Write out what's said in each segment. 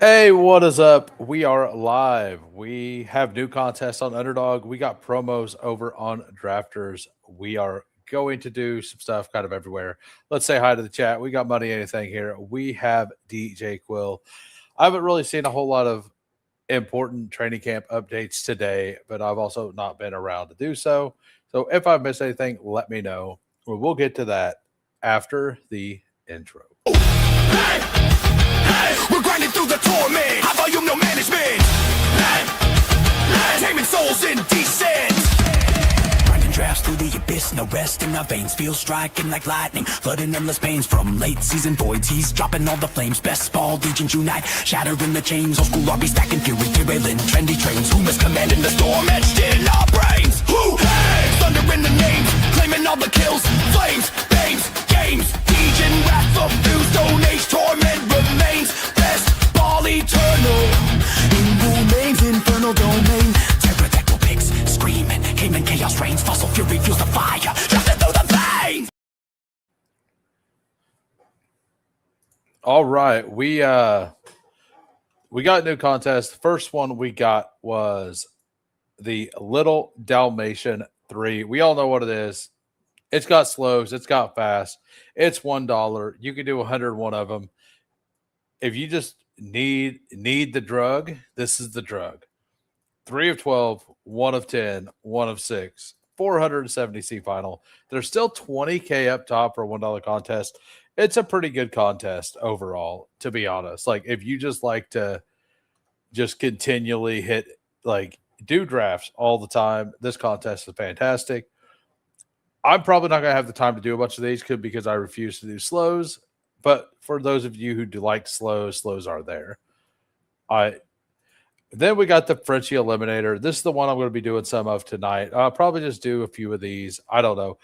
Hey, what is up? We are live. We have new contests on Underdog. We got promos over on Drafters. We are going to do some stuff kind of everywhere. Let's say hi to the chat. We got Money Anything here. We have DJ Quill. I haven't really seen a whole lot of important training camp updates today, but I've also not been around to do so. So if I've missed anything, let me know. We'll get to that after the intro. Hey, hey, we're grinding through the torment. High volume, no management. Hey, hey, taming souls in descent. Grinding drafts through the abyss, no rest in our veins. Feel striking like lightning, flooding endless pains from late season voids. He's dropping all the flames. Best ball, Degens unite, shattering the chains. Old school RB stacking fury, derailing trendy trains. Who is commanding the storm etched in our brains? Who? Hey, thunder in the names, claiming all the kills. Flames, names, games. Degen wrath of fuse, stone age torment remains. Best ball eternal in Rumain's infernal domain. Pterodactyl pigs screaming, Cayman chaos reigns. Fossil fury fuels the fire, drafted through the veins. All right, we got a new contest. The first one we got was the Little Dalmatian 3. We all know what it is. It's got slows, it's got fast. It's $1. You can do 101 of them. If you just need the drug, this is the drug. 3 of 12, 1 of 10, 1 of 6, 470C final. There's still 20K up top for a $1 contest. It's a pretty good contest overall, to be honest. Like, if you just like to just continually do drafts all the time, this contest is fantastic. I'm probably not going to have the time to do a bunch of these because I refuse to do slows. But for those of you who do like slows are there. Then we got the Frenchie Eliminator. This is the one I'm going to be doing some of tonight. I'll probably just do a few of these. I don't know.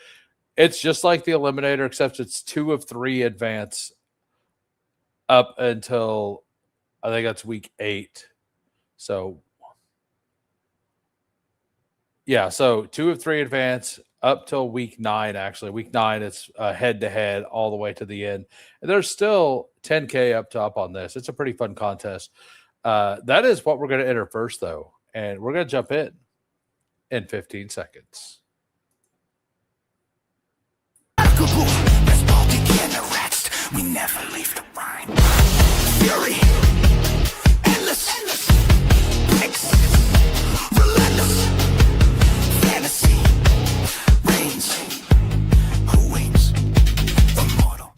It's just like the Eliminator, except it's 2 of 3 advance up until I think that's week 8. So, yeah, so 2 of 3 advance up till week 9, actually. Week 9, it's head to head all the way to the end. And there's still 10K up top on this. It's a pretty fun contest. That is what we're going to enter first, though. And we're going to jump in 15 seconds. Best ball degenerates, we never leave the rhyme. Fury, endless, picks, relentless, fantasy, reigns. Who wins? Immortal.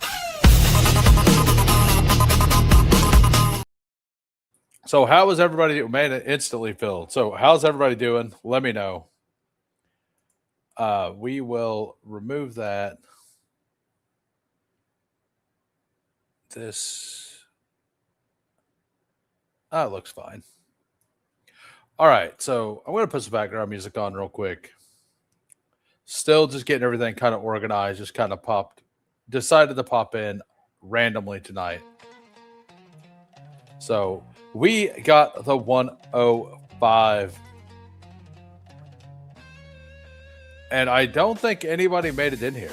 So, how is everybody? Man, it instantly filled. So, how's everybody doing? Let me know. We will remove that. This. It looks fine. All right, so I'm going to put some background music on real quick. Still just getting everything kind of organized, just kind of decided to pop in randomly tonight. So we got the 105. And I don't think anybody made it in here.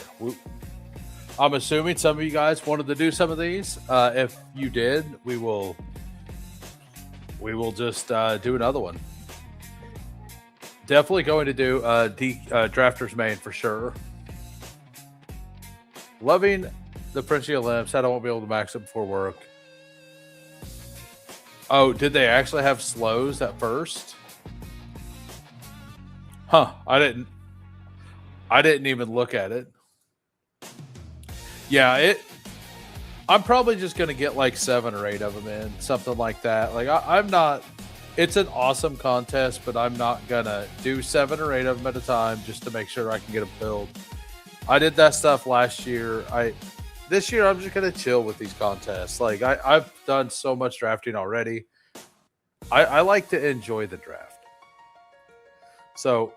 I'm assuming some of you guys wanted to do some of these. If you did, we will just do another one. Definitely going to do Drafters main for sure. Loving the Frenchie Olymp. Said I won't be able to max it before work. Oh, did they actually have slows at first? Huh. I didn't even look at it. Yeah, I'm probably just going to get like 7 or 8 of them in, something like that. Like I'm not, it's an awesome contest, but I'm not going to do 7 or 8 of them at a time just to make sure I can get them filled. I did that stuff last year. This year I'm just going to chill with these contests. Like I've done so much drafting already. I like to enjoy the draft. So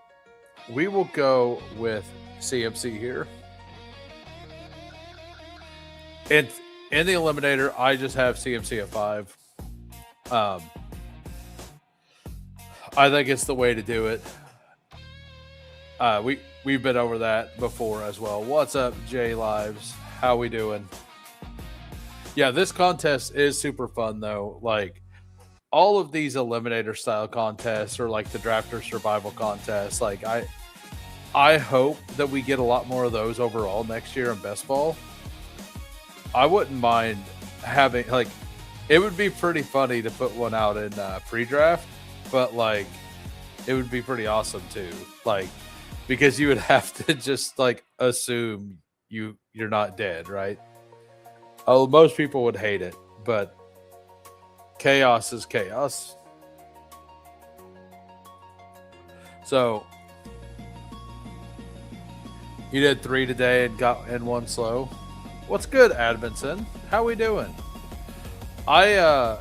we will go with CMC here. And in the Eliminator, I just have CMC at 5. I think it's the way to do it. We've been over that before as well. What's up, J Lives? How we doing? Yeah, this contest is super fun though. Like all of these eliminator style contests or like the drafter survival contests, like I hope that we get a lot more of those overall next year in best ball. I wouldn't mind having like it would be pretty funny to put one out in pre-draft, but like it would be pretty awesome too. Like because you would have to just like assume you're not dead, right? Oh, most people would hate it, but chaos is chaos. So you did 3 today and got in 1 slow. What's good, Adminson? How we doing? I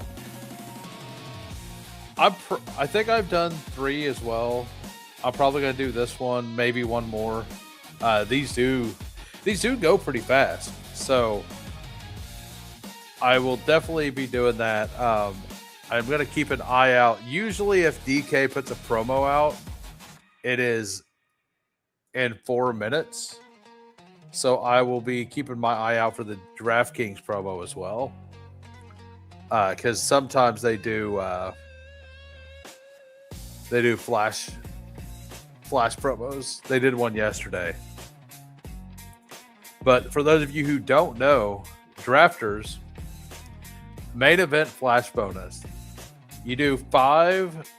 think I've done 3 as well. I'm probably gonna do this one, maybe one more. These do go pretty fast, so I will definitely be doing that. I'm gonna keep an eye out. Usually, if DK puts a promo out, it is in 4 minutes. So I will be keeping my eye out for the DraftKings promo as well, because sometimes they do flash promos. They did one yesterday. But for those of you who don't know, drafters main event flash bonus. You do 5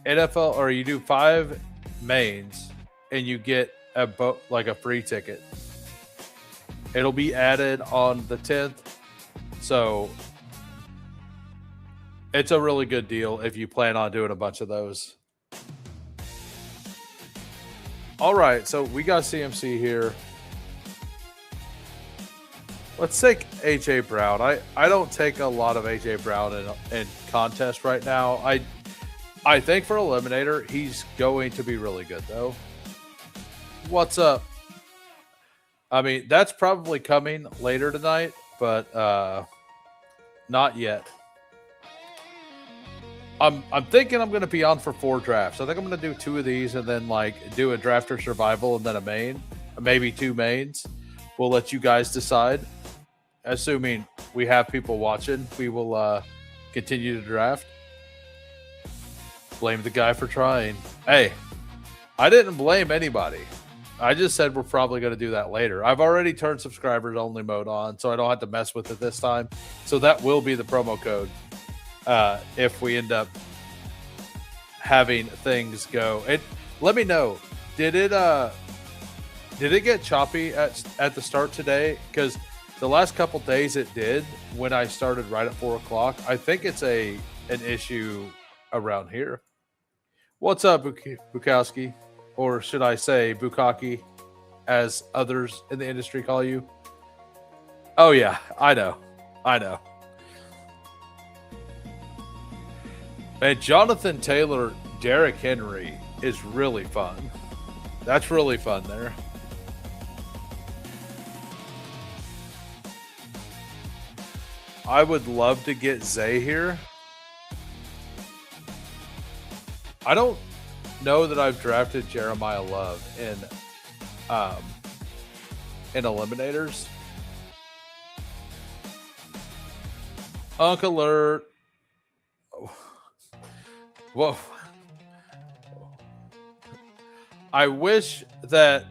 NFL or you do 5 mains and you get a free ticket. It'll be added on the 10th. So it's a really good deal if you plan on doing a bunch of those. All right, so we got CMC here. Let's take AJ Brown. I don't take a lot of AJ Brown in contest right now. I think for Eliminator, he's going to be really good though. What's up? I mean, that's probably coming later tonight, but not yet. I'm thinking I'm going to be on for 4 drafts. I think I'm going to do 2 of these and then like do a drafter survival and then a main, maybe 2 mains. We'll let you guys decide. Assuming we have people watching, we will continue to draft. Blame the guy for trying. Hey, I didn't blame anybody. I just said we're probably going to do that later. I've already turned subscribers only mode on, so I don't have to mess with it this time. So that will be the promo code if we end up having things go. Let me know. Did it get choppy at the start today? Because the last couple days it did when I started right at 4 o'clock. I think it's an issue around here. What's up, Bukowski? Or should I say Bukaki, as others in the industry call you? Oh, yeah, I know. Man, Jonathan Taylor, Derrick Henry is really fun. That's really fun there. I would love to get Zay here. I don't know that I've drafted Jeremiah Love in eliminators. Uncle Alert. Whoa. I wish that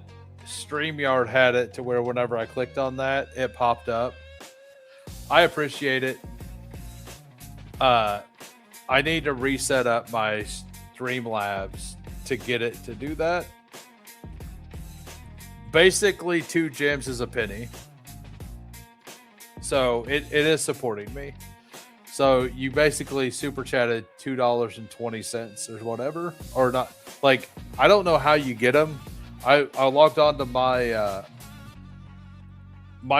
StreamYard had it to where whenever I clicked on that, it popped up. I appreciate it. I need to reset up my Streamlabs to get it to do that. Basically, 2 gems is a penny. So it is supporting me. So you basically super chatted $2.20 or whatever, or not. Like, I don't know how you get them. I logged on to my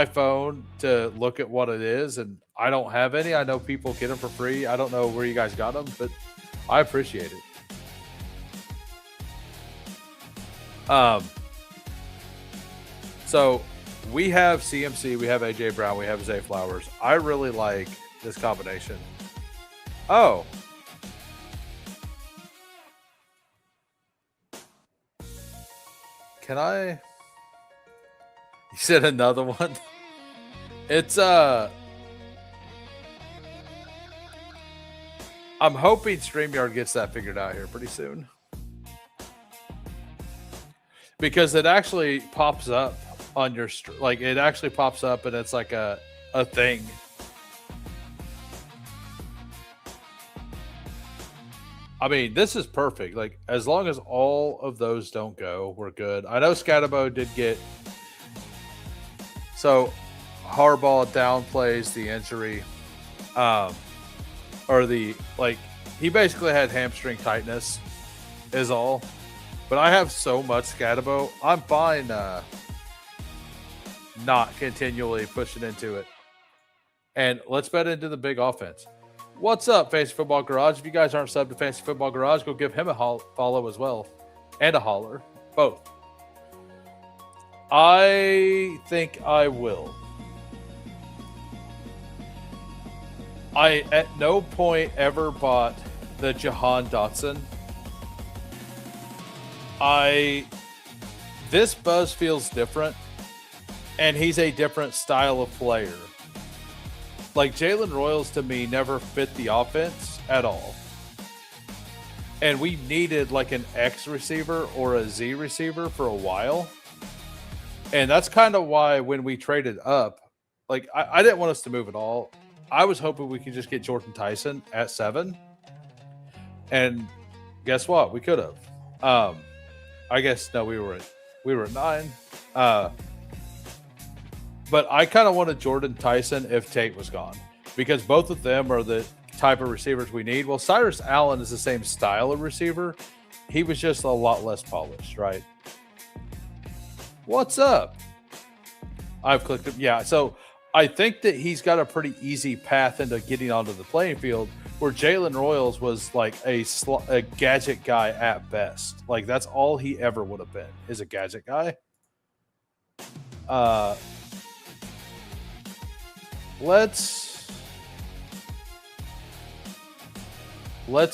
phone to look at what it is, and I don't have any. I know people get them for free. I don't know where you guys got them, but I appreciate it. So we have CMC, we have AJ Brown, we have Zay Flowers. I really like this combination. Oh. Can I? You said another one? It's I'm hoping StreamYard gets that figured out here pretty soon. Because it actually pops up on your like it actually pops up and it's like a thing. I mean, this is perfect. Like as long as all of those don't go, we're good. I know Scatabo did get so Harbaugh downplays the injury. Or the like he basically had hamstring tightness is all. But I have so much Scatabo, I'm fine not continually pushing into it. And let's bet into the big offense. What's up, Fantasy Football Garage? If you guys aren't subbed to Fantasy Football Garage, go give him a follow as well. And a holler. Both. I think I will. I at no point ever bought the Jahan Dotson. This buzz feels different, and he's a different style of player. Like Jalen Royals to me never fit the offense at all. And we needed like an X receiver or a Z receiver for a while. And that's kind of why when we traded up, like I didn't want us to move at all. I was hoping we could just get Jordan Tyson at 7. And guess what? We could have. I guess no, we were at 9. But I kind of wanted Jordan Tyson if Tate was gone, because both of them are the type of receivers we need. Well, Cyrus Allen is the same style of receiver. He was just a lot less polished, right? What's up? I've clicked him. Yeah, so I think that he's got a pretty easy path into getting onto the playing field, where Jalen Royals was like a gadget guy at best. Like that's all he ever would have been, is a gadget guy. Let's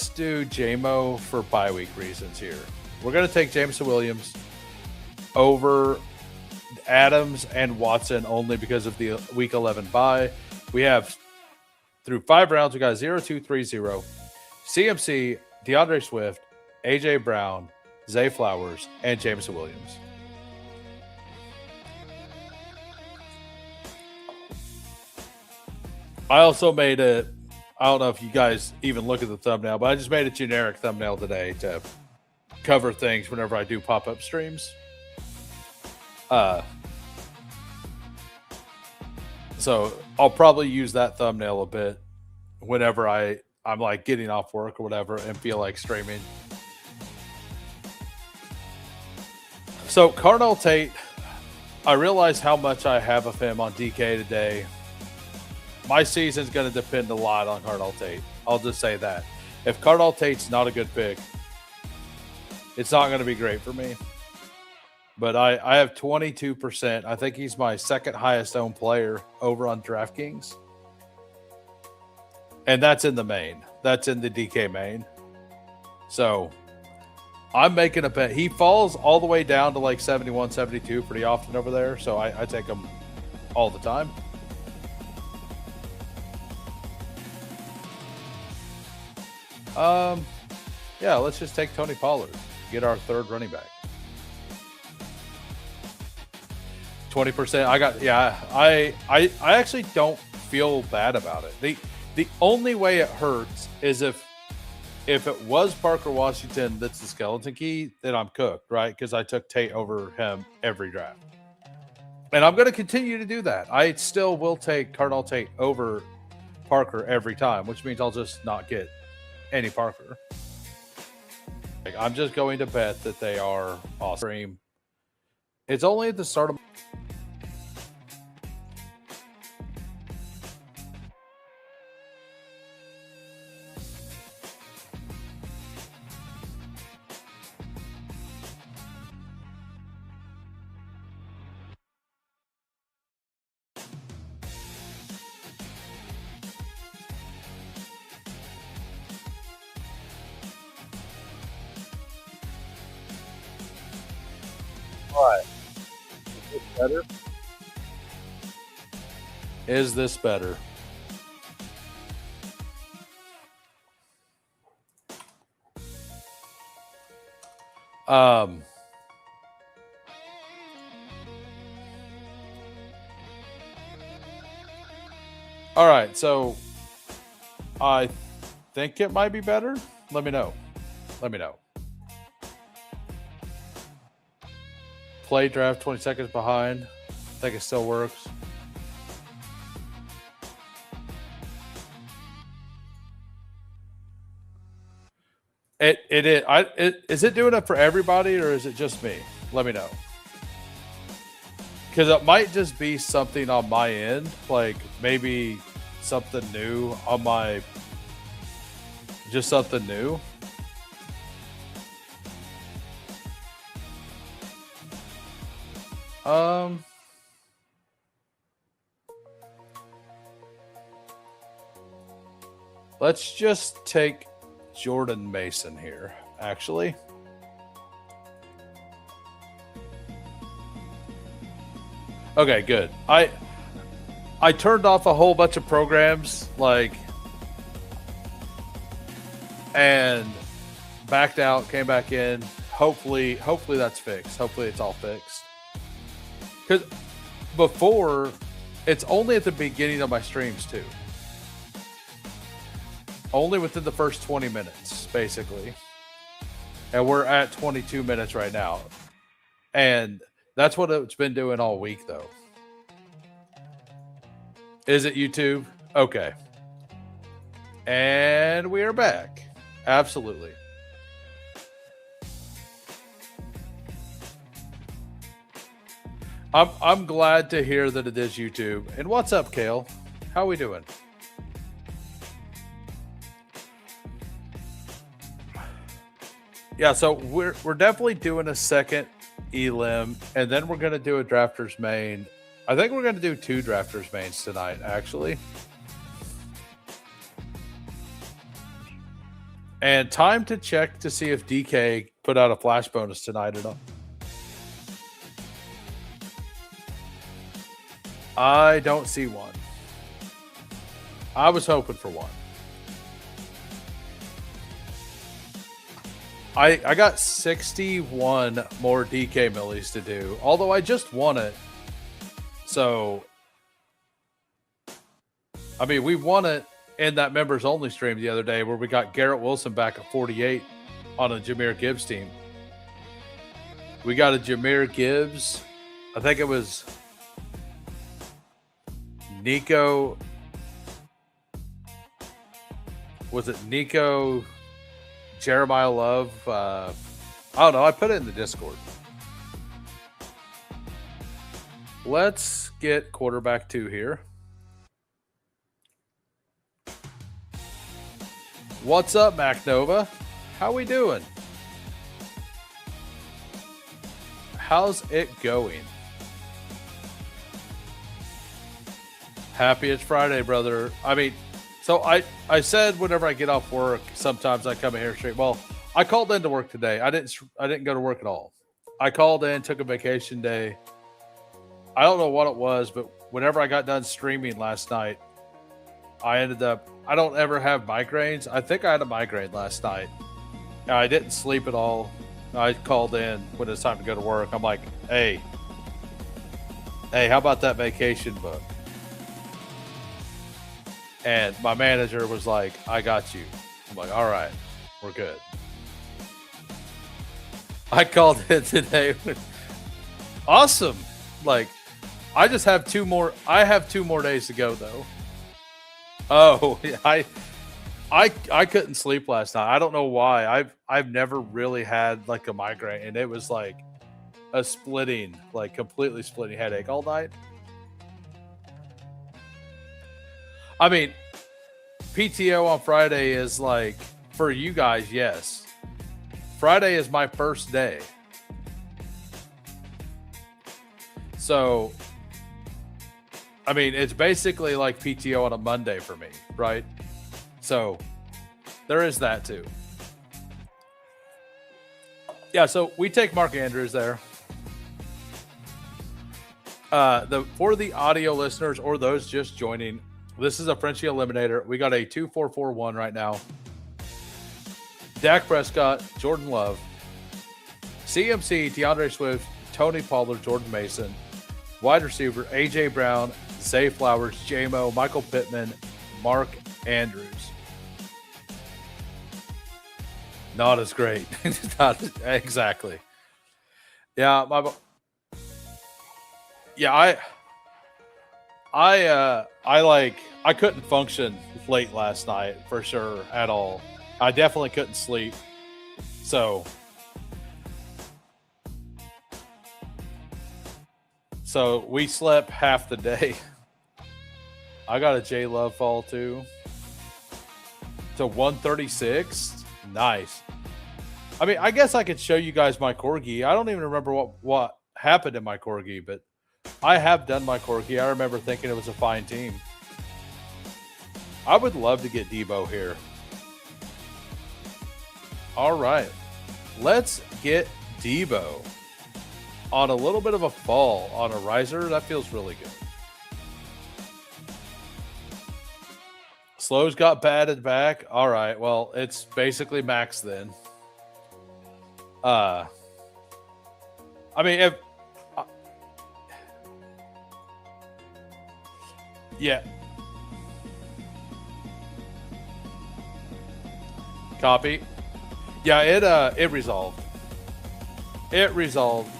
do JMO for bye week reasons here. We're going to take Jameson Williams over Adams and Watson only because of the week 11 bye. We have through 5 rounds, we got 0-2-3-0, CMC, DeAndre Swift, AJ Brown, Zay Flowers, and Jameson Williams. I also made I don't know if you guys even look at the thumbnail, but I just made a generic thumbnail today to cover things whenever I do pop-up streams. So I'll probably use that thumbnail a bit whenever I'm like getting off work or whatever and feel like streaming. So Cardell Tate, I realize how much I have of him on DK today. My season's going to depend a lot on Cardell Tate. I'll just say that. If Cardell Tate's not a good pick, it's not going to be great for me. But I have 22%. I think he's my second highest owned player over on DraftKings. And that's in the main. That's in the DK main. So I'm making a bet. He falls all the way down to like 71, 72 pretty often over there. So I take him all the time. Yeah, let's just take Tony Pollard. Get our third running back. 20%. I actually don't feel bad about it. The only way it hurts is if it was Parker Washington that's the skeleton key, then I'm cooked, right? Because I took Tate over him every draft. And I'm going to continue to do that. I still will take Cardell Tate over Parker every time, which means I'll just not get any Parker. Like, I'm just going to bet that they are awesome. It's only at the start of what? Is this better? Is this better? Um, all right, so I think it might be better. Let me know. Let me know. Play draft 20 seconds behind. I think it still works. It is. Is it doing it for everybody or is it just me? Let me know. Because it might just be something on my end, like maybe something new on my. Just something new. Let's just take Jordan Mason here, actually. Okay, good. I turned off a whole bunch of programs, like, and backed out, came back in. Hopefully that's fixed. Hopefully it's all fixed. Because before, it's only at the beginning of my streams too. Only within the first 20 minutes, basically. And we're at 22 minutes right now. And that's what it's been doing all week, though. Is it YouTube? Okay. And we are back. Absolutely. I'm glad to hear that it is YouTube. And what's up, Kale? How we doing? Yeah, so we're definitely doing a second elim, and then we're going to do a drafters main. I think we're going to do 2 drafters mains tonight, actually. And time to check to see if DK put out a flash bonus tonight or not. I don't see one. I was hoping for one. I got 61 more DK millies to do, although I just won it. So, I mean, we won it in that members only stream the other day where we got Garrett Wilson back at 48 on a Jahmyr Gibbs team. We got a Jahmyr Gibbs. I think it was Nico. Was it Nico? Jeremiah Love. I don't know. I put it in the Discord. Let's get quarterback 2 here. What's up, MacNova? How we doing? How's it going? Happy it's Friday, brother. I mean, so I said whenever I get off work, sometimes I come in here straight. Well, I called into work today. I didn't go to work at all. I called in, took a vacation day. I don't know what it was, but whenever I got done streaming last night, I ended up. I don't ever have migraines. I think I had a migraine last night. I didn't sleep at all. I called in when it's time to go to work. I'm like, hey, how about that vacation book? And my manager was like, I got you. I'm like, all right, we're good. I called in today. Awesome. Like, I just have 2 more. I have 2 more days to go, though. Oh, I couldn't sleep last night. I don't know why. I've never really had like a migraine, and it was like a splitting, like completely splitting headache all night. I mean, PTO on Friday is like, for you guys, yes. Friday is my first day. So, I mean, it's basically like PTO on a Monday for me, right? So, there is that too. Yeah, so we take Mark Andrews there. For the audio listeners or those just joining, this is a Frenchie Eliminator. We got a 2-4-4-1 right now. Dak Prescott, Jordan Love, CMC, DeAndre Swift, Tony Pollard, Jordan Mason. Wide receiver, A.J. Brown, Zay Flowers, J-Mo, Michael Pittman, Mark Andrews. Not as great. Not exactly. Yeah, I couldn't function late last night for sure at all. I definitely couldn't sleep. So we slept half the day. I got a J Love fall too. To 136. Nice. I mean, I guess I could show you guys my corgi. I don't even remember what happened in my corgi, but I have done my corgi. I remember thinking it was a fine team. I would love to get Debo here. All right. Let's get Debo on a little bit of a fall on a riser. That feels really good. Slow's got batted back. All right. Well, it's basically max then. I mean, if yeah. Copy. Yeah, it resolved. It resolved.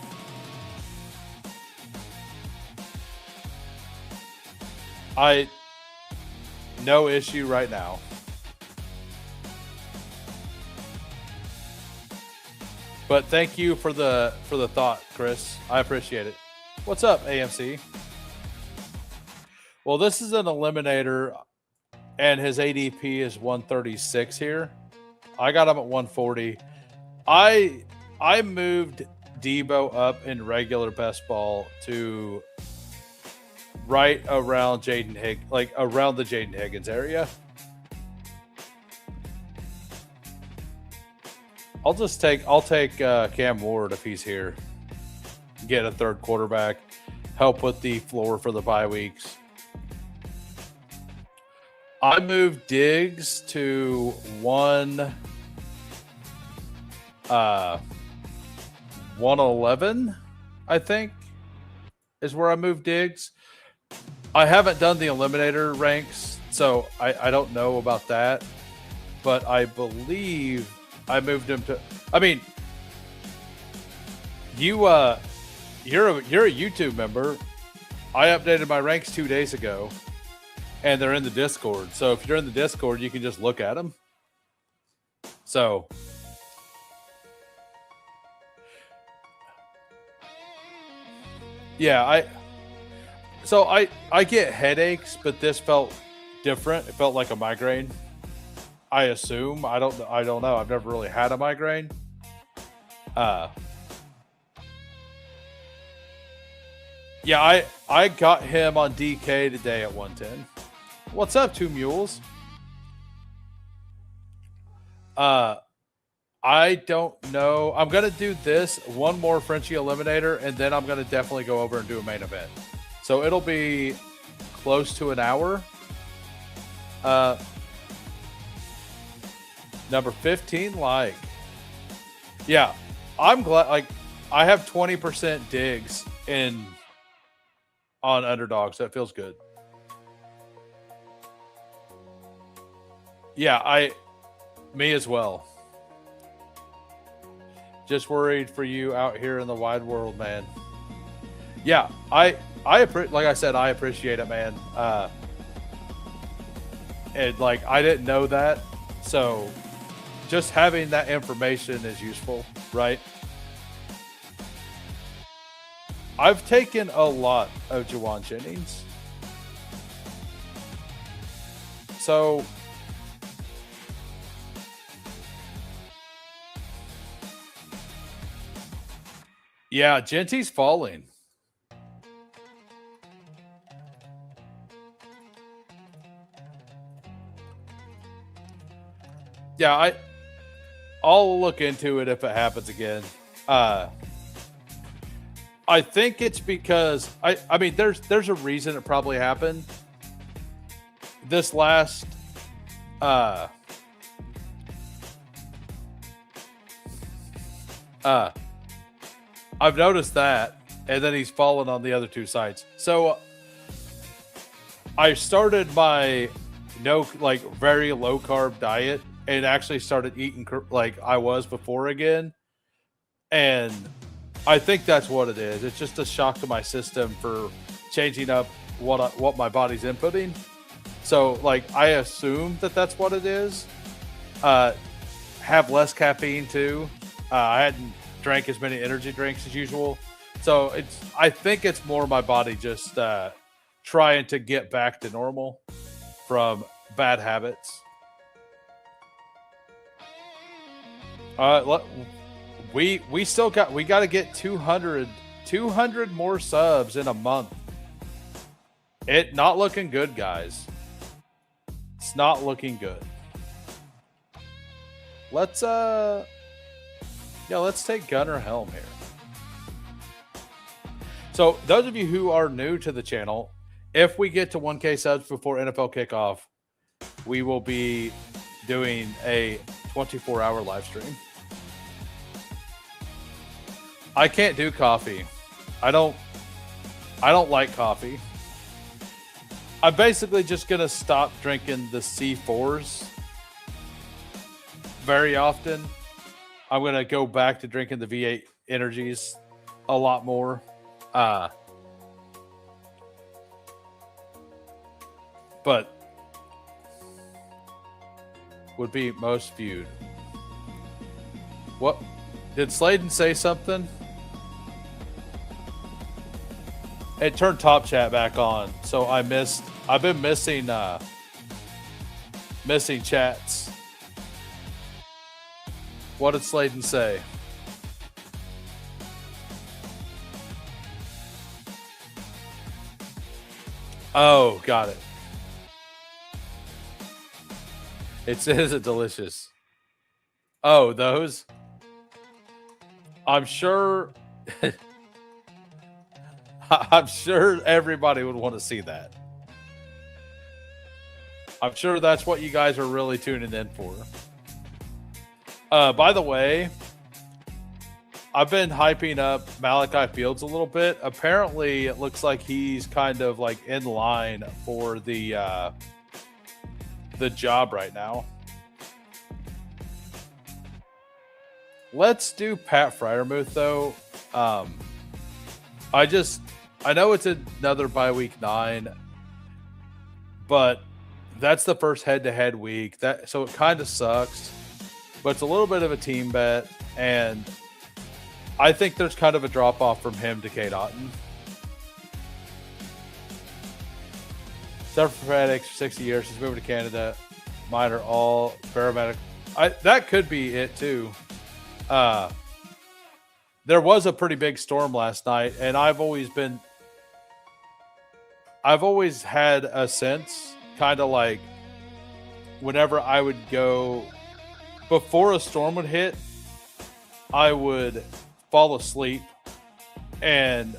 No issue right now. But thank you for the thought, Chris. I appreciate it. What's up, AMC? Well, this is an eliminator, and his ADP is 136 here. I got him at 140. I moved Debo up in regular best ball to right around around the Jaden Higgins area. I'll take Cam Ward if he's here. Get a third quarterback, help with the floor for the bye weeks. I moved Diggs to 111, I think, is where I moved Diggs. I haven't done the eliminator ranks, so I don't know about that. But I believe I moved him to. I mean, you're a YouTube member. I updated my ranks 2 days ago, and they're in the Discord. So if you're in the Discord, you can just look at them. So yeah, I get headaches, but this felt different. It felt like a migraine. I assume. I don't know. I've never really had a migraine. Yeah, I got him on DK today at 110. What's up, Two Mules? I don't know. I'm gonna do this one more Frenchie eliminator, and then I'm gonna definitely go over and do a main event. So it'll be close to an hour. Number 15, yeah, I'm glad. I have 20% digs on underdog, so it feels good. Yeah, me as well. Just worried for you out here in the wide world, man. Yeah, like I said, I appreciate it, man. And I didn't know that, so just having that information is useful, right? I've taken a lot of Juwan Jennings. So yeah, Genty's falling. Yeah, I'll look into it if it happens again. I think it's because I mean there's a reason it probably happened. This last I've noticed that, and then he's fallen on the other two sides. So I started my very low carb diet and actually started eating like I was before again. And I think that's what it is. It's just a shock to my system for changing up what my body's inputting. So like I assume that that's what it is. Have less caffeine too. I hadn't drank as many energy drinks as usual. So I think it's more my body just trying to get back to normal from bad habits. We got to get 200 more subs in a month. It not looking good, guys. It's not looking good. Let's take Gunner Helm here. So those of you who are new to the channel, if we get to 1K subs before NFL kickoff, we will be doing a 24-hour live stream. I can't do coffee. I don't like coffee. I'm basically just going to stop drinking the C4s very often. I'm going to go back to drinking the V8 energies a lot more. But would be most viewed. What? Did Sladen say something? It turned Top Chat back on, so I've been missing chats. What did Sladen say? Oh, got it. It says it delicious. Oh, those? I'm sure I'm sure everybody would want to see that. I'm sure that's what you guys are really tuning in for. By the way, I've been hyping up Malachi Fields a little bit. Apparently, it looks like he's kind of like in line for the job right now. Let's do Pat Freiermuth though. I know it's another bye week 9, but that's the first head-to-head week. So it kind of sucks, but it's a little bit of a team bet, and I think there's kind of a drop-off from him to Kate Otten. Served for FedEx for 60 years. He's moving to Canada. Mine are all paramedic. That could be it too. There was a pretty big storm last night, and I've always had a sense, kind of like whenever I would go before a storm would hit, I would fall asleep. And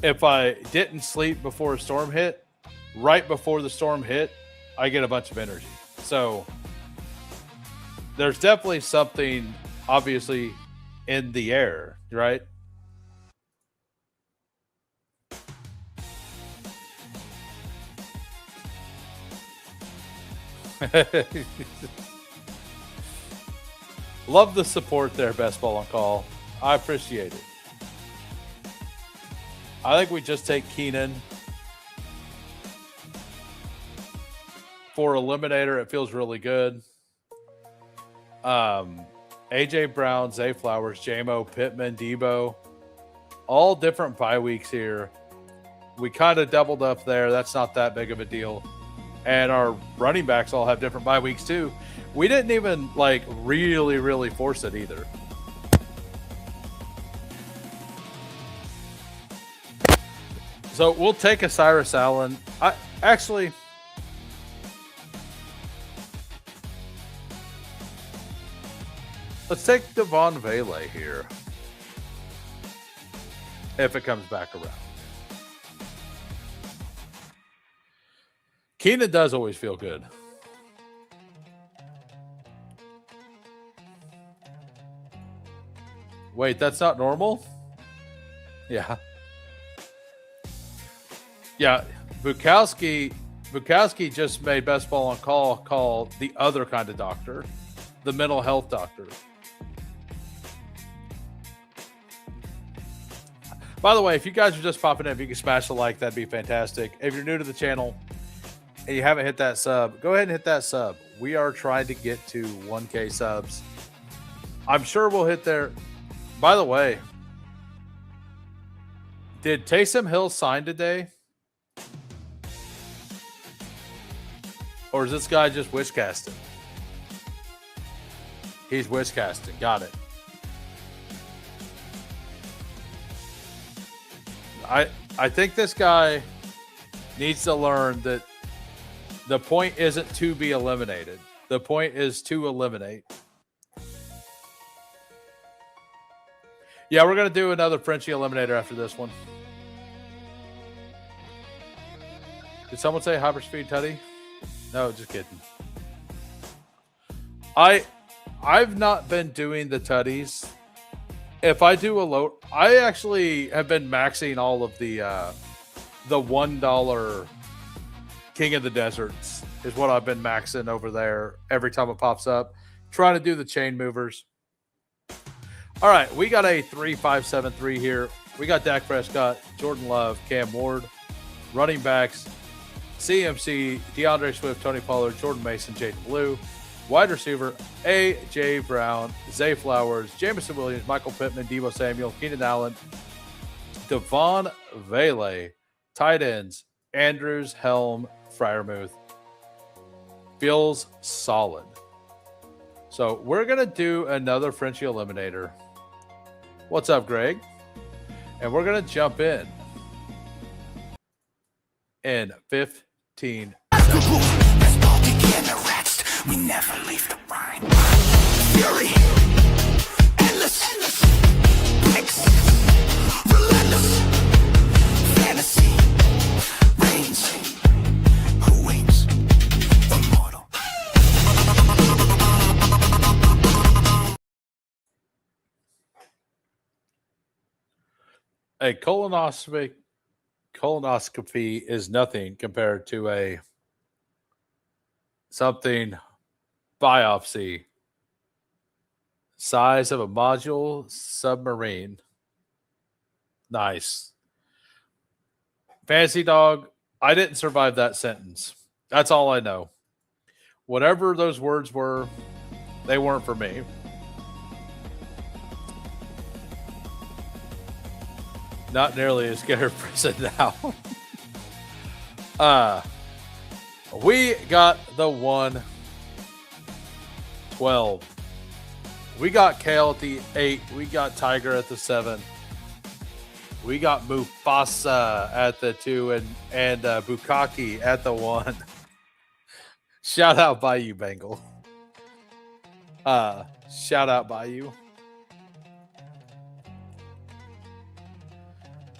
if I didn't sleep before a storm hit, right before the storm hit, I get a bunch of energy. So there's definitely something obviously in the air, right? Love the support there, Best Ball on Call. I appreciate it. I think we just take Keenan for Eliminator. It feels really good. AJ Brown, Zay Flowers, JMO, Pittman, Debo, all different bye weeks here. We kind of doubled up there. That's not that big of a deal. And our running backs all have different bye weeks too. We didn't even like really force it either. So we'll take a Cyrus Allen. Let's take Devon Vele here. If it comes back around. Keenan does always feel good. Wait, that's not normal? Yeah. Yeah. Bukowski just made Best Ball on Call called the other kind of doctor, the mental health doctor. By the way, if you guys are just popping in, if you can smash the like, that'd be fantastic. If you're new to the channel and you haven't hit that sub, go ahead and hit that sub. We are trying to get to 1K subs. I'm sure we'll hit there. By the way, did Taysom Hill sign today? Or is this guy just wish casting? He's wish casting. Got it. I think this guy needs to learn that the point isn't to be eliminated. The point is to eliminate. Yeah, we're going to do another Frenchie eliminator after this one. Did someone say hyperspeed tutty? No, just kidding. I've not been doing the tutties. If I do a low, I actually have been maxing all of the $1 King of the Deserts is what I've been maxing over there every time it pops up. Trying to do the chain movers. All right, we got a 3-5-7-3 here. We got Dak Prescott, Jordan Love, Cam Ward, running backs, CMC, DeAndre Swift, Tony Pollard, Jordan Mason, Jaden Blue, wide receiver, A.J. Brown, Zay Flowers, Jameson Williams, Michael Pittman, Deebo Samuel, Keenan Allen, Devon Vele, tight ends, Andrews, Helm, Freiermuth. Feels solid. So we're going to do another Frenchie eliminator. What's up, Greg? And we're going to jump in 15 We never leave the grind. Fury, endless, breaks, relentless, fantasy, reigns. Who wins? Immortal. A colonoscopy is nothing compared to something biopsy. Size of a module submarine. Nice. Fantasy Dog, I didn't survive that sentence. That's all I know. Whatever those words were, they weren't for me. Not nearly as scared of prison now. We got the 112. We got Kale at the 8. We got Tiger at the 7. We got Mufasa at the 2 and Bukaki at the 1. Shout out Bayou Bengal. Shout out Bayou.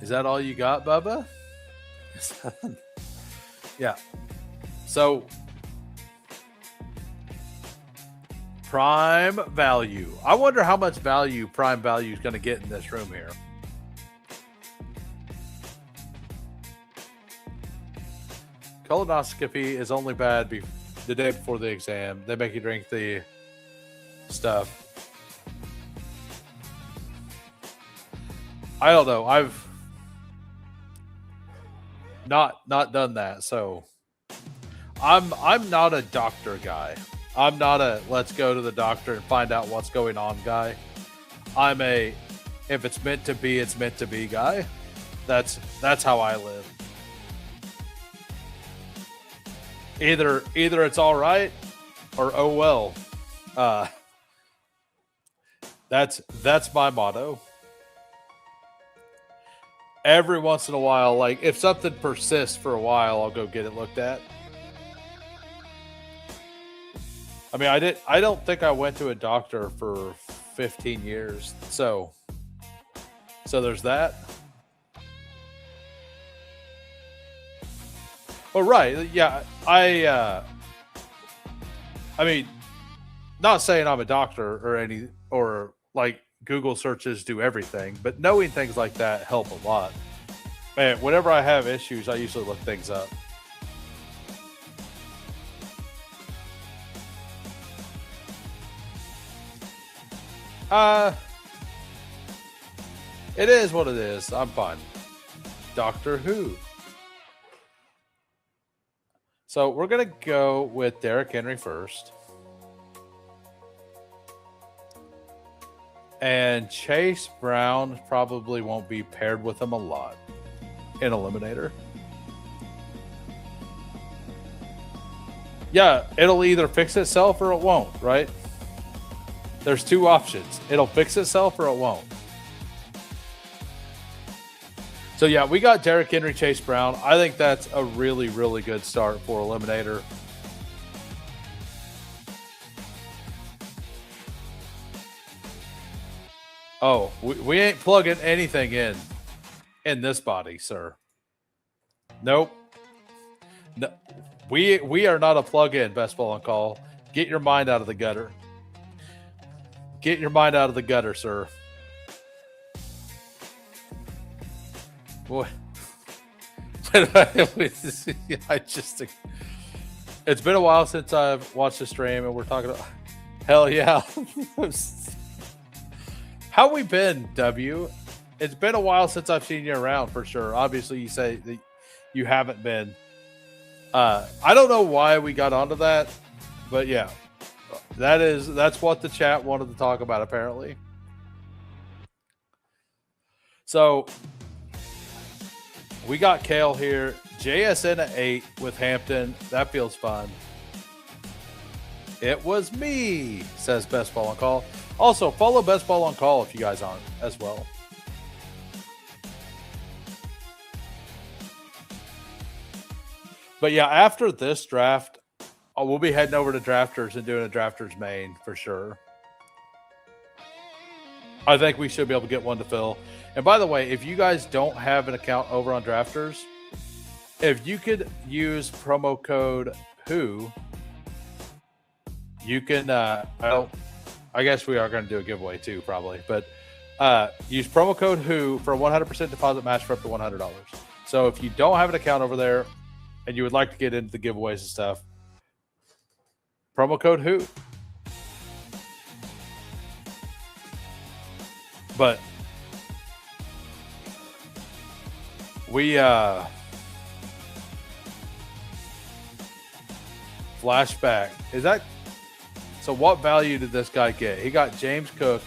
Is that all you got, Bubba? Yeah. So, prime value. I wonder how much value prime value is going to get in this room here. Colonoscopy is only bad the day before the exam. They make you drink the stuff. I don't know. I've not done that, so I'm not a doctor guy. I'm not a let's go to the doctor and find out what's going on guy. I'm a if it's meant to be, it's meant to be guy. That's how I live. Either it's all right or oh well. That's my motto. Every once in a while, like if something persists for a while, I'll go get it looked at. I mean, I don't think I went to a doctor for 15 years. So there's that. Oh, right. Yeah. I mean, not saying I'm a doctor or Google searches do everything, but knowing things like that help a lot. Man, whenever I have issues, I usually look things up. It is what it is. I'm fine. Doctor Who. So we're going to go with Derrick Henry first. And Chase Brown probably won't be paired with him a lot in Eliminator. Yeah, it'll either fix itself or it won't, right? There's two options. It'll fix itself or it won't. So yeah, we got Derrick Henry, Chase Brown. I think that's a really, really good start for Eliminator. Oh, we ain't plugging anything in this body, sir. Nope. No, we are not a plug-in best ball on call. Get your mind out of the gutter. Get your mind out of the gutter, sir. Boy. I just, it's been a while since I've watched the stream and we're talking about, hell yeah. How we been, W? It's been a while since I've seen you around for sure. Obviously, you say that you haven't been. I don't know why we got onto that, but yeah, that's what the chat wanted to talk about apparently. So we got Kale here, JSN at 8 with Hampton. That feels fun. It was me, says Best Ball on Call. Also, follow Best Ball on Call if you guys aren't as well. But yeah, after this draft, we'll be heading over to Drafters and doing a Drafters main for sure. I think we should be able to get one to fill. And by the way, if you guys don't have an account over on Drafters, if you could use promo code WHO, you can, I guess we are going to do a giveaway too, probably. But use promo code WHO for a 100% deposit match for up to $100. So if you don't have an account over there and you would like to get into the giveaways and stuff, promo code WHO. But we flashback. Is that so? What value did this guy get? He got James Cook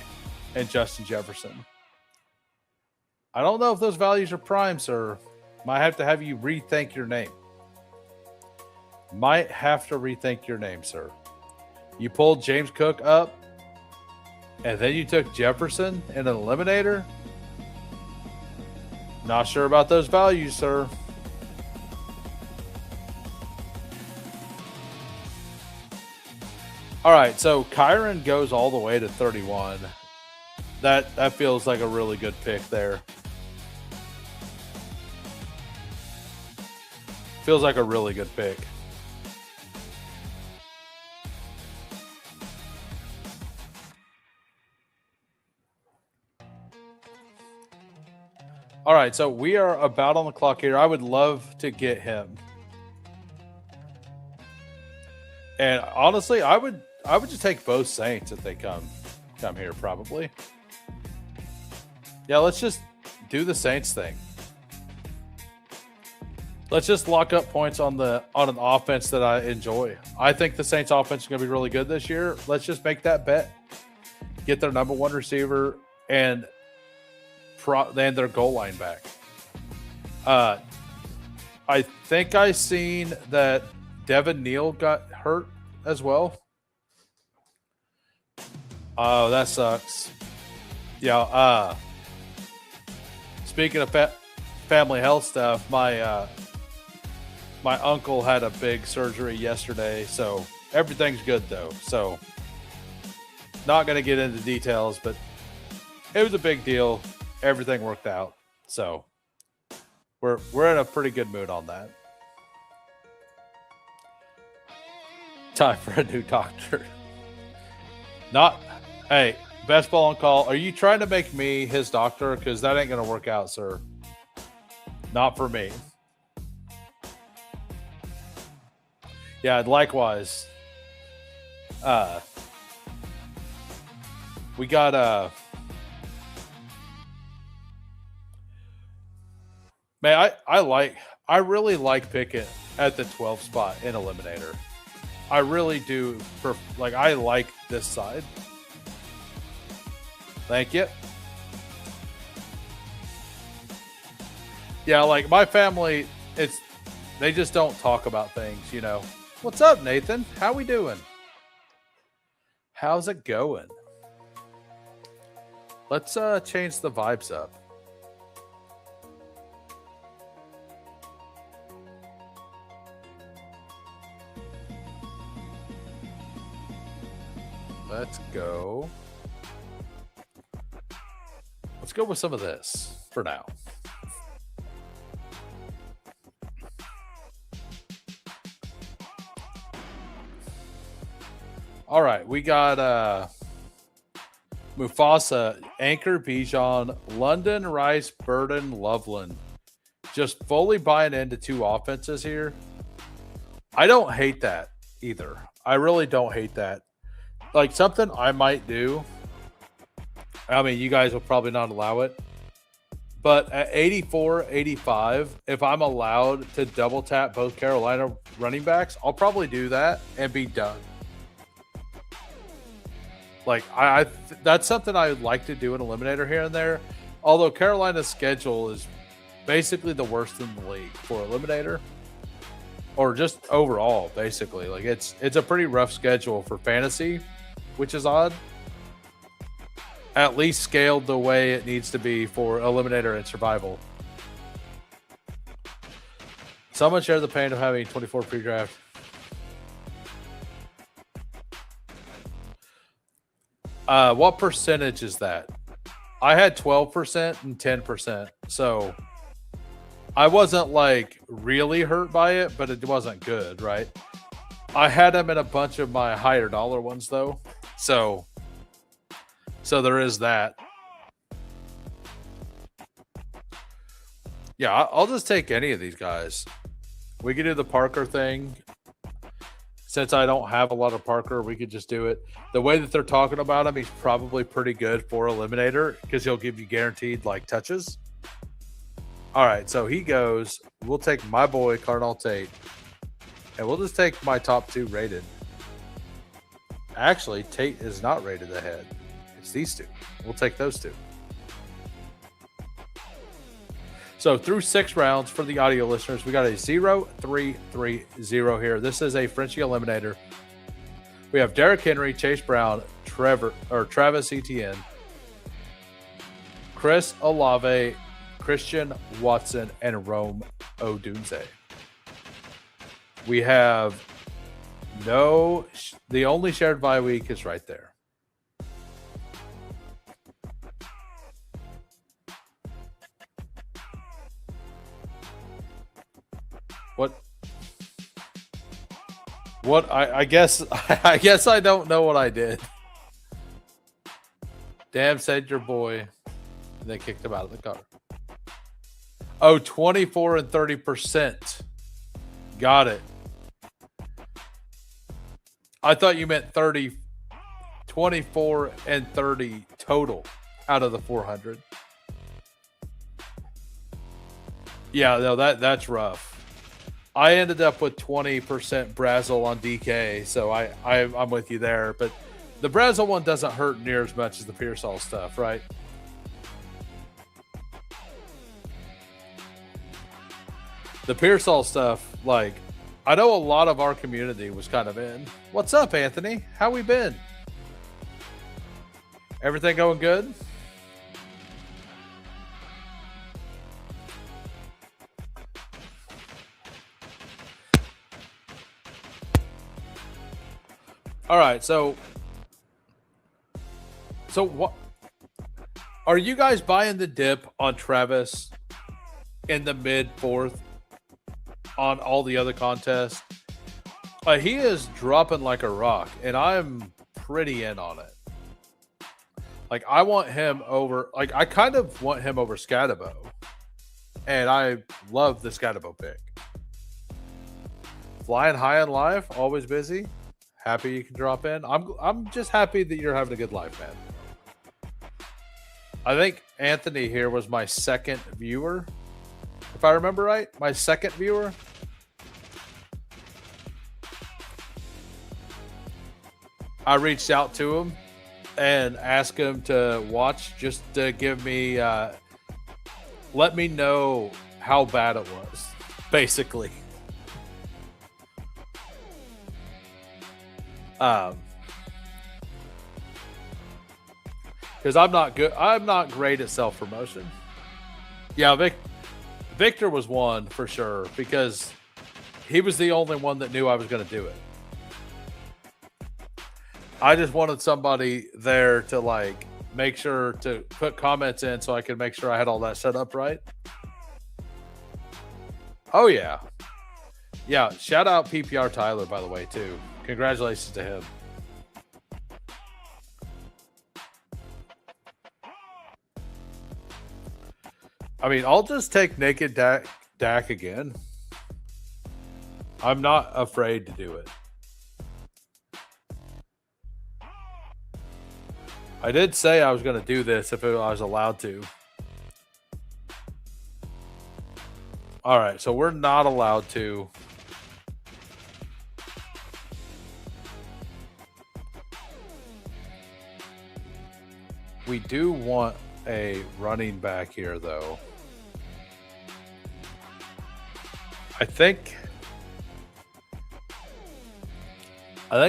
and Justin Jefferson. I don't know if those values are prime, sir. Might have to have you rethink your name. Might have to rethink your name, sir. You pulled James Cook up, and then you took Jefferson in an eliminator? Not sure about those values, sir. All right, so Kyron goes all the way to 31. That feels like a really good pick there. Feels like a really good pick. All right, so we are about on the clock here. I would love to get him. And honestly, I would just take both Saints if they come here probably. Yeah, let's just do the Saints thing. Let's just lock up points on an offense that I enjoy. I think the Saints offense is going to be really good this year. Let's just make that bet. Get their number one receiver and their goal line back. I think I seen that Devin Neal got hurt as well. Oh, that sucks. Yeah. Speaking of family health stuff, my uncle had a big surgery yesterday, so everything's good though. So not going to get into details, but it was a big deal. Everything worked out. So we're in a pretty good mood on that. Time for a new doctor. Hey, Best ball on call. Are you trying to make me his doctor? Because that ain't going to work out, sir. Not for me. Yeah, likewise. We got man, I really like Pickett at the 12 spot in Eliminator. I really do. I like this side. Thank you. Yeah, like my family, they just don't talk about things, you know. What's up, Nathan? How we doing? How's it going? Let's change the vibes up. Let's go. Let's go with some of this for now. All right, we got Mufasa, Anchor, Bijan, London, Rice, Burden, Loveland. Just fully buying into 2 offenses here. I don't hate that either. I really don't hate that. Like something I might do. I mean, you guys will probably not allow it. But at 84, 85, if I'm allowed to double tap both Carolina running backs, I'll probably do that and be done. Like, that's something I would like to do in Eliminator here and there. Although Carolina's schedule is basically the worst in the league for Eliminator. Or just overall, basically. Like, it's a pretty rough schedule for fantasy, which is odd. At least scaled the way it needs to be for Eliminator and Survival. Someone share the pain of having 24 pre-draft. What percentage is that? I had 12% and 10%. So I wasn't like really hurt by it, but it wasn't good, right? I had them in a bunch of my higher dollar ones though. So there is that. Yeah, I'll just take any of these guys. We could do the Parker thing. Since I don't have a lot of Parker, we could just do it. The way that they're talking about him, he's probably pretty good for Eliminator because he'll give you guaranteed like touches. All right, so he goes. We'll take my boy Cardinal Tate, and we'll just take my top 2 rated. Actually, Tate is not rated ahead. It's these 2. We'll take those 2. So through 6 rounds for the audio listeners, we got a 0-3-3-0 here. This is a Frenchie Eliminator. We have Derrick Henry, Chase Brown, Travis Etienne, Chris Olave, Christian Watson, and Rome Odunze. We have the only shared bye week is right there. What I guess I don't know what I did. Damn, said your boy. And they kicked him out of the car. Oh, 24 and 30%. Got it. I thought you meant 24 and 30 total out of the 400. Yeah, no, that's rough. I ended up with 20% Brazil on DK, so I'm with you there. But the Brazil one doesn't hurt near as much as the Pearsall stuff, right? The Pearsall stuff, like, I know a lot of our community was kind of in. What's up, Anthony? How we been? Everything going good? All right, so what are you guys buying the dip on Travis in the mid 4th on all the other contests? He is dropping like a rock, and I'm pretty in on it. Like I want him over. Like I kind of want him over Scatabo, and I love the Scatabo pick. Flying high in life, always busy. Happy you can drop in. I'm just happy that you're having a good life, man. I think Anthony here was my second viewer, if I remember right. My second viewer. I reached out to him and asked him to watch just to give me, let me know how bad it was, basically. Because I'm not good. I'm not great at self promotion. Yeah, Victor was one for sure because he was the only one that knew I was going to do it. I just wanted somebody there to like make sure to put comments in so I could make sure I had all that set up right. Oh yeah. Yeah, shout out PPR Tyler, by the way, too. Congratulations to him. I mean, I'll just take naked Dak again. I'm not afraid to do it. I did say I was going to do this if I was allowed to. All right, so we're not allowed to. We do want a running back here, though. I think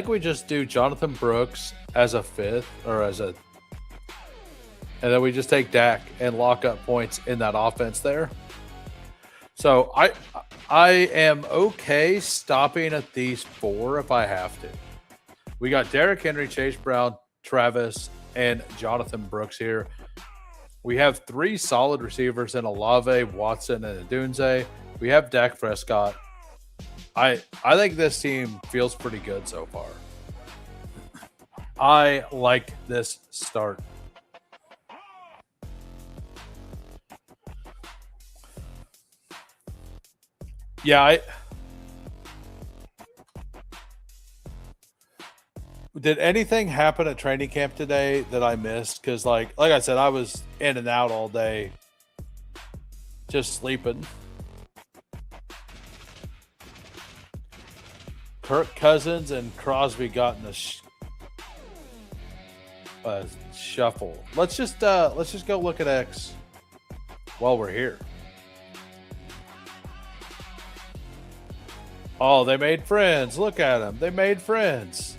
we just do Jonathan Brooks as a fifth or as a, and then we just take Dak and lock up points in that offense there. So I am okay stopping at these four if I have to. We got Derrick Henry, Chase Brown, Travis, and Jonathan Brooks here. We have three solid receivers in Olave, Watson, and Adunze. We have Dak Prescott. I think this team feels pretty good so far. I like this start. Yeah, did anything happen at training camp today that I missed? Because like I said, I was in and out all day, just sleeping. Kirk Cousins and Crosby got in a shuffle. Let's just go look at X while we're here. Oh, they made friends. Look at them. They made friends.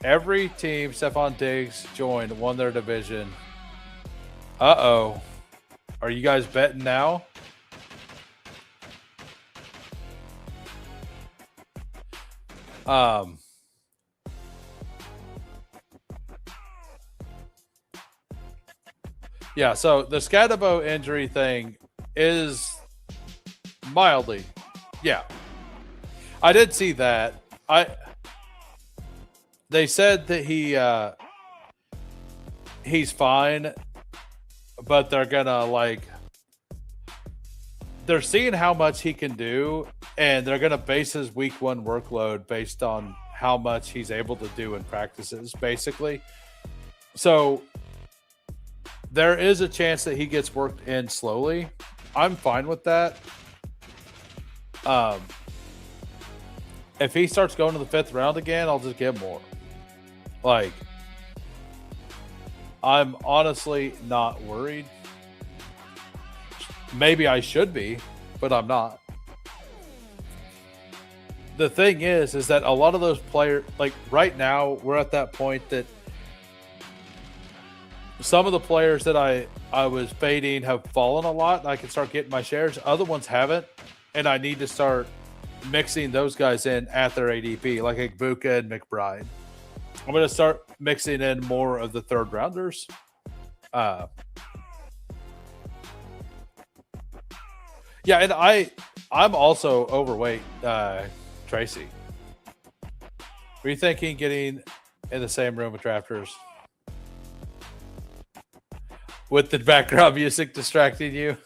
Every team Stephon Diggs joined won their division. Uh-oh. Are you guys betting now? Yeah, so the Scatabo injury thing is mildly. Yeah. I did see that. They said that he's fine, but they're gonna they're seeing how much he can do, and they're gonna base his week one workload based on how much he's able to do in practices, basically. So there is a chance that he gets worked in slowly. I'm fine with that. If he starts going to the fifth round again, I'll just get more. Like, I'm honestly not worried. Maybe I should be, but I'm not. The thing is that a lot of those players, like right now, we're at that point that some of the players that I was fading have fallen a lot. I can start getting my shares. Other ones haven't, and I need to start mixing those guys in at their ADP, like Igbuka and McBride. I'm going to start mixing in more of the third rounders. Yeah, and I'm also overweight, Tracy. Were you thinking getting in the same room with drafters with the background music distracting you?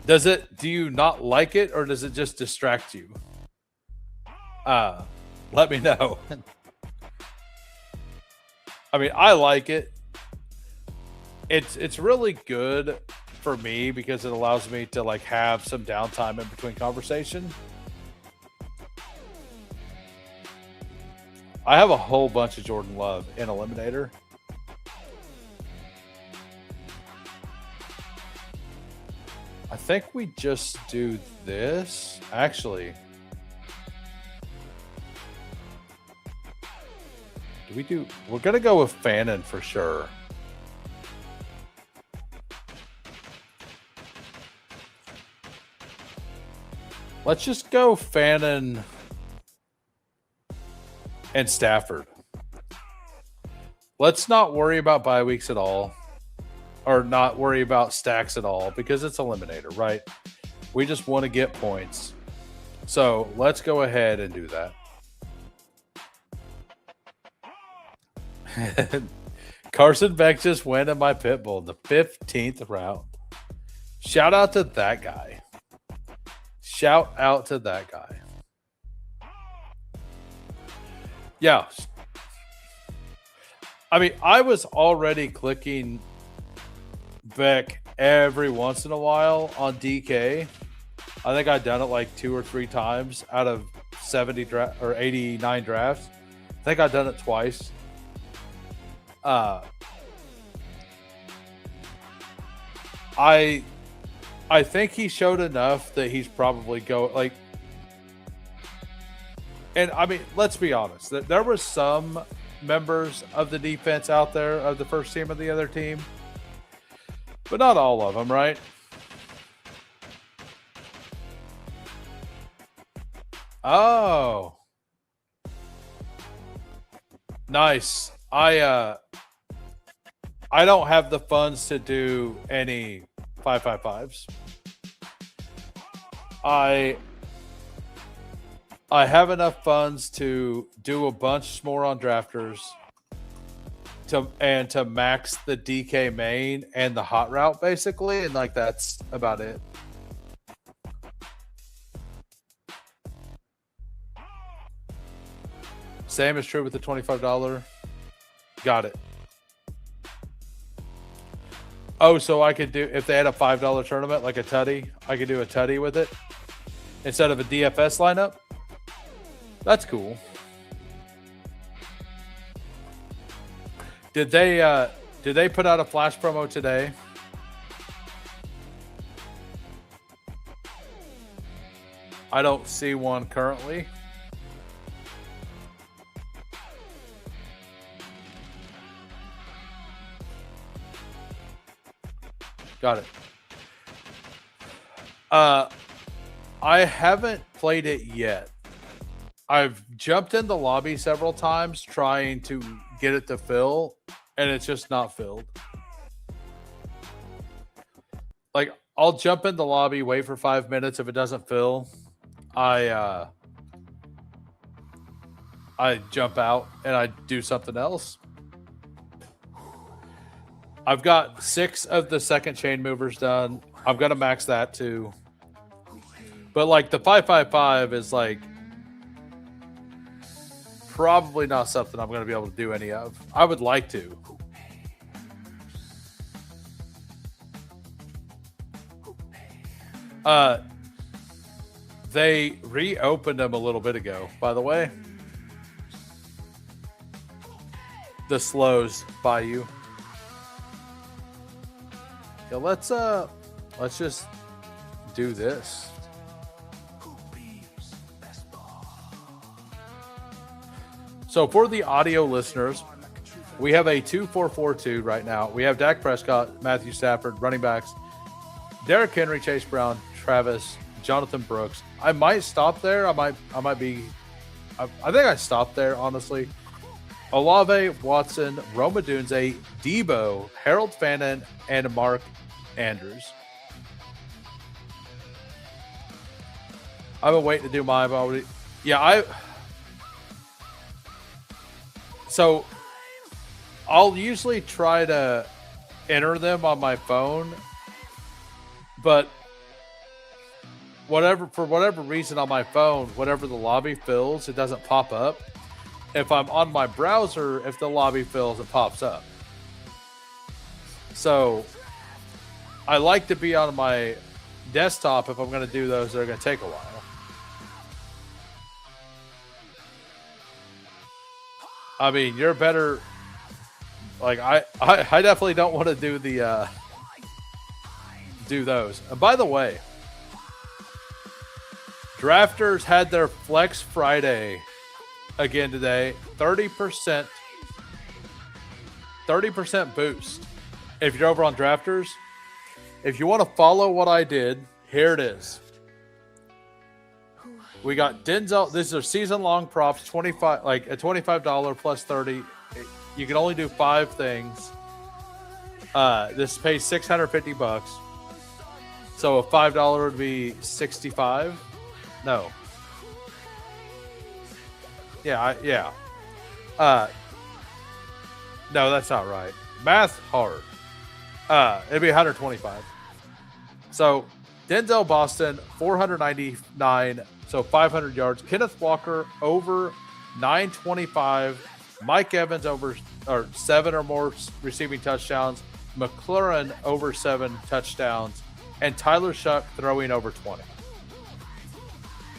Do you not like it, or does it just distract you? Let me know. I mean, I like it. It's really good for me because it allows me to like have some downtime in between conversation. I have a whole bunch of Jordan Love in Eliminator. I think we just do this. Actually, we're going to go with Fannin for sure. Let's just go Fannin and Stafford. Let's not worry about bye weeks at all. Or not worry about stacks at all because it's Eliminator, right? We just want to get points. So let's go ahead and do that. Carson Beck just went in my pit bull in the 15th round. Shout out to that guy. Shout out to that guy. Yeah. I mean, I was already clicking Beck every once in a while on DK. I think I've done it like 2 or 3 times out of 89 drafts. I think I've done it twice. I think he showed enough that he's probably and I mean, let's be honest. There were some members of the defense out there of the first team of the other team, but not all of them, right? Oh, nice. I don't have the funds to do any 555s. I have enough funds to do a bunch more on drafters to max the DK main and the hot route basically, and like that's about it. Same is true with the $25. Got it. Oh, so I could do, if they had a $5 tournament like a tutty, I could do a tutty with it instead of a DFS lineup. That's cool. Did they put out a flash promo today? I don't see one currently. Got it. I haven't played it yet. I've jumped in the lobby several times trying to get it to fill, and it's just not filled. Like, I'll jump in the lobby, wait for 5 minutes. If it doesn't fill, I jump out and I do something else. I've got 6 of the second chain movers done. I'm going to max that too. But like the 555 is like probably not something I'm going to be able to do any of. I would like to. They reopened them a little bit ago, by the way. The slows by you. Yeah, let's just do this. So for the audio listeners, we have a 2-4-4-2 right now. We have Dak Prescott, Matthew Stafford, running backs, Derrick Henry, Chase Brown, Travis, Jonathan Brooks. I might stop there. I think I stopped there, honestly. Olave, Watson, Roma Dunze, Debo, Harold Fannin, and Mark Andrews. I've been waiting to do mine already. Yeah, So I'll usually try to enter them on my phone, but for whatever reason on my phone, whatever the lobby fills, it doesn't pop up. If I'm on my browser, if the lobby fills, it pops up. So I like to be on my desktop if I'm going to do those. They're going to take a while. I mean, you're better. Like I definitely don't want to do the do those. And by the way, Drafters had their Flex Friday again today. 30% boost. If you're over on Drafters, if you want to follow what I did, here it is. We got Denzel. These are season-long props, 25, like a $25 plus 30. You can only do 5 things. This pays $650. So a $5 would be 65. No. Yeah. No, that's not right. Math hard. It'd be 125. So Denzel Boston, 499. So 500 yards. Kenneth Walker over 925. Mike Evans over 7 or more receiving touchdowns. McLaurin over 7 touchdowns. And Tyler Shuck throwing over 20.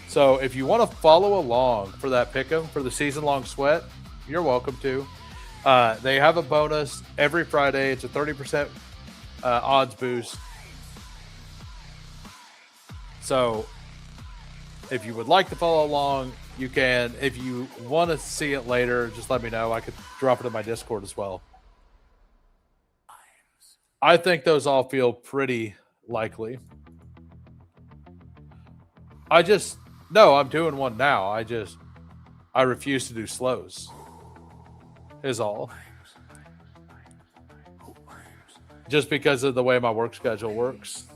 So if you want to follow along for that pick'em for the season-long sweat, you're welcome to. They have a bonus every Friday. It's a 30% odds boost. So if you would like to follow along, you can. If you want to see it later, just let me know. I could drop it in my Discord as well. I think those all feel pretty likely. I'm doing one now. I refuse to do slows. Is all. Just because of the way my work schedule works.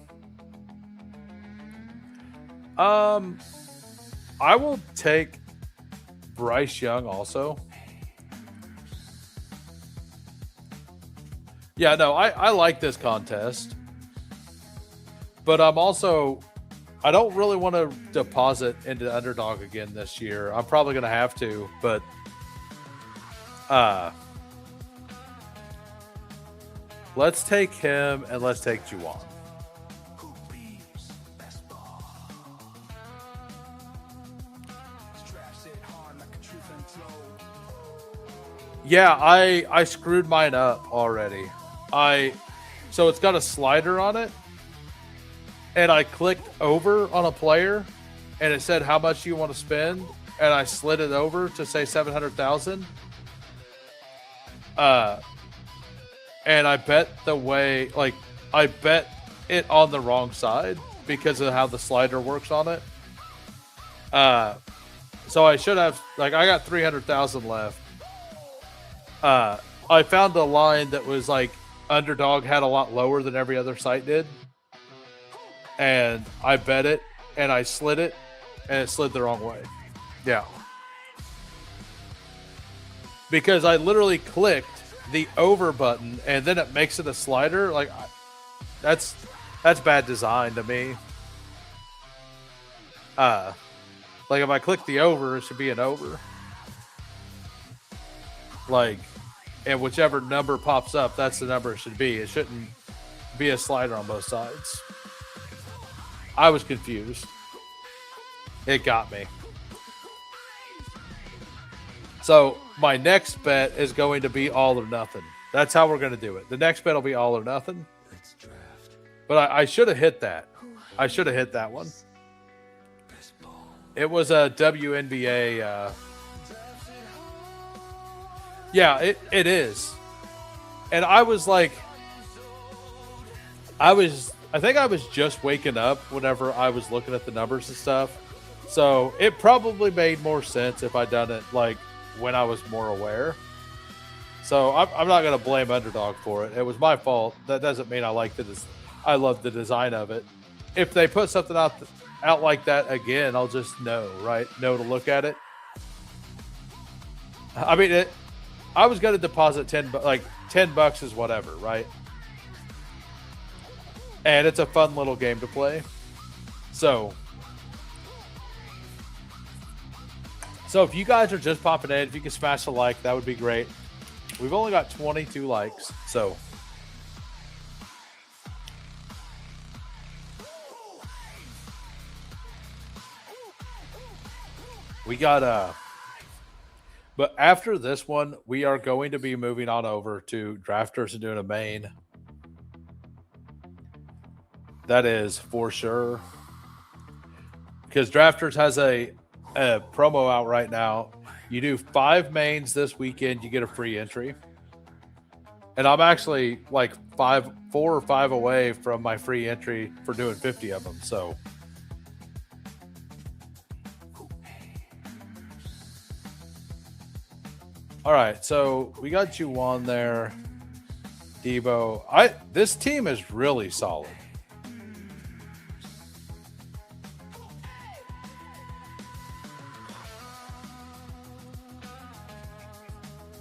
I will take Bryce Young also. Yeah, no, I like this contest. But I don't really want to deposit into Underdog again this year. I'm probably going to have to, but let's take him and let's take Juwan. Yeah, I screwed mine up already. So it's got a slider on it, and I clicked over on a player, and it said how much you want to spend, and I slid it over to say 700,000. And I bet I bet it on the wrong side because of how the slider works on it. So I should have, I got 300,000 left. I found a line that was Underdog had a lot lower than every other site did. And I bet it, and I slid it, and it slid the wrong way. Yeah. Because I literally clicked the over button, and then it makes it a slider. That's bad design to me. If I click the over, it should be an over. And whichever number pops up, that's the number it should be. It shouldn't be a slider on both sides. I was confused. It got me. So my next bet is going to be all or nothing. That's how we're going to do it. The next bet will be all or nothing. But I should have hit that. I should have hit that one. It was a WNBA. Yeah, it is. And I think I was just waking up whenever I was looking at the numbers and stuff. So it probably made more sense if I'd done it when I was more aware. So I'm not going to blame Underdog for it. It was my fault. That doesn't mean I love the design of it. If they put something out like that again, I'll just know to look at it. I mean, I was going to deposit $10 is whatever, right? And it's a fun little game to play. So if you guys are just popping in, if you can smash a like, that would be great. We've only got 22 likes, so we got but after this one, we are going to be moving on over to drafters and doing a main. That is for sure. Because drafters has a promo out right now. You do 5 mains this weekend, you get a free entry. And I'm actually like 4 or 5 away from my free entry for doing 50 of them. So all right, so we got you on there, Debo. This team is really solid.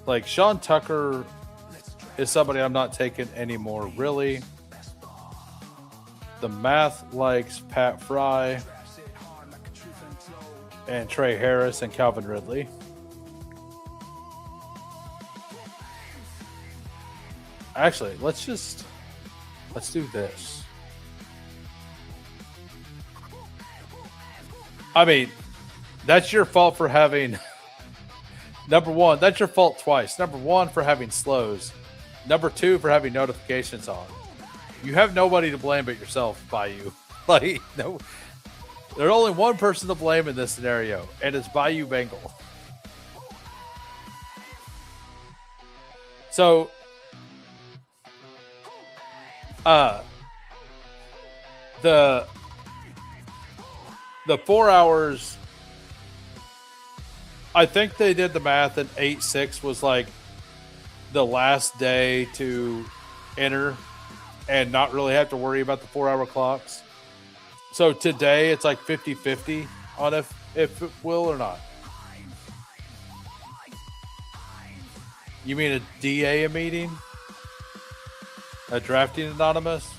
Like Sean Tucker is somebody I'm not taking anymore, really. The math likes Pat Fry and Trey Harris and Calvin Ridley. Actually, let's do this. I mean, that's your fault for having number one, that's your fault twice. Number one, for having slows. Number two, for having notifications on. You have nobody to blame but yourself, Bayou. Like, no, there's only one person to blame in this scenario, and it's Bayou Bengal. So, the 4 hours, I think they did the math, and 8-6 was like the last day to enter and not really have to worry about the 4-hour clocks. So today it's like 50-50 on if it will or not. You mean a DA meeting? A drafting anonymous?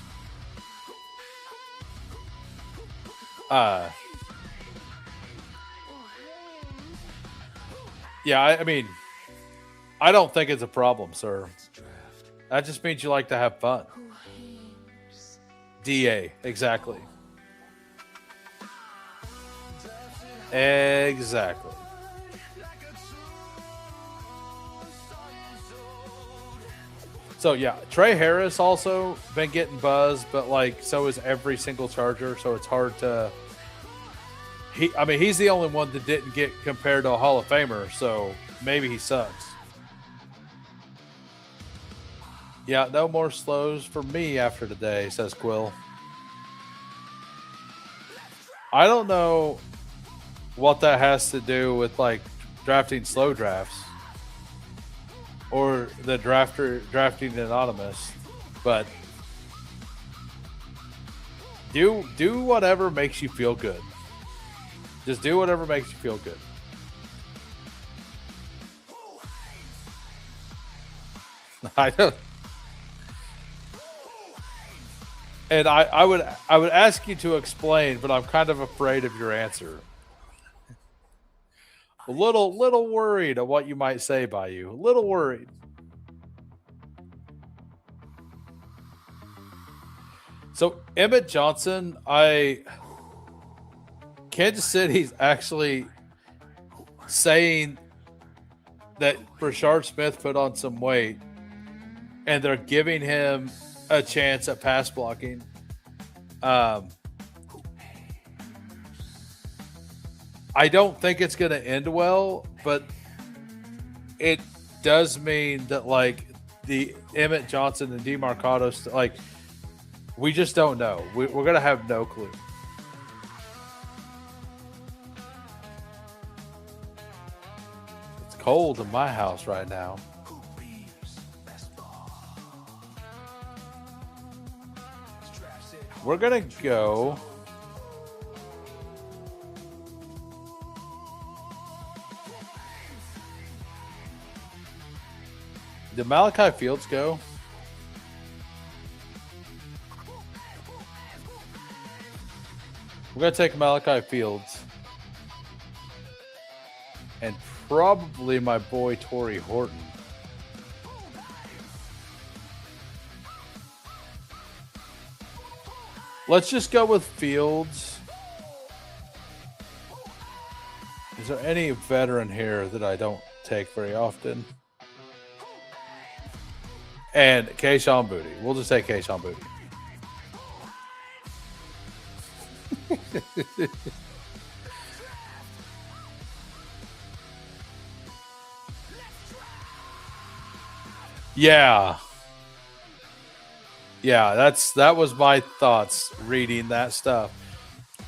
Yeah, I mean, I don't think it's a problem, sir. That just means you like to have fun. DA, exactly. Exactly. So yeah, Trey Harris also been getting buzzed, but like so is every single Charger. So it's hard to. He's the only one that didn't get compared to a Hall of Famer, so maybe he sucks. Yeah, no more slows for me after today, says Quill. I don't know what that has to do with like drafting slow drafts or the drafting anonymous, but do whatever makes you feel good. Just do whatever makes you feel good. I don't. And I would ask you to explain, but I'm kind of afraid of your answer. A little worried of what you might say by you. A little worried. So Emmett Johnson, Kansas City's actually saying that Rashard Smith put on some weight, and they're giving him a chance at pass blocking. I don't think it's going to end well, but it does mean that like the Emmett Johnson and DeMarcado, like we just don't know. We're going to have no clue. It's cold in my house right now. We're going to go. Did Malachi Fields go? We're going to take Malachi Fields. And probably my boy Torrey Horton. Let's just go with Fields. Is there any veteran here that I don't take very often? And Kayshon Boutte. We'll just take Kayshon Boutte. Yeah. Yeah, that was my thoughts reading that stuff.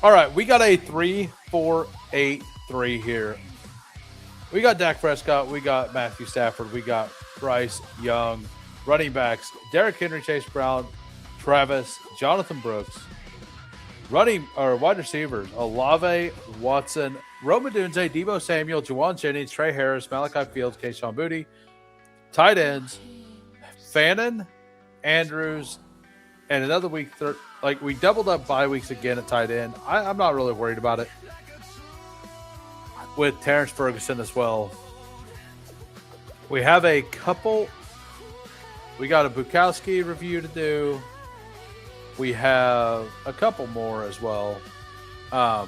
All right, we got a 3-4-8-3 here. We got Dak Prescott, we got Matthew Stafford, we got Bryce Young, running backs, Derrick Henry, Chase Brown, Travis, Jonathan Brooks, wide receivers, Olave, Watson, Rome Odunze, Deebo Samuel, Juwan Jennings, Trey Harris, Malachi Fields, Kayshon Boutte. Tight ends, Fannin, Andrews, and another week. We doubled up bye weeks again at tight end. I'm not really worried about it. With Terrence Ferguson as well. We have a couple. We got a Bukowski review to do. We have a couple more as well. I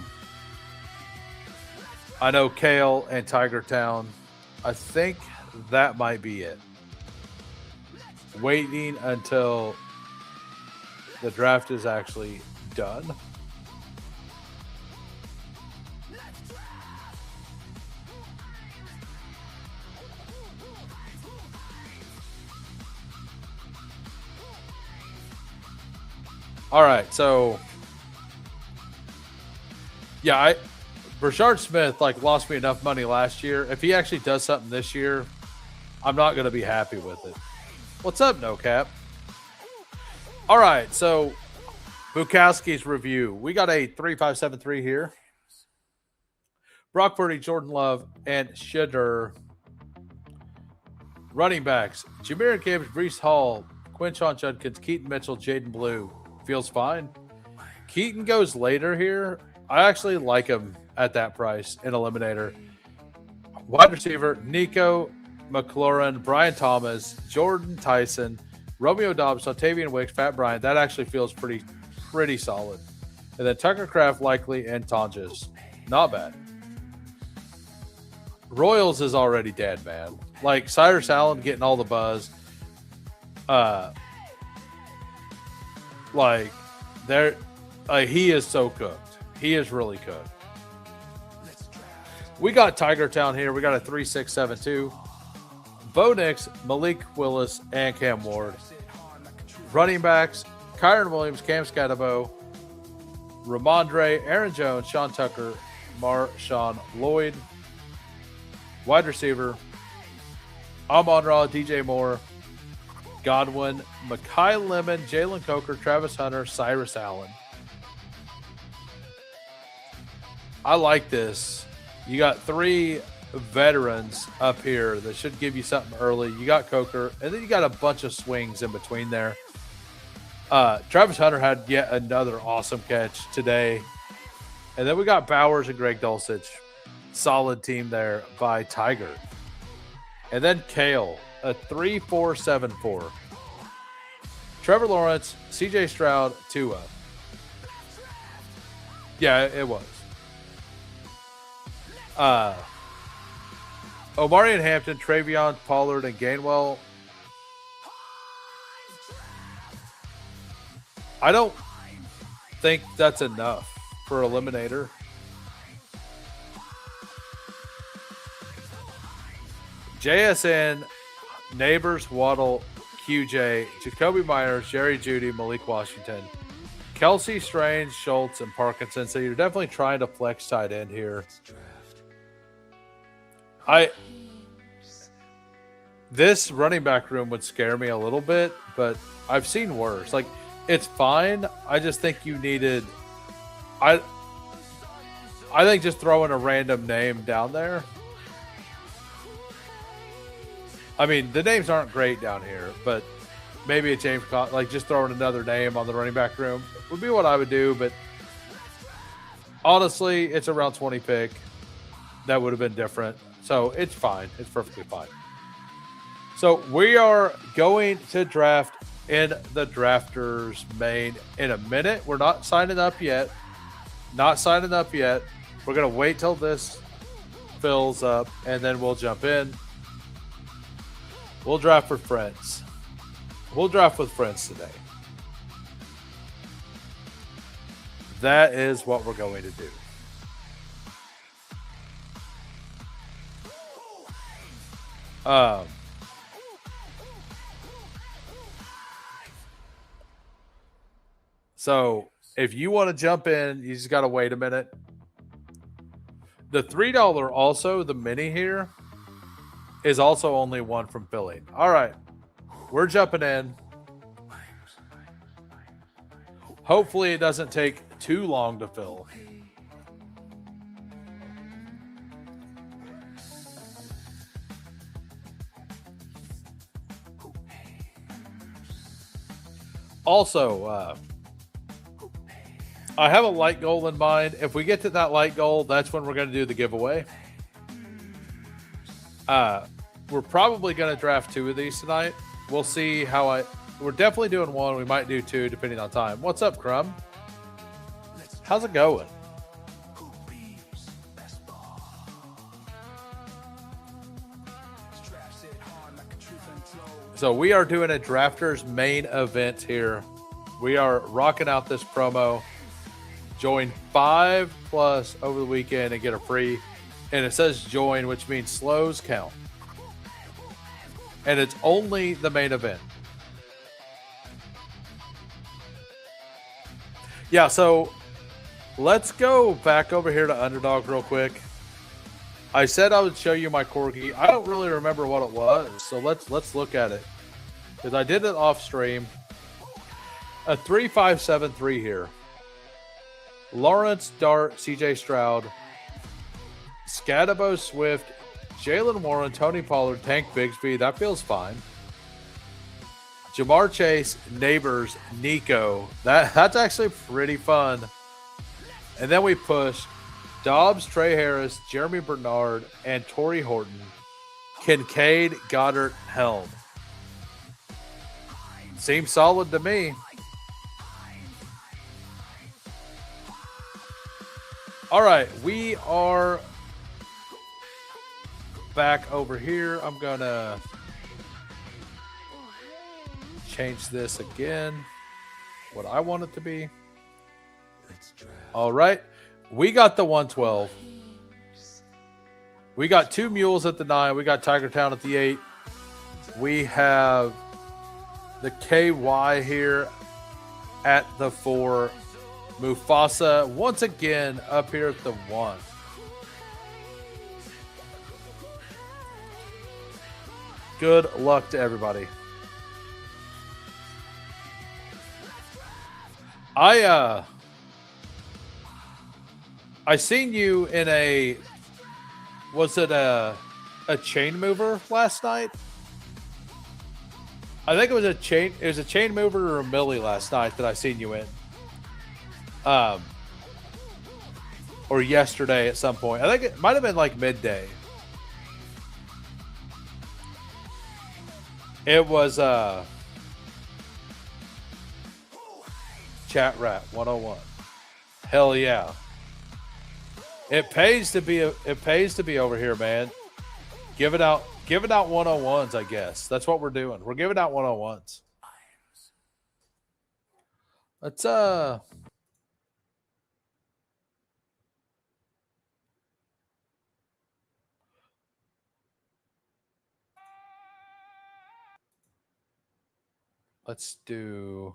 know Kale and Tiger Town. I think that might be it. Waiting until the draft is actually done. All right, so yeah, Brashard Smith lost me enough money last year. If he actually does something this year, I'm not going to be happy with it. What's up, No Cap? All right, so Bukowski's review. We got a 3-5-7-3 here. Brock Purdy, Jordan Love, and Shedder. Running backs, Jameer Gibbs, Breece Hall, Quinshon Judkins, Keaton Mitchell, Jaden Blue. Feels fine. Keaton goes later here. I actually like him at that price in Eliminator. Wide receiver, Nico McLaurin, Brian Thomas, Jordan Tyson, Romeo Dobbs, Octavian Wicks, Fat Brian. That actually feels pretty solid. And then Tucker Kraft, Likely, and Tonjes. Not bad. Royals is already dead, man. Cyrus Allen getting all the buzz. He is so cooked. He is really cooked. We got Tiger Town here. We got a 3-6-7-2. Bo Nix, Malik Willis, and Cam Ward. Running backs, Kyron Williams, Cam Scatterbo, Ramondre, Aaron Jones, Sean Tucker, Marshawn Lloyd. Wide receiver, Amon-Ra, DJ Moore, Godwin, Mekhi Lemon, Jalen Coker, Travis Hunter, Cyrus Allen. I like this. You got three veterans up here that should give you something early. You got Coker, and then you got a bunch of swings in between there. Travis Hunter had yet another awesome catch today. And then we got Bowers and Greg Dulcich. Solid team there by Tiger. And then Kale, a 3-4-7-4. Trevor Lawrence, CJ Stroud, Tua. Yeah, it was. Omarion Hampton, Travion, Pollard, and Gainwell. I don't think that's enough for Eliminator. JSN, Neighbors, Waddle, QJ, Jacoby Myers, Jerry Jeudy, Malik Washington, Kelsey, Strange, Schultz, and Parkinson. So you're definitely trying to flex tight end here. This running back room would scare me a little bit, but I've seen worse. It's fine. I just think you needed. I think just throwing a random name down there. I mean, the names aren't great down here, but maybe a James like just throwing another name on the running back room would be what I would do. But honestly, it's a round 20 pick. That would have been different. So it's fine. It's perfectly fine. So we are going to draft in the drafters main in a minute. We're not signing up yet. Not signing up yet. We're going to wait till this fills up and then we'll jump in. We'll draft for friends. We'll draft with friends today. That is what we're going to do. So if you want to jump in, you just got to wait a minute. The $3 also, the mini here, is also only one from filling. All right. We're jumping in. Hopefully it doesn't take too long to fill. Also, I have a light goal in mind. If we get to that light goal, that's when we're going to do the giveaway. We're probably going to draft 2 of these tonight. We'll see how we're definitely doing 1. We might do 2 depending on time. What's up, Crumb? How's it going? So we are doing a drafters main event here. We are rocking out this promo. Join 5+ over the weekend and get a free. And it says join, which means slows count. And it's only the main event. Yeah, so let's go back over here to Underdog real quick. I said I would show you my corgi. I don't really remember what it was, so let's look at it. Because I did it off stream. A 3.573 here. Lawrence, Dart, CJ Stroud, Scadabo Swift, Jalen Warren, Tony Pollard, Tank Bigsby. That feels fine. Jamar Chase, Neighbors, Nico. That's actually pretty fun. And then we push Dobbs, Trey Harris, Jeremy Bernard, and Torrey Horton. Kincaid, Goddard, Helm. Seems solid to me. All right, we are back over here. I'm going to change this again. What I want it to be. All right, we got the 112. We got 2 mules at the 9. We got Tiger Town at the 8. We have the KY here at the 4. Mufasa once again up here at the 1. Good luck to everybody. I seen you in a, was it a chain mover last night? I think it was a chain mover or a millie last night that I seen you in. Or yesterday at some point. I think it might have been like midday. It was Chat Rat 101. Hell yeah. It pays to be over here, man. Giving out 101s, I guess. That's what we're doing. We're giving out 101s. Let's do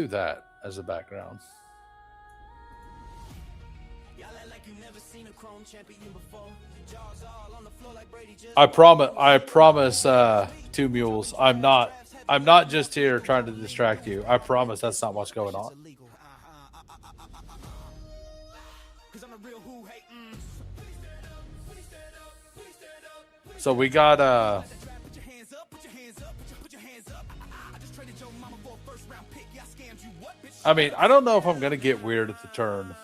that as a background. I promise 2 mules. I'm not just here trying to distract you. I promise that's not what's going on. So we got I mean, I don't know if I'm gonna get weird at the turn,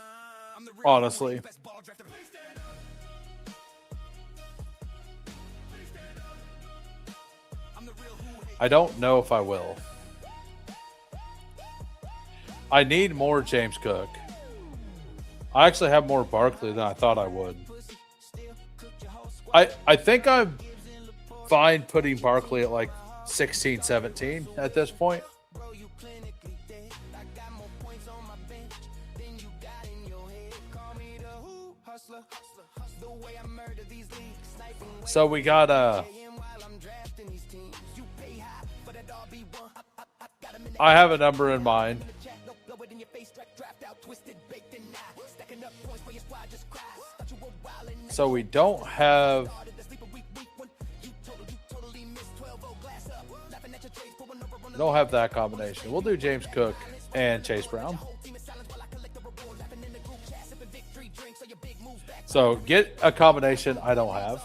honestly. I don't know if I will. I need more James Cook. I actually have more Barkley than I thought I would. I think I'm fine putting Barkley at like 16, 17 at this point. So we got I have a number in mind. So we don't have that combination. We'll do James Cook and Chase Brown. So get a combination I don't have.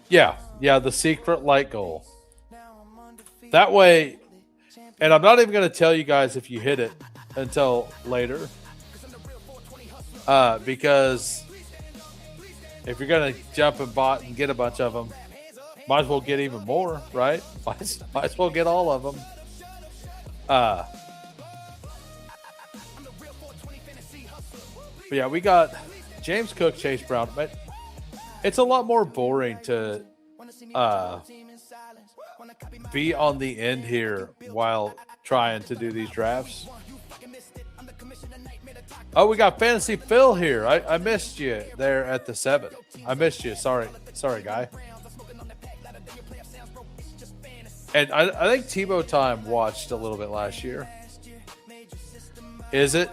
Yeah, the secret light goal. That way, and I'm not even going to tell you guys if you hit it until later. Because if you're going to jump and bot and get a bunch of them, might as well get even more, right? Might as well get all of them. But yeah, we got James Cook, Chase Brown. But it's a lot more boring to be on the end here while trying to do these drafts. Oh, we got Fantasy Phil here. I missed you there at the 7. I missed you. Sorry, guy. And I think Tebow Time watched a little bit last year. Is it?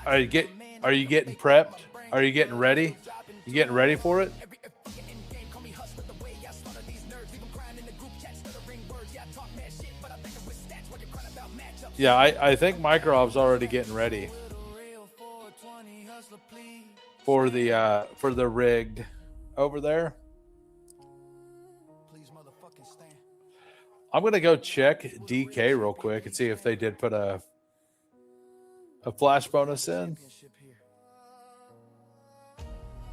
Are you getting prepped? Are you getting ready? You getting ready for it? Yeah, I think Microv's already getting ready for the rigged over there. I'm gonna go check DK real quick and see if they did put a flash bonus in.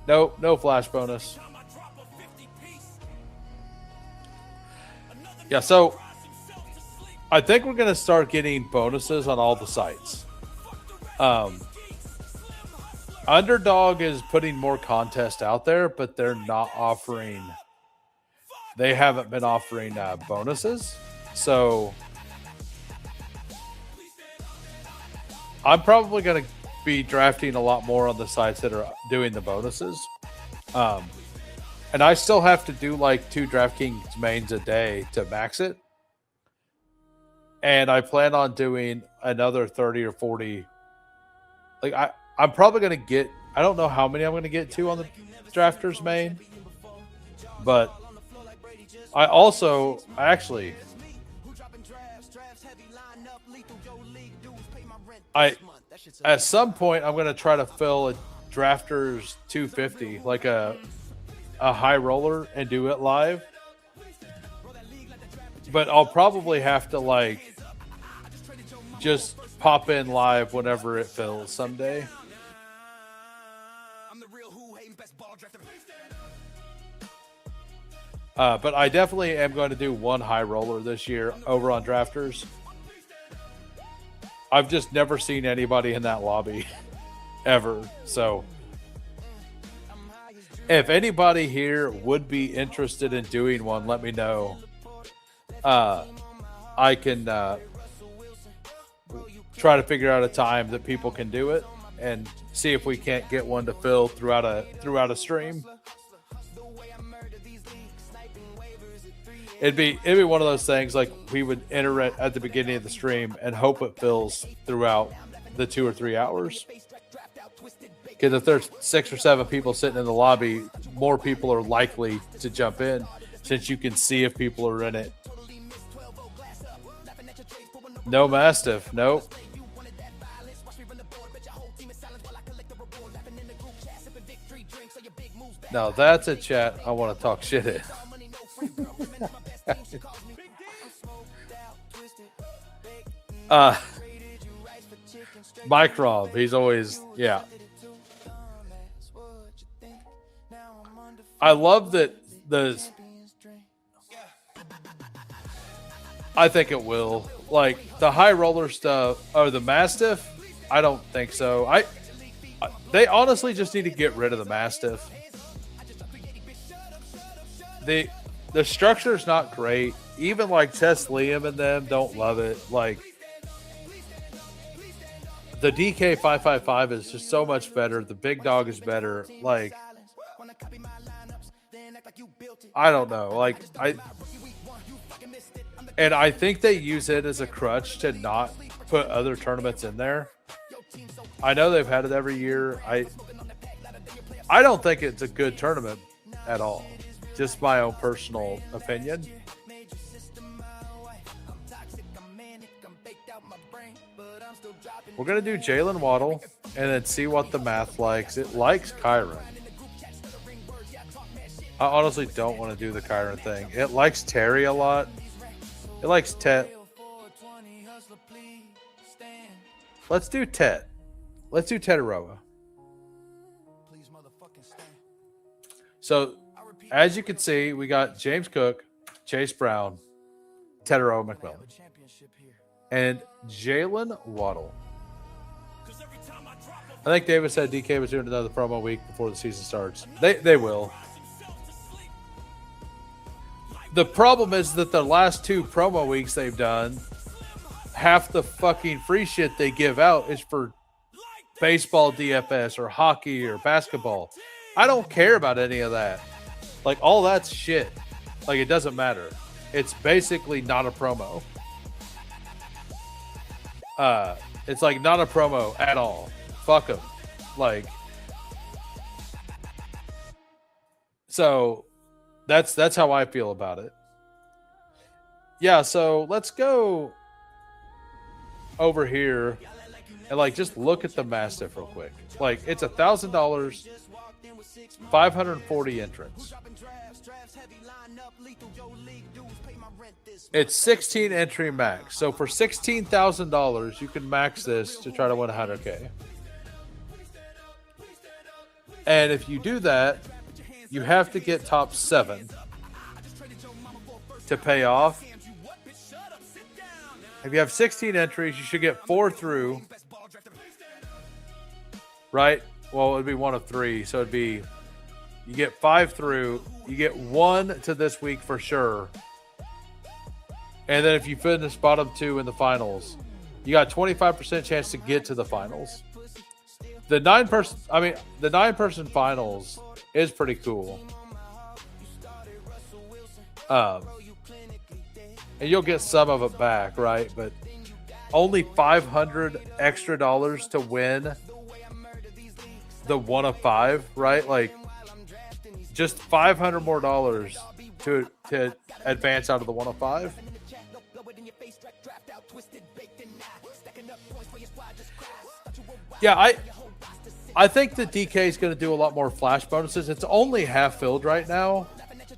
Nope, no flash bonus. Yeah, so I think we're gonna start getting bonuses on all the sites. Underdog is putting more contests out there, but they're not offering. They haven't been offering bonuses, so I'm probably going to be drafting a lot more on the sites that are doing the bonuses. And I still have to do like 2 DraftKings mains a day to max it. And I plan on doing another 30 or 40. Like I'm probably going to get, I don't know how many I'm going to get to on the drafters main, but I actually, at some point, I'm going to try to fill a drafters 250, like a high roller, and do it live. But I'll probably have to like just pop in live whenever it fills someday. But I definitely am going to do one high roller this year over on drafters. I've just never seen anybody in that lobby ever. So if anybody here would be interested in doing one, let me know. I can try to figure out a time that people can do it and see if we can't get one to fill throughout a stream. It'd be one of those things like we would enter it at the beginning of the stream and hope it fills throughout the 2 or 3 hours. Because if there's 6 or 7 people sitting in the lobby, more people are likely to jump in since you can see if people are in it. No Mastiff. Nope. Now that's a chat I want to talk shit in. Mike Rob, he's always, yeah. I love that I think it will. Like the high roller stuff or the Mastiff, I don't think so. They honestly just need to get rid of the Mastiff. The structure's not great. Even like Tess Liam and them don't love it. Like the DK 555 is just so much better. The big dog is better. Like I don't know. Like I think they use it as a crutch to not put other tournaments in there. I know they've had it every year. I don't think it's a good tournament at all. Just my own personal opinion. We're going to do Jalen Waddle and then see what the math likes. It likes Kyron. I honestly don't want to do the Kyron thing. It likes Terry a lot. It likes Tet. Let's do Tet. Let's do Tetaroa. So, as you can see, we got James Cook, Chase Brown, Tetaroa McMillan, and Jalen Waddle. I think David said DK was doing another promo week before the season starts. They will. The problem is that the last two promo weeks they've done, half the fucking free shit they give out is for baseball DFS or hockey or basketball. I don't care about any of that. Like, all that's shit. Like, it doesn't matter. It's basically not a promo. It's like not a promo at all. Fuck them. Like, so that's how I feel about it. Yeah, so let's go over here and like just look at the Mastiff real quick. Like, it's $1,000, 540 entrants. It's 16 entry max. So for $16,000, you can max this to try to win 100K. And if you do that, you have to get top 7 to pay off. If you have 16 entries, you should get 4 through. Right? Well, it'd be 1 of 3. So it'd be, you get 5 through. You get 1 to this week for sure. And then if you finish bottom 2 in the finals, you got 25% chance to get to the finals. The 9-person finals is pretty cool. And you'll get some of it back, right? But only $500 extra to win the 1 of 5, right? Like, just $500 more to advance out of the 1 of 5. Yeah, I think that DK is going to do a lot more flash bonuses. It's only half filled right now.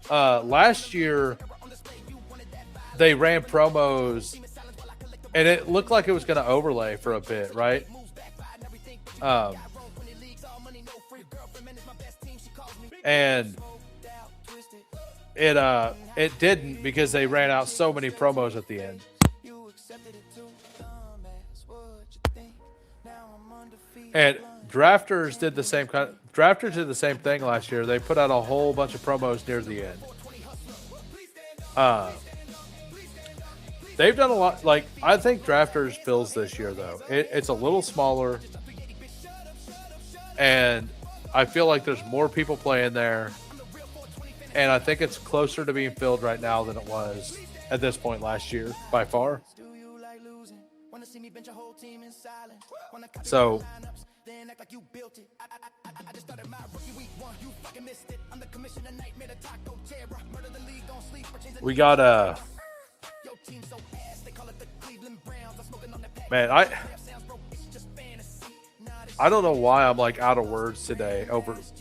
Last year, they ran promos, and it looked like it was going to overlay for a bit, right? And it didn't, because they ran out so many promos at the end. And Drafters did the same thing last year. They put out a whole bunch of promos near the end. They've done a lot. Like, I think Drafters fills this year, though. It's a little smaller, and I feel like there's more people playing there. And I think it's closer to being filled right now than it was at this point last year, by far. So we got Man, I don't know why I'm like out of words today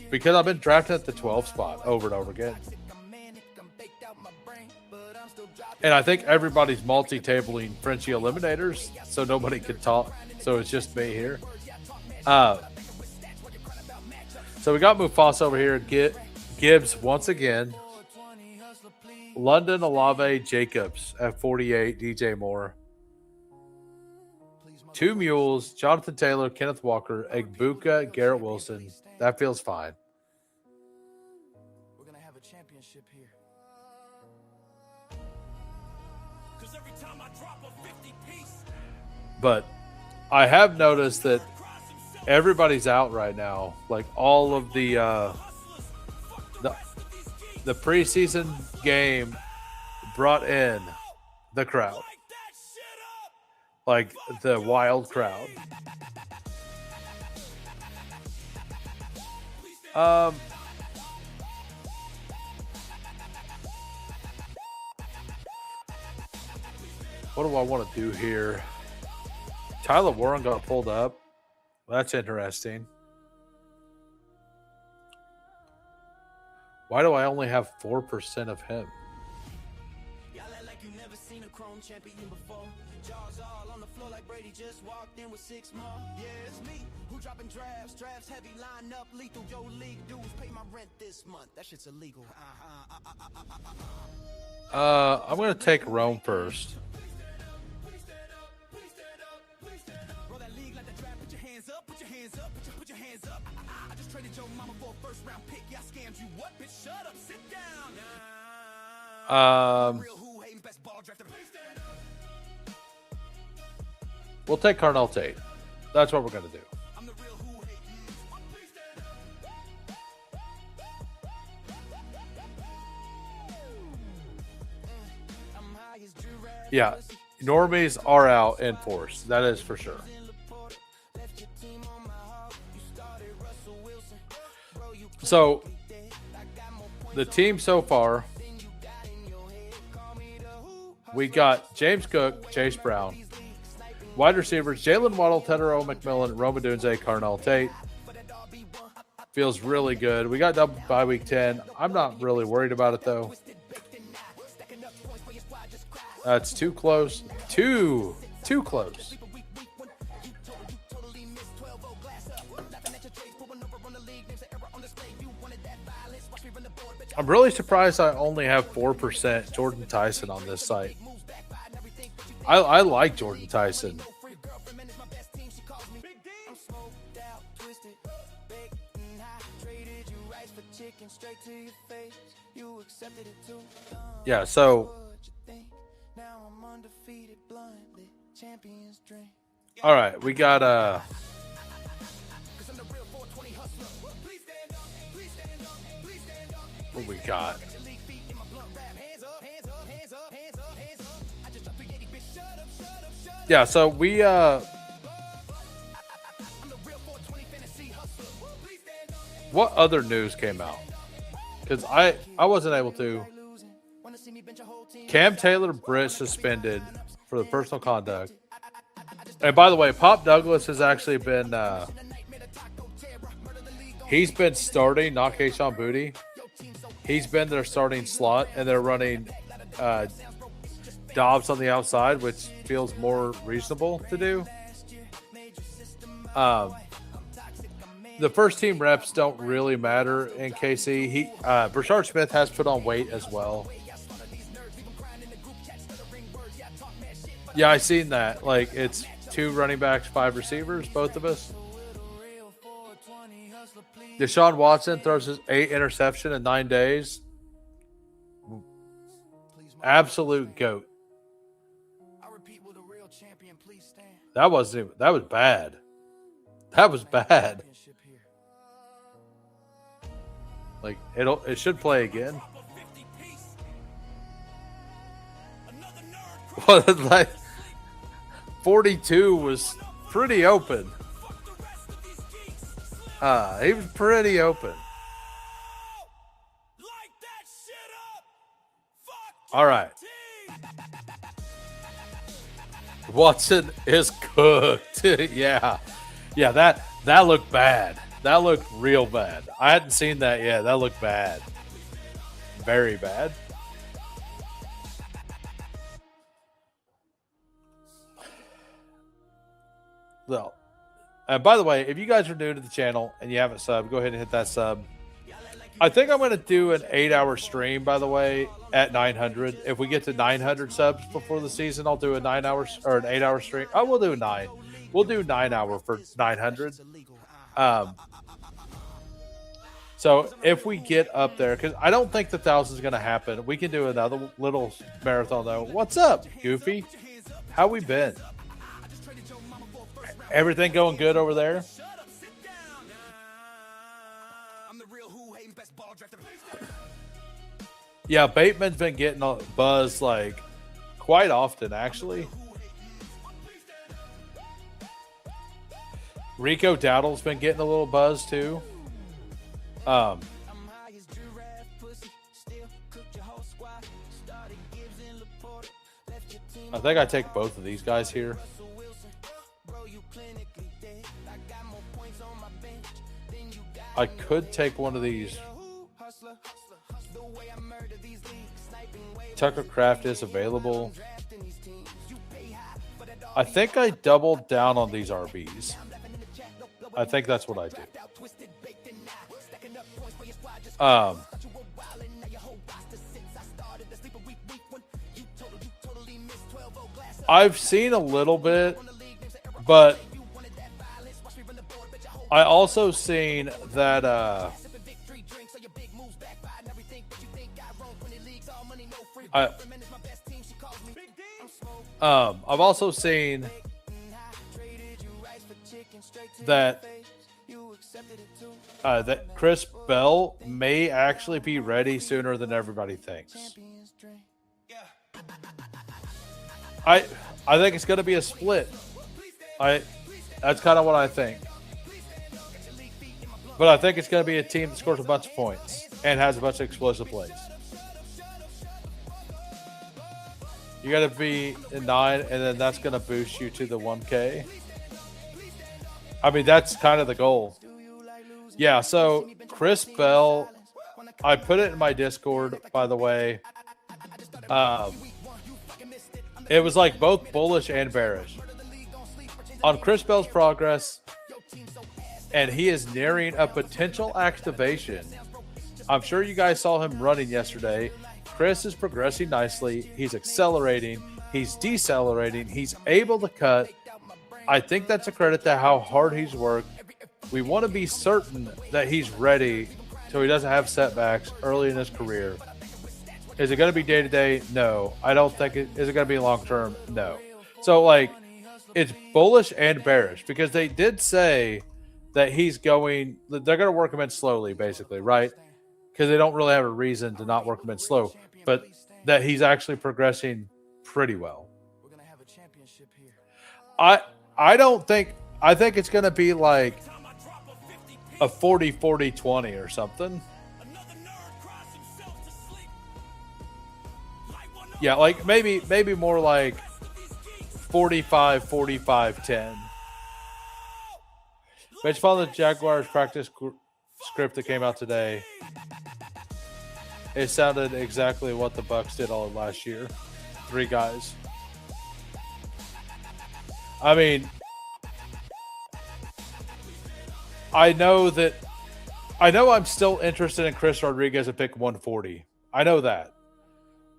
because I've been drafting at the 12 spot over and over again. And I think everybody's multi-tabling Frenchie eliminators, so nobody could talk. So it's just me here. So we got Mufasa over here. Gibbs once again. London Olave Jacobs at 48. DJ Moore. Two Mules. Jonathan Taylor. Kenneth Walker. Egbuka. Garrett Wilson. That feels fine. We're gonna have a championship here. But I have noticed that everybody's out right now. Like all of the preseason game brought in the crowd, like the wild crowd. What do I want to do here? Tyler Warren got pulled up. That's interesting. Why do I only have 4% of him? Y'all act like you never seen a chrome champion before. Jaws all on the floor like Brady just walked in with 6 more. Yeah, it's me who dropping drafts heavy, line up, lethal. Yo, league dudes pay my rent this month. That shit's illegal. I'm gonna take Rome first. Roll that league like the draft. Put your hands up. Put your hands up. Put your hands up. I just traded your mama for a first round pick. Y'all scammed you. What? Bitch, shut up. Sit down. Real who hating best ball drafter. We'll take Carnell Tate. That's what we're gonna do. I'm the real who hating. I'm high as giraffe. Yeah, normies are out in force. That is for sure. So, the team so far, we got James Cook, Chase Brown. Wide receivers, Jalen Waddle, Tedero McMillan, Roma Dunze, Carnell Tate. Feels really good. We got double by week 10. I'm not really worried about it, though. That's too close. Too close. I'm really surprised I only have 4% Jordan Tyson on this site. I like Jordan Tyson. Yeah, so all right, we got what we got? Yeah, so we what other news came out? Because I wasn't able to. Cam Taylor Britt suspended for the personal conduct. And by the way, Pop Douglas has actually been he's been starting, not Kayshon Boutte. He's been their starting slot, and they're running Dobbs on the outside, which feels more reasonable to do. The first team reps don't really matter in KC. Brashard Smith has put on weight as well. Yeah, I seen that. Like, it's 2 running backs, 5 receivers, both of us. Deshaun Watson throws his 8th interception in 9 days. Absolute GOAT. That was bad. That was bad. Like, it should play again. What, like 42 was pretty open. He was pretty open. All right. Watson is cooked. Yeah. Yeah, that looked bad. That looked real bad. I hadn't seen that yet. That looked bad. Very bad. Well, and by the way, if you guys are new to the channel and you haven't subbed, go ahead and hit that sub. I think I'm going to do an 8-hour stream, by the way, at 900. If we get to 900 subs before the season, I'll do a 9-hour or an 8-hour stream. Oh, we'll do 9. We'll do 9-hour for 900. So if we get up there, because I don't think the 1,000 is going to happen. We can do another little marathon, though. What's up, Goofy? How we been? Everything going good over there? Yeah, Bateman's been getting a buzz like quite often, actually. Rico Dowdle's been getting a little buzz too. I think I take both of these guys here. I could take one of these. Tucker Craft is available. I think I doubled down on these RBs. I think that's what I do. I've seen a little bit, but I also seen that I've also seen that that Chris Bell may actually be ready sooner than everybody thinks. I think it's going to be a split. That's kind of what I think. But I think it's going to be a team that scores a bunch of points and has a bunch of explosive plays. You got to be in 9, and then that's going to boost you to the 1K. I mean, that's kind of the goal. Yeah, so Chris Bell, I put it in my Discord, by the way. It was like both bullish and bearish. On Chris Bell's progress, and he is nearing a potential activation. I'm sure you guys saw him running yesterday. Chris is progressing nicely. He's accelerating. He's decelerating. He's able to cut. I think that's a credit to how hard he's worked. We want to be certain that he's ready so he doesn't have setbacks early in his career. Is it going to be day-to-day? No. I don't think it. Is it going to be long-term? No. So, like, it's bullish and bearish because they did say that he's going – they're going to work him in slowly, basically, right? Because they don't really have a reason to not work him in slow. But that he's actually progressing pretty well. I don't think – I think it's going to be like a 40-40-20 or something. Yeah, like maybe more like 45-45-10. Based upon the Jaguars practice script that came out today, it sounded exactly what the Bucs did all last year. 3 guys. I mean, I know I'm still interested in Chris Rodriguez at pick 140. I know that.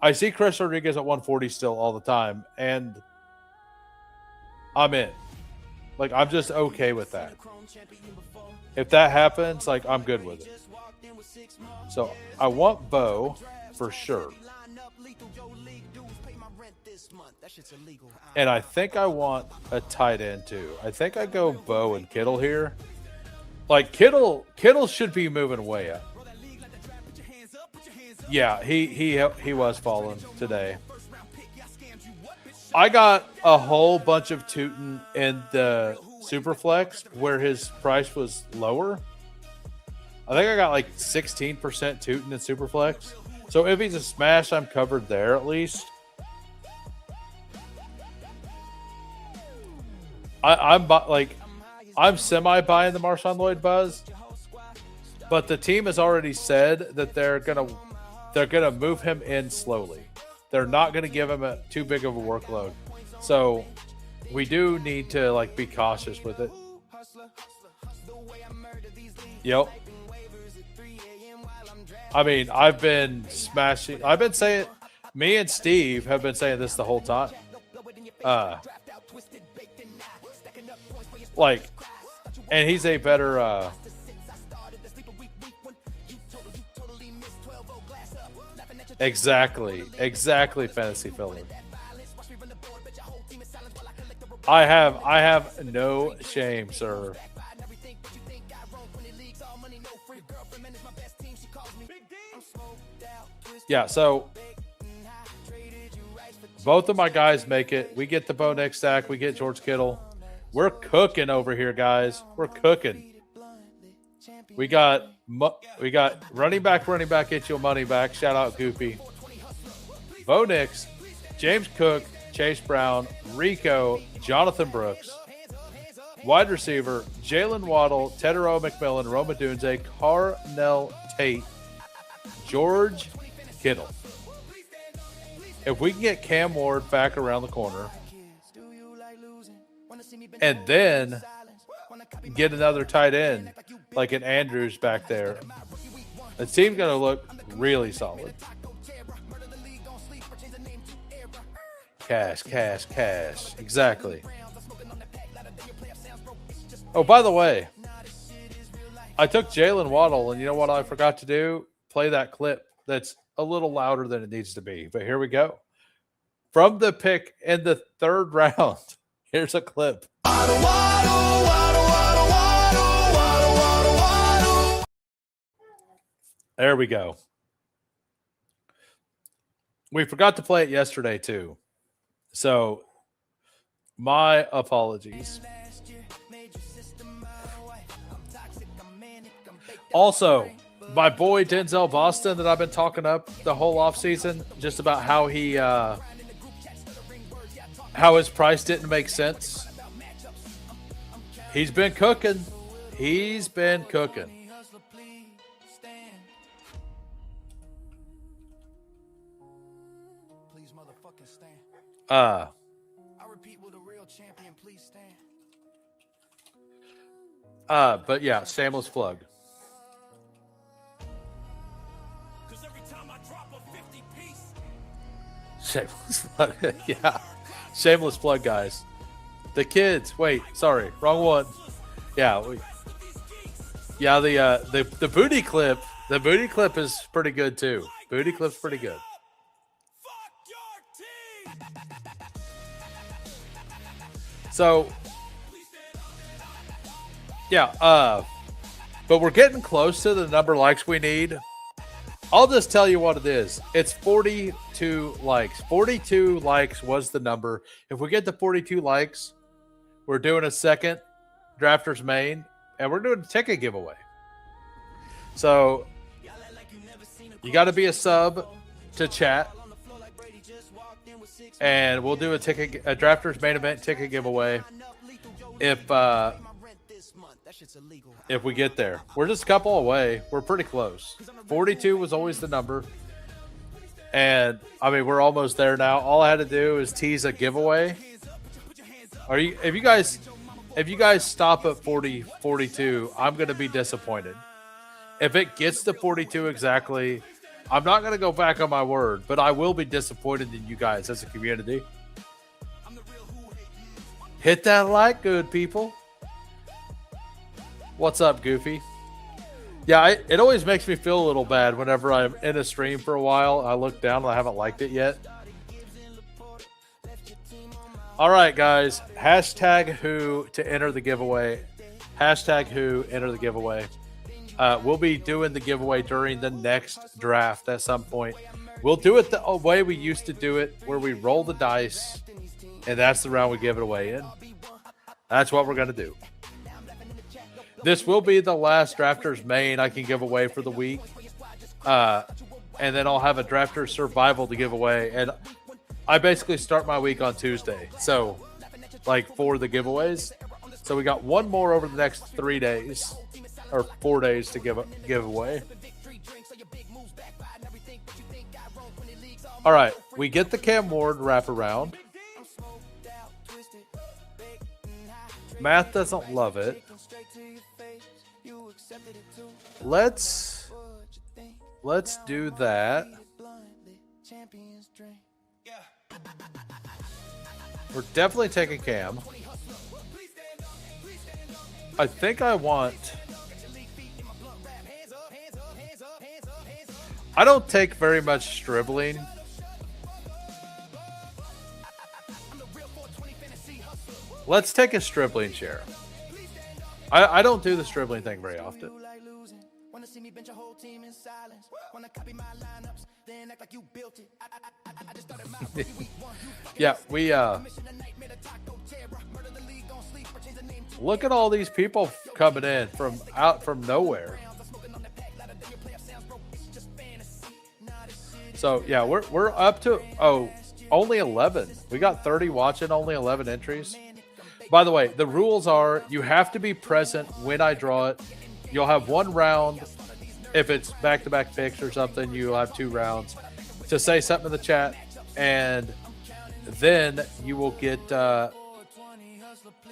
I see Chris Rodriguez at 140 still all the time, and I'm in. Like, I'm just okay with that. If that happens, like, I'm good with it. So, I want Bo for sure. And I think I want a tight end, too. I think I go Bo and Kittle here. Like, Kittle should be moving way up. Yeah, he was falling today. I got a whole bunch of Tootin in the Superflex where his price was lower. I think I got like 16% Tootin in Superflex. So if he's a smash, I'm covered there at least. I'm semi buying the Marshawn Lloyd buzz, but the team has already said that they're gonna move him in slowly. They're not gonna give him too big of a workload. So we do need to like be cautious with it. Yep. I mean, I've been saying, me and Steve have been saying this the whole time. And he's a better, exactly, fantasy filler. I have no shame, sir. Yeah, so both of my guys make it. We get the Bo Nix stack. We get George Kittle. We're cooking over here, guys. We're cooking. We got running back, get your money back. Shout out Goofy. Bo Nix, James Cook, Chase Brown, Rico, Jonathan Brooks. Wide receiver, Jalen Waddle, Tedero McMillan, Roma Dunze, Carnell Tate, George Kittle. If we can get Cam Ward back around the corner and then get another tight end like an Andrews back there, the team's going to look really solid. Cash. Exactly. Oh, by the way, I took Jalen Waddle, and you know what I forgot to do? Play that clip that's a little louder than it needs to be. But here we go. From the pick in the 3rd round, here's a clip. There we go. We forgot to play it yesterday, too. So, my apologies. Also, my boy Denzel Boston that I've been talking up the whole offseason, just about how his price didn't make sense. He's been cooking. But yeah, shameless plug. Shameless plug. Yeah. Shameless plug, guys. The kids. Wait, sorry, wrong one. Yeah, the booty clip. The booty clip is pretty good too. Booty clip's pretty good. So, yeah, but we're getting close to the number of likes we need. I'll just tell you what it is. It's 42 likes. 42 likes was the number. If we get to 42 likes, we're doing a second Drafters Main, and we're doing a ticket giveaway. So, you got to be a sub to chat, and we'll do a Drafters Main Event ticket giveaway if we get there. We're just a couple away. We're pretty close. 42 was always the number. And I mean, we're almost there now. All I had to do is tease a giveaway. If you guys stop at 42, I'm going to be disappointed. If it gets to 42 exactly, I'm not going to go back on my word, but I will be disappointed in you guys as a community. Hit that like, good people. What's up, Goofy? Yeah, it always makes me feel a little bad whenever I'm in a stream for a while. I look down and I haven't liked it yet. All right, guys. Hashtag who to enter the giveaway. Hashtag who enter the giveaway. We'll be doing the giveaway during the next draft at some point. We'll do it the way we used to do it, where we roll the dice, and that's the round we give it away in. That's what we're going to do. This will be the last Drafters Main I can give away for the week. And then I'll have a Drafters Survival to give away. And I basically start my week on Tuesday. So like for the giveaways. So we got one more over the next 3 days or 4 days to give away. All right, we get the Cam Ward wraparound. Math doesn't love it. Let's do that. We're definitely taking Cam. I think I want... I don't take very much Stribling. Let's take a Stribling share. I don't do the Stribling thing very often. Yeah, we look at all these people coming in from nowhere. So yeah, we're up to only 11. We got 30 watching, only 11 entries. By the way, the rules are you have to be present when I draw it. You'll have one round. If it's back-to-back picks or something, you'll have 2 rounds to say something in the chat, and then you will get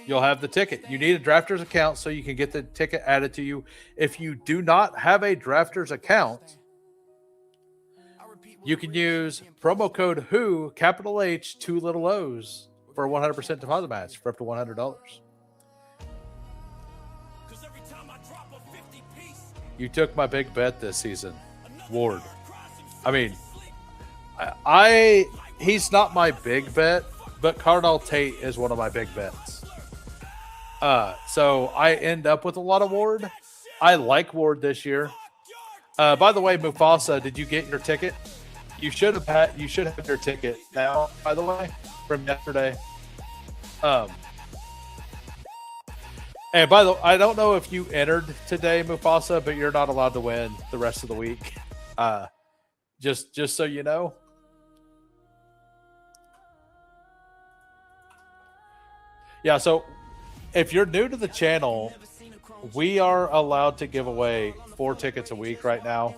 you'll have the ticket. You need a Drafters account so you can get the ticket added to you. If you do not have a Drafters account, you can use promo code WHO, capital H, 2 little O's, for a 100% deposit match for up to $100. You took my big bet this season, Ward. I mean, he's not my big bet, but Cardinal Tate is one of my big bets. So I end up with a lot of Ward. I like Ward this year. By the way, Mufasa, did you get your ticket? You should have your ticket now, by the way, from yesterday. And by the way, I don't know if you entered today, Mufasa, but you're not allowed to win the rest of the week. Just so you know. Yeah, so if you're new to the channel, we are allowed to give away 4 tickets a week right now.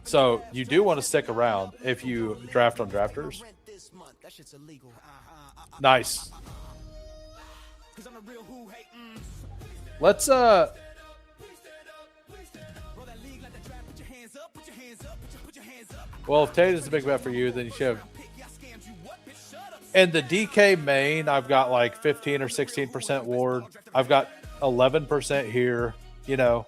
So you do want to stick around if you draft on Drafters. Nice. Let's well, if Tate is a big bet for you, then you should have. And the DK main, I've got like 15 or 16% Ward. I've got 11% here. You know,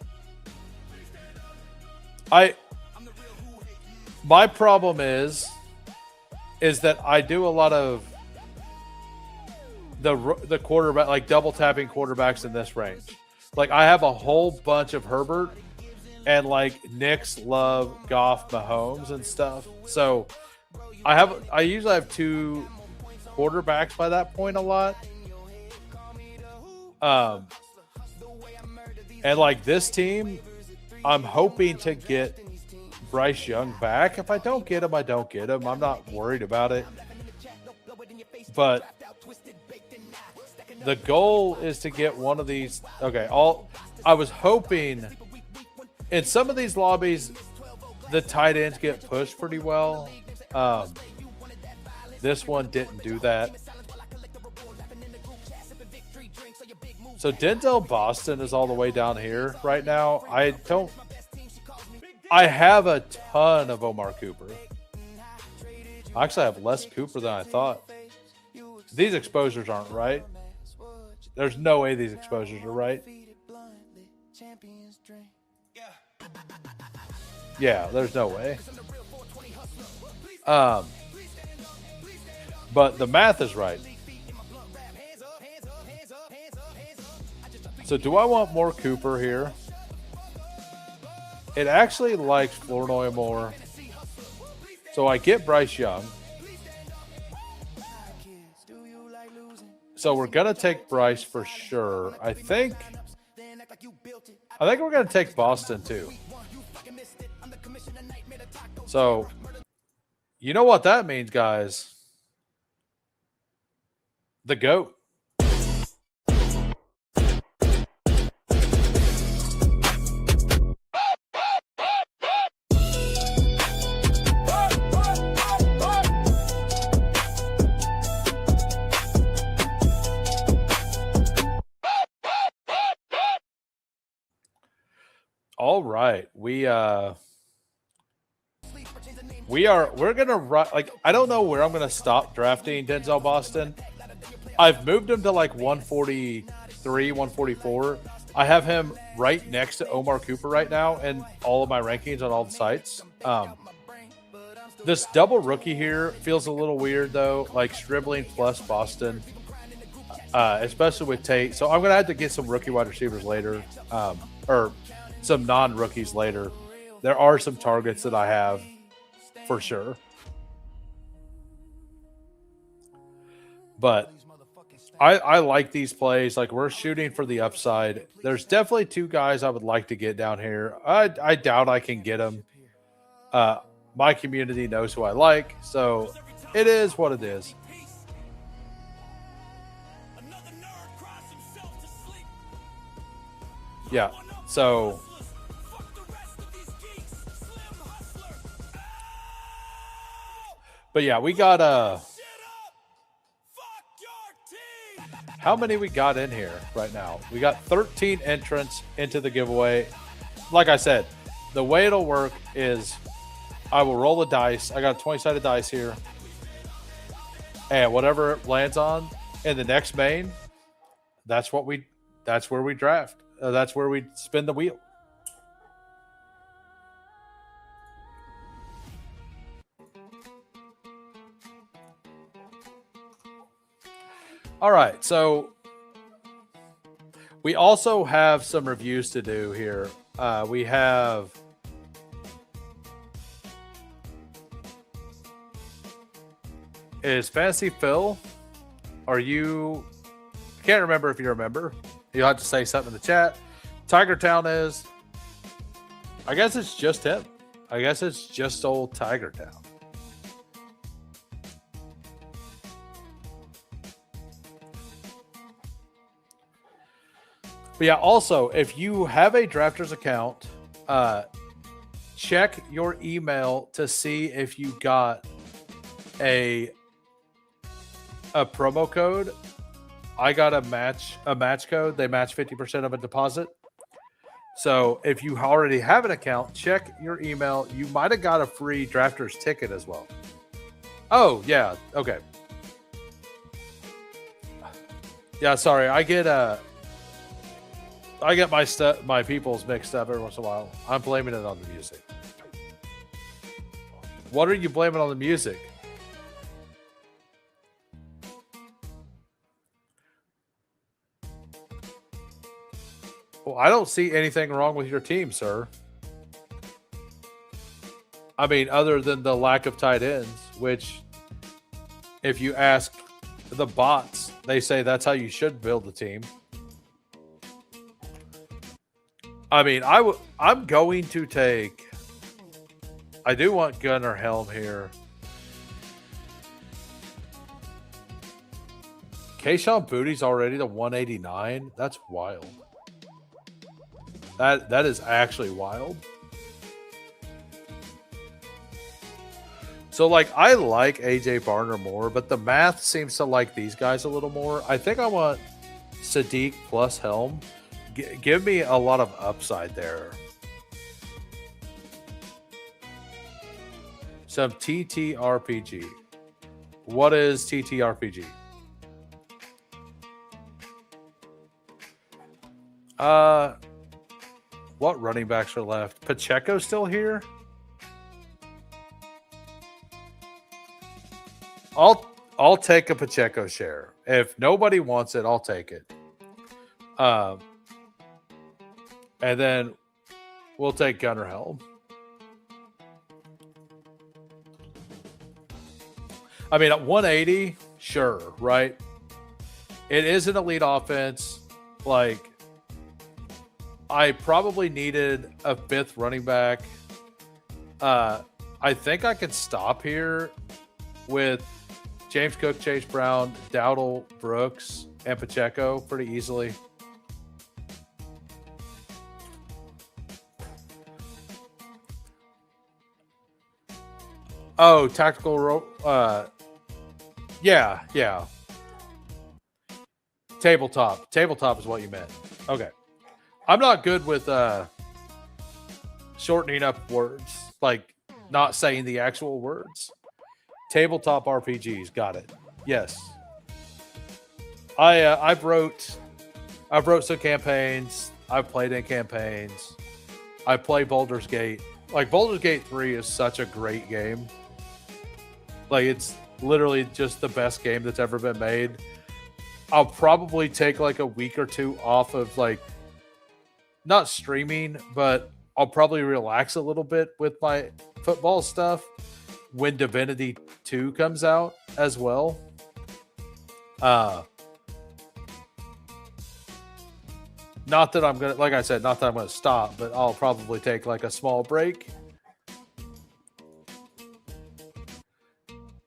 my problem is that I do a lot of the quarterback, like double tapping quarterbacks in this range. Like I have a whole bunch of Herbert and like Knicks, Love, Goff, Mahomes and stuff. So I usually have 2 quarterbacks by that point a lot. And like this team, I'm hoping to get Bryce Young back. If I don't get him, I don't get him. I'm not worried about it. But the goal is to get one of these. Okay, I was hoping in some of these lobbies, the tight ends get pushed pretty well. This one didn't do that. So Denzel Boston is all the way down here right now. I have a ton of Omar Cooper. I actually have less Cooper than I thought. These exposures aren't right. There's no way these exposures are right. Yeah, there's no way. But the math is right. So do I want more Cooper here? It actually likes Flournoy more. So I get Bryce Young. So we're going to take Bryce for sure. I think we're going to take Boston too. So you know what that means, guys? The GOAT. All right. We're gonna run like I don't know where I'm gonna stop drafting Denzel Boston. I've moved him to like 143, 144. I have him right next to Omar Cooper right now in all of my rankings on all the sites. This double rookie here feels a little weird though, like Stribling plus Boston, especially with Tate. So I'm gonna have to get some rookie wide receivers later, or some non-rookies later. There are some targets that I have for sure, but I like these plays. Like we're shooting for the upside. There's definitely two guys I would like to get down here. I doubt I can get them. My community knows who I like, so it is what it is. Yeah, so but yeah, we got how many we got in here right now? We got 13 entrants into the giveaway. Like I said, the way it'll work is I will roll a dice. I got a 20-sided dice here. And whatever it lands on in the next main, that's where we draft. That's where we spin the wheel. All right, so we also have some reviews to do here. We have is Fantasy Phil? Are you? I can't remember if you remember. You'll have to say something in the chat. Tiger Town is. I guess it's just him. I guess it's just old Tiger Town. But yeah, also, if you have a Drafters account, check your email to see if you got a promo code. I got a match code. They match 50% of a deposit. So if you already have an account, check your email. You might have got a free Drafters ticket as well. Oh, yeah. Okay. Yeah, sorry. I get my peoples mixed up every once in a while. I'm blaming it on the music. What are you blaming on the music? Well, I don't see anything wrong with your team, sir. I mean, other than the lack of tight ends, which if you ask the bots, they say that's how you should build the team. I mean, I'm going to take. I do want Gunnar Helm here. Kayshawn Booty's already to 189. That's wild. That is actually wild. So, like, I like AJ Barner more, but the math seems to like these guys a little more. I think I want Sadiq plus Helm. Give me a lot of upside there. Some TTRPG. What is TTRPG? What running backs are left? Pacheco's still here? I'll take a Pacheco share. If nobody wants it, I'll take it. And then we'll take Gunnar Helm. I mean, at 180, sure, right? It is an elite offense. Like, I probably needed a fifth running back. I think I can stop here with James Cook, Chase Brown, Dowdle, Brooks, and Pacheco pretty easily. Oh, tactical yeah. Tabletop. Tabletop is what you meant. Okay. I'm not good with shortening up words, like not saying the actual words. Tabletop RPGs, got it. Yes. I've wrote some campaigns. I've played in campaigns. I play Baldur's Gate. Like Baldur's Gate 3 is such a great game. Like it's literally just the best game that's ever been made. I'll probably take like a week or two off of like not streaming, but I'll probably relax a little bit with my football stuff when Divinity 2 comes out as well. Not that I'm gonna, like I said, not that I'm gonna stop, but I'll probably take like a small break.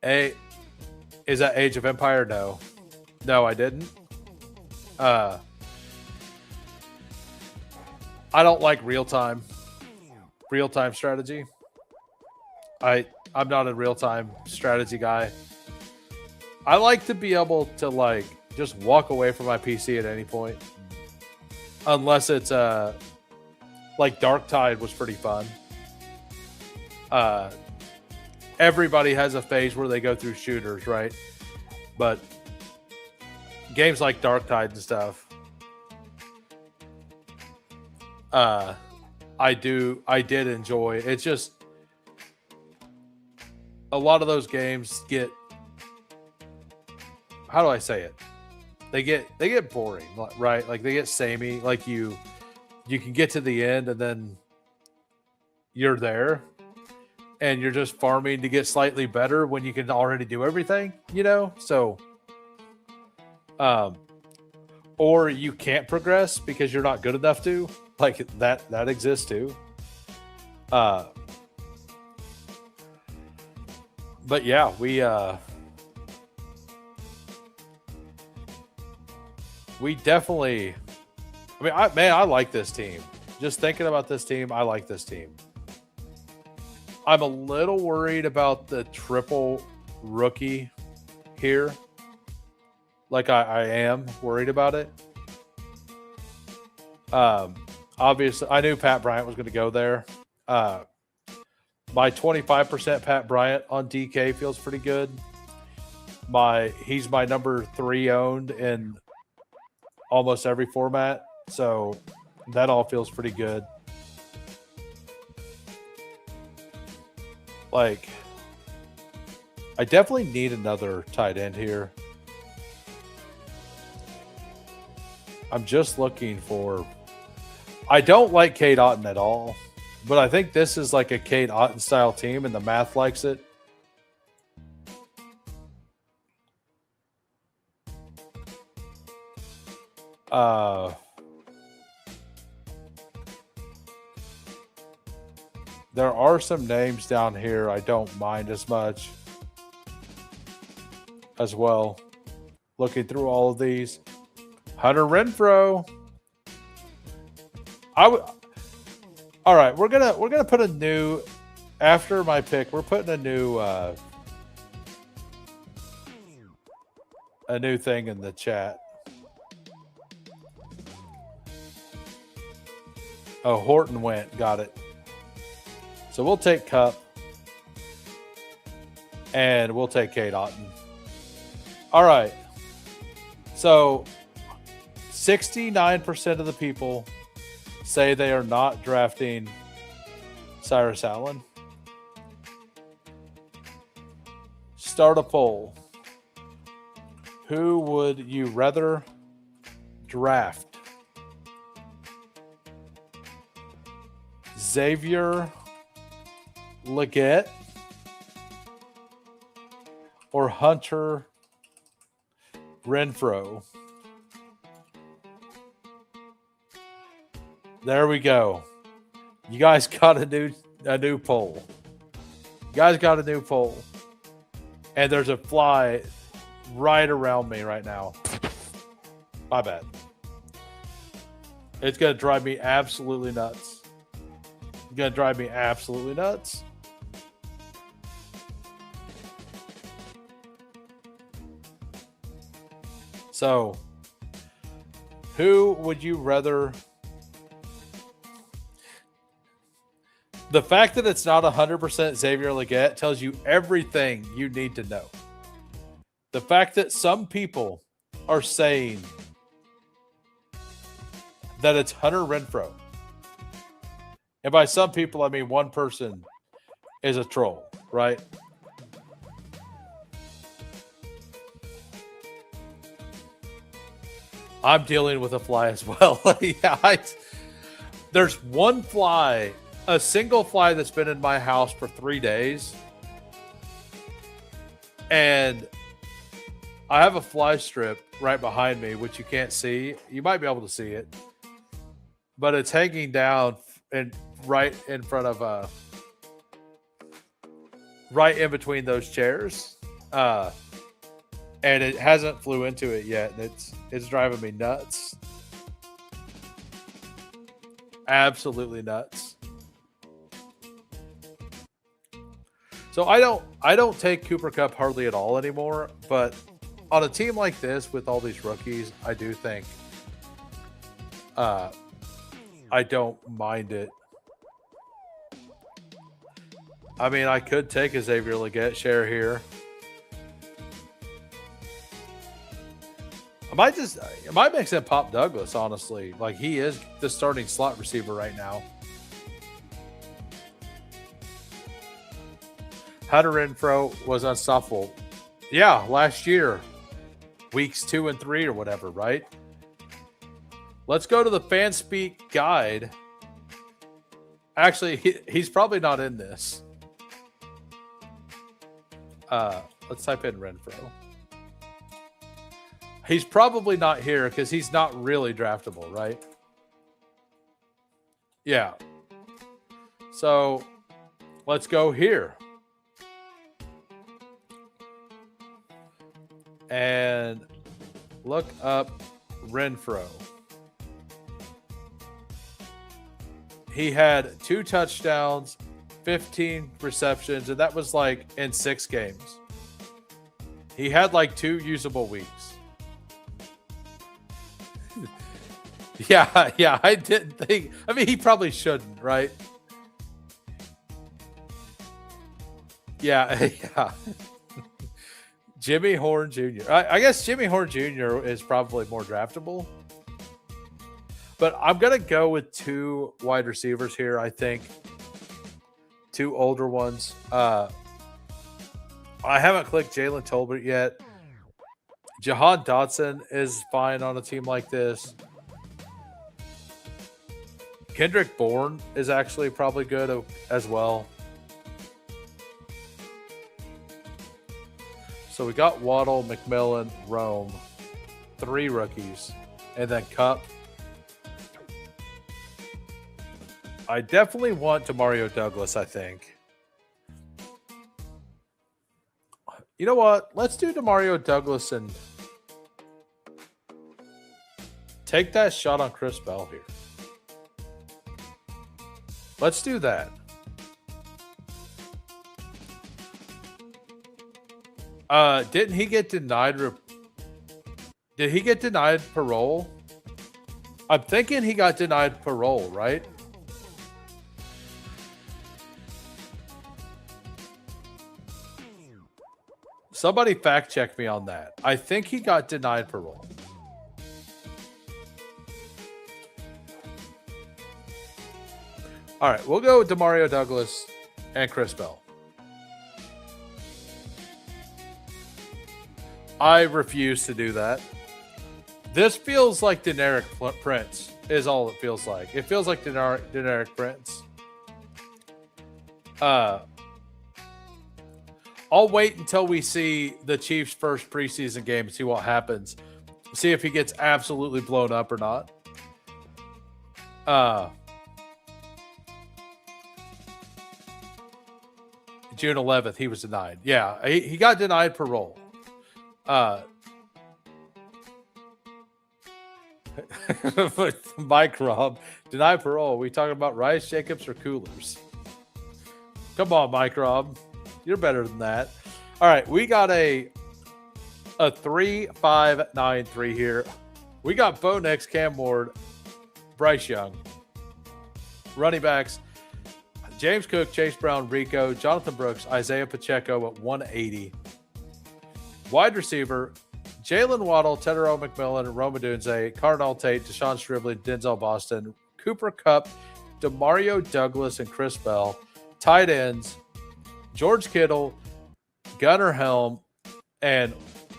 Is that Age of Empire? No, I didn't. I don't like real time strategy. I'm not a real time strategy guy. I like to be able to like just walk away from my PC at any point, unless it's like Dark Tide was pretty fun. Everybody has a phase where they go through shooters, right? But games like Dark Tide and stuff, I did enjoy. It's just a lot of those games get, how do I say it? They get boring, right? Like they get samey. Like you can get to the end and then you're there and you're just farming to get slightly better when you can already do everything, you know? So, or you can't progress because you're not good enough to, like that exists too. But yeah, we definitely, I mean, I like this team. Just thinking about this team, I like this team. I'm a little worried about the triple rookie here. Like I am worried about it. Obviously, I knew Pat Bryant was going to go there. My 25% Pat Bryant on DK feels pretty good. He's my number 3 owned in almost every format, so that all feels pretty good. Like, I definitely need another tight end here. I'm just looking for, I don't like Cade Otton at all, but I think this is like a Cade Otton style team and the math likes it. There are some names down here I don't mind as much as well. Looking through all of these, Hunter Renfrow. All right, we're gonna put a new, after my pick, we're putting a new thing in the chat. Oh, Horton went, got it. So we'll take Cup and we'll take Cade Otton. All right. So 69% of the people say they are not drafting Cyrus Allen. Start a poll. Who would you rather draft? Xavier Legette or Hunter Renfrow? There we go. You guys got a new poll. You guys got a new poll. And there's a fly right around me right now. My bad. It's going to drive me absolutely nuts. It's going to drive me absolutely nuts. So, who would you rather? The fact that it's not 100% Xavier Legette tells you everything you need to know. The fact that some people are saying that it's Hunter Renfrow. And by some people, I mean one person is a troll, right? I'm dealing with a fly as well. Yeah, there's one fly, a single fly that's been in my house for 3 days. And I have a fly strip right behind me, which you can't see. You might be able to see it. But it's hanging down and right in front of right in between those chairs. And it hasn't flew into it yet, and it's driving me nuts. Absolutely nuts. So I don't take Cooper Kupp hardly at all anymore, but on a team like this with all these rookies, I do think I don't mind it. I mean, I could take a Xavier Legette share here. I might make him Pop Douglas, honestly. Like, he is the starting slot receiver right now. Hunter Renfrow was unstoppable. Yeah, last year. Weeks 2 and 3 or whatever, right? Let's go to the FanSpeak guide. Actually, he's probably not in this. Let's type in Renfrow. He's probably not here because he's not really draftable, right? Yeah. So let's go here. And look up Renfrow. He had 2 touchdowns, 15 receptions, and that was like in 6 games. He had like 2 usable weeks. Yeah, I didn't think. I mean, he probably shouldn't, right? Yeah. Jimmy Horn Jr. I guess Jimmy Horn Jr. is probably more draftable. But I'm going to go with 2 wide receivers here, I think. 2 older ones. I haven't clicked Jalen Tolbert yet. Jahan Dotson is fine on a team like this. Kendrick Bourne is actually probably good as well. So we got Waddle, McMillan, Rome, 3 rookies, and then Kupp. I definitely want Demario Douglas, I think. You know what? Let's do Demario Douglas and take that shot on Chris Bell here. Let's do that. Didn't he get denied? Did he get denied parole? I'm thinking he got denied parole, right? Somebody fact check me on that. I think he got denied parole. All right, we'll go with Demario Douglas and Chris Bell. I refuse to do that. This feels like Deneric Prince is all it feels like. It feels like Deneric Prince. I'll wait until we see the Chiefs' first preseason game and see what happens. See if he gets absolutely blown up or not. June 11th, he was denied. Yeah, he got denied parole. Mike Rob, denied parole. We talking about Rice Jacobs or coolers? Come on, Mike Rob. You're better than that. All right, we got a 3-5-9-3 here. We got Bo Nix, Cam Ward, Bryce Young. Running backs, James Cook, Chase Brown, Rico, Jonathan Brooks, Isaiah Pacheco at 180. Wide receiver, Jalen Waddle, Tedero McMillan, Roma Dunze, Cardinal Tate, Deshaun Stribley, Denzel Boston, Cooper Kupp, Demario Douglas, and Chris Bell. Tight ends, George Kittle, Gunnar Helm, and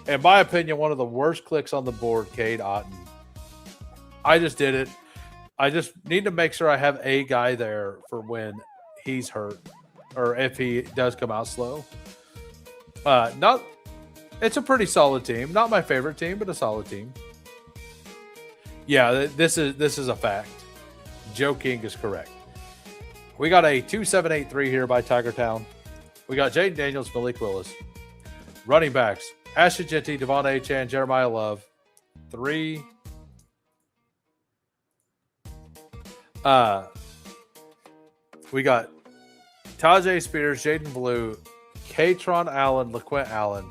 in my opinion, one of the worst clicks on the board, Cade Otton. I just did it. I just need to make sure I have a guy there for when he's hurt or if he does come out slow. It's a pretty solid team. Not my favorite team, but a solid team. Yeah, this is a fact. Joe King is correct. We got a 2-7-8-3 here by Tiger Town. We got Jaden Daniels, Malik Willis. Running backs, Ashton Jeanty, Devon Achane, Jeremiah Love. 3. We got Tajay Spears, Jaden Blue, Katron Allen, LaQuint Allen.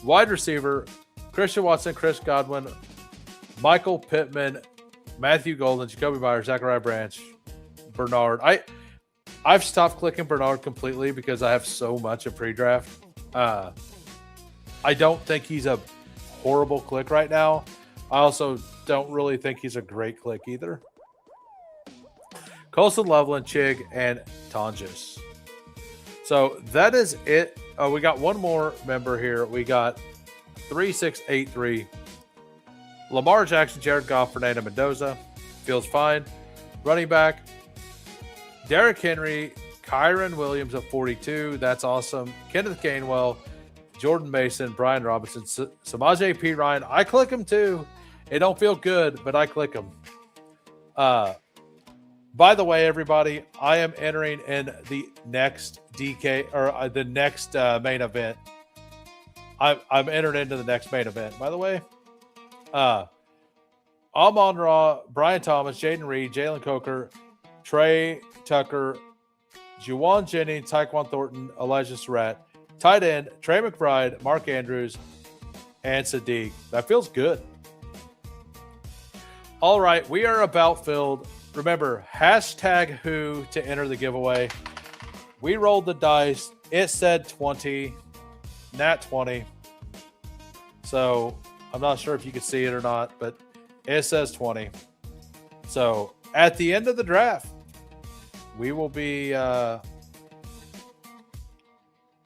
Wide receiver, Christian Watson, Chris Godwin, Michael Pittman, Matthew Golden, Jacoby Myers, Zachariah Branch, Bernard. I've stopped clicking Bernard completely because I have so much of pre-draft. I don't think he's a horrible click right now. I also don't really think he's a great click either. Colson Loveland, Chig, and Tonjes. So that is it. We got one more member here. We got 3-6-8-3. Lamar Jackson, Jared Goff, Fernando Mendoza. Feels fine. Running back, Derrick Henry, Kyron Williams at 42. That's awesome. Kenneth Gainwell, Jordan Mason, Brian Robinson, Samaje P. Ryan. I click him too. It don't feel good, but I click him. By the way, everybody, I am entering in the next DK or the next main event. I'm entered into the next main event. By the way, Amon Ra, Brian Thomas, Jaden Reed, Jalen Coker, Trey Tucker, Juwan Jennings, Tyquan Thornton, Elijah Surratt, tight end Trey McBride, Mark Andrews, and Sadiq. That feels good. All right, we are about filled. Remember, #who to enter the giveaway. We rolled the dice. It said 20, nat 20. So I'm not sure if you can see it or not, but it says 20. So at the end of the draft, we will be at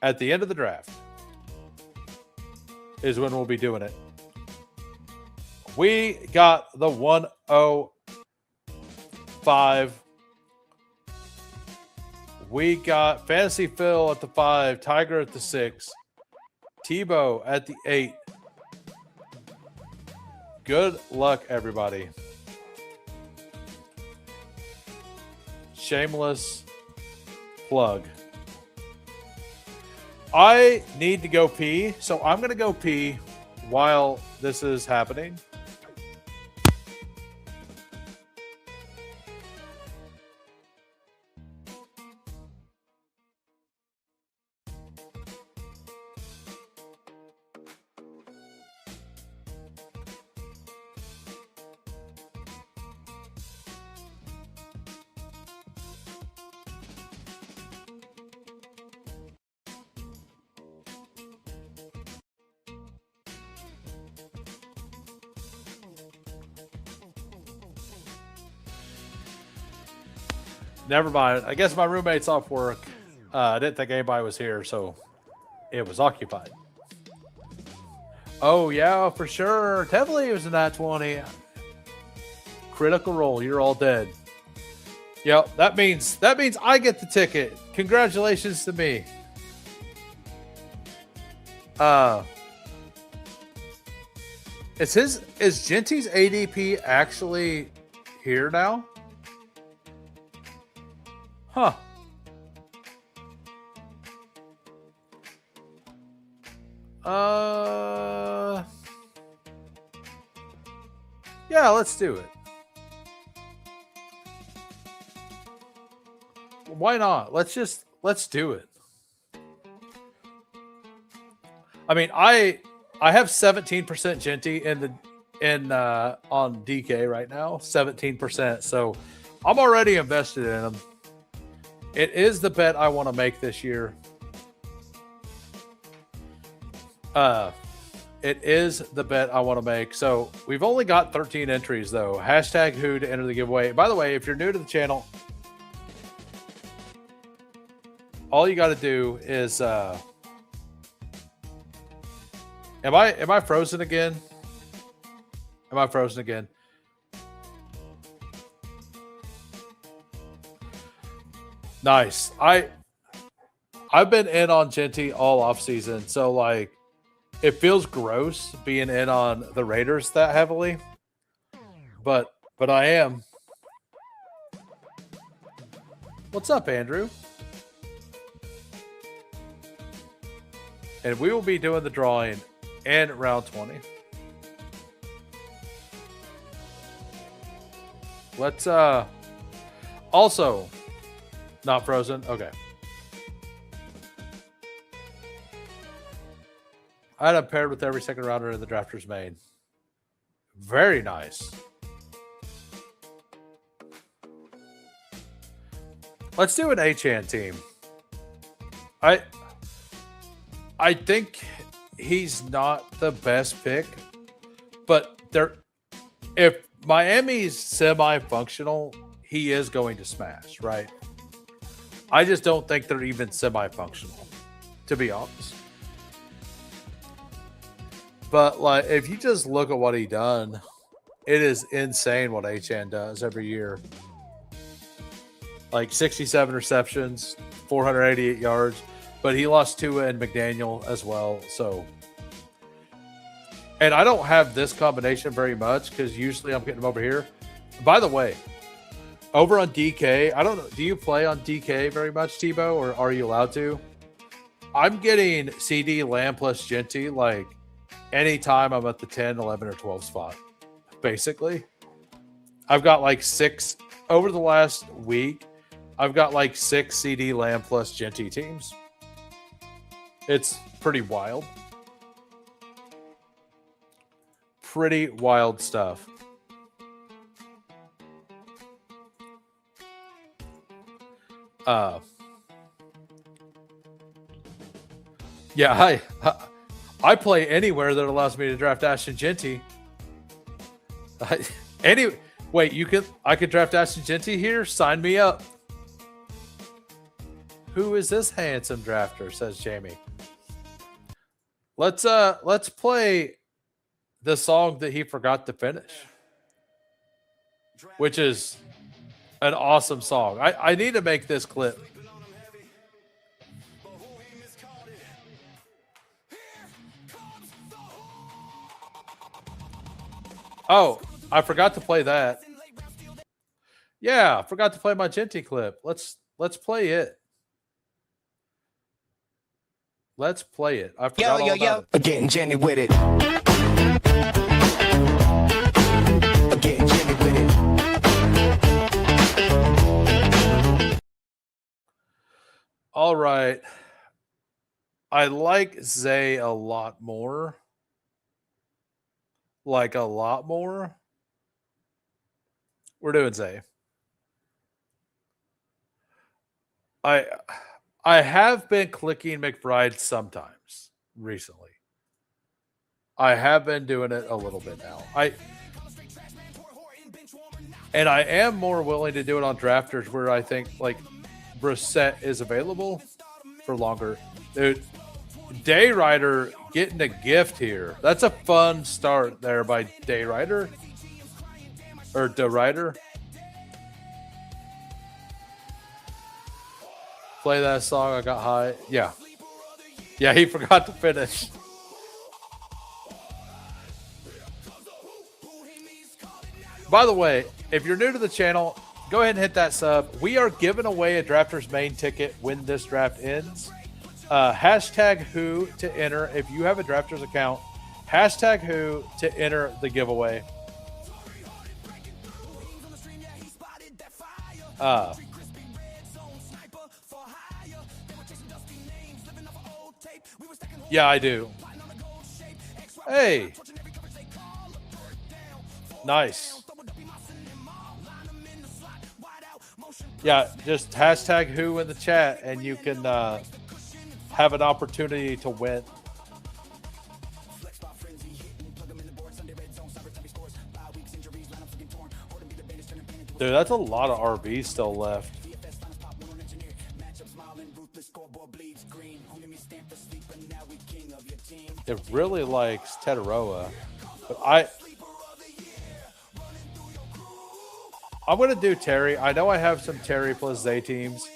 the end of the draft is when we'll be doing it. We got the 105. We got Fantasy Phil at the 5, Tiger at the 6, Tebow at the 8. Good luck, everybody. Shameless plug. I need to go pee, so I'm going to go pee while this is happening. Never mind. I guess my roommate's off work. I didn't think anybody was here, so it was occupied. Oh, yeah, for sure. Definitely it was a nat 20. Critical Role. You're all dead. Yep, that means I get the ticket. Congratulations to me. Is Genty's ADP actually here now? Huh. Yeah, let's do it. Why not? Let's do it. I mean, I have 17% Genty on DK right now, 17%. So I'm already invested in them. It is the bet I want to make this year. It is the bet I want to make. So we've only got 13 entries though. Hashtag who to enter the giveaway. By the way, if you're new to the channel, all you got to do is, am I frozen again? Am I frozen again? Nice. I've been in on Genty all off season, so like it feels gross being in on the Raiders that heavily, but I am. What's up, Andrew? And we will be doing the drawing in round 20. Let's also not frozen. Okay. I had a paired with every second rounder in the drafters main. Very nice. Let's do an Achan team. I think he's not the best pick, but if Miami's semi-functional, he is going to smash, right? I just don't think they're even semi-functional, to be honest. But like, if you just look at what he done, it is insane what Achan does every year. Like 67 receptions, 488 yards, but he lost Tua and McDaniel as well. So, and I don't have this combination very much because usually I'm getting them over here. By the way, over on DK, I don't know. Do you play on DK very much, Tebow, or are you allowed to? I'm getting CD, Lamb plus Genty like anytime I'm at the 10, 11, or 12 spot, basically. I've got like 6 over the last week. I've got like 6 CD, Lamb plus Genty teams. It's pretty wild. Pretty wild stuff. Yeah, I play anywhere that allows me to draft Ashton Genty. Wait, I could draft Ashton Genty here? Sign me up. Who is this handsome drafter? Says Jamie. Let's play the song that he forgot to finish, which is an awesome song. I need to make this clip. Oh, I forgot to play that. Yeah, I forgot to play my Genty clip. Let's play it. Let's play it. I forgot all about it. Getting Jenny with it. Getting Jenny with it. All right. I like Zay a lot more. Like a lot more. We're doing Zay. I have been clicking McBride sometimes recently. I have been doing it a little bit now. And I am more willing to do it on drafters where I think like Brissett is available for longer. Dude, Day Rider getting a gift here. That's a fun start there by Day Rider. Or Day Rider. Play that song. I got high. Yeah. Yeah, he forgot to finish. By the way, if you're new to the channel, go ahead and hit that sub. We are giving away a Drafters main ticket when this draft ends. Hashtag who to enter if you have a Drafters account. Hashtag who to enter the giveaway. Yeah, I do. Hey. Nice. Yeah, just hashtag who in the chat and you can have an opportunity to win. Dude, that's a lot of RBs still left. It really likes Tetaroa, but I'm going to do Terry. I know I have some Terry plus Zay teams,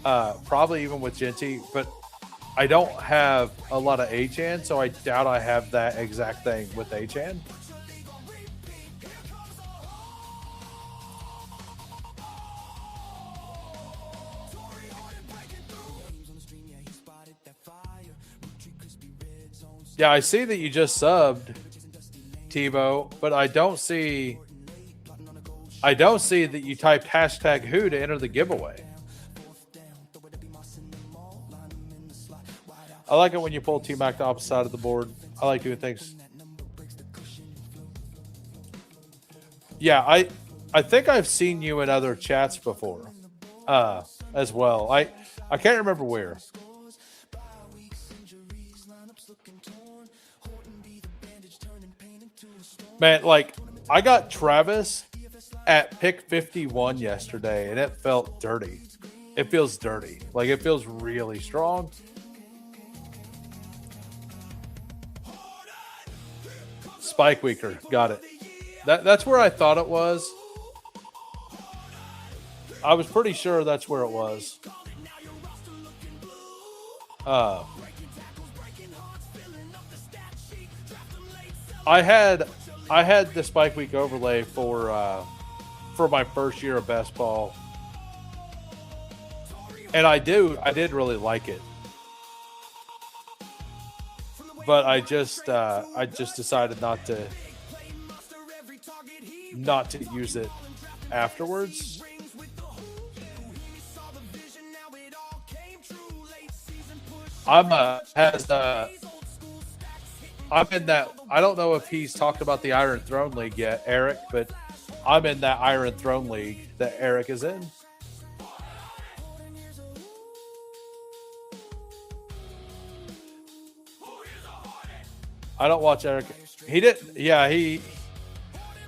probably even with Genty, but I don't have a lot of Achan, so I doubt I have that exact thing with Achan. Yeah, I see that you just subbed, Tebow, but I don't see that you typed hashtag who to enter the giveaway. I like it when you pull T-Mac to the opposite side of the board. I like doing things. Yeah, I think I've seen you in other chats before as well. I can't remember where. Man, like, I got Travis at pick 51 yesterday, and it felt dirty. It feels dirty. Like, it feels really strong. Spike Weaker. Got it. That's where I thought it was. I was pretty sure that's where it was. I had the Spike Week overlay for my first year of best ball, and I did really like it, but I just decided not to use it afterwards. I'm in that. I don't know if he's talked about the Iron Throne League yet, Eric, but I'm in that Iron Throne League that Eric is in. I don't watch Eric. He didn't. Yeah,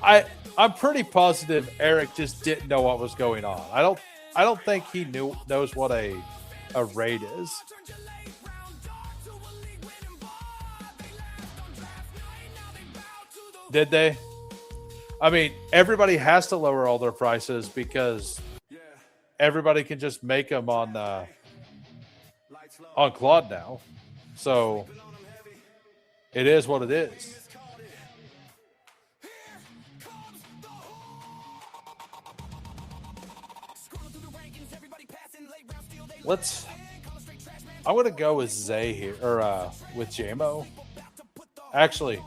I'm pretty positive Eric just didn't know what was going on. I don't think he knows what a raid is. Did they? I mean, everybody has to lower all their prices because everybody can just make them on Claude now. So it is what it is. I'm going to go with Zay here, or with JMO. Actually,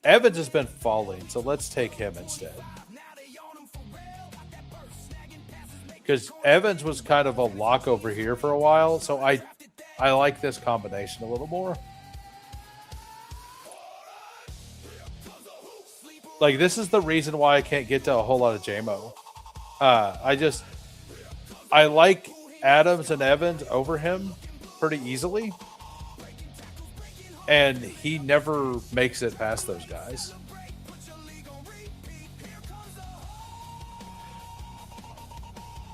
Evans has been falling, so let's take him instead. Because Evans was kind of a lock over here for a while, so I like this combination a little more. Like, this is the reason why I can't get to a whole lot of JMO. I like Adams and Evans over him pretty easily. And he never makes it past those guys.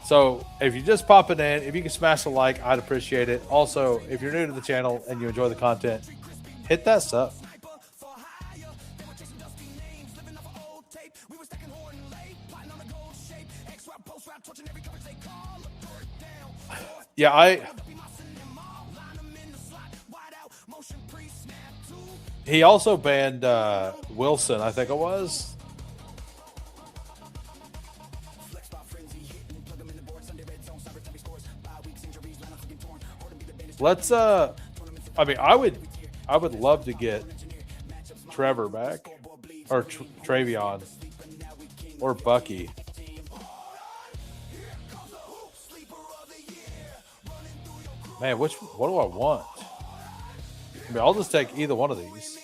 So if you just pop it in, if you can smash the like, I'd appreciate it. Also, if you're new to the channel and you enjoy the content, hit that sub. Yeah, he also banned Wilson, I think it was. Let's I mean, I would love to get Trevor back or Travion or Bucky. Man, what do I want? I mean, I'll just take either one of these.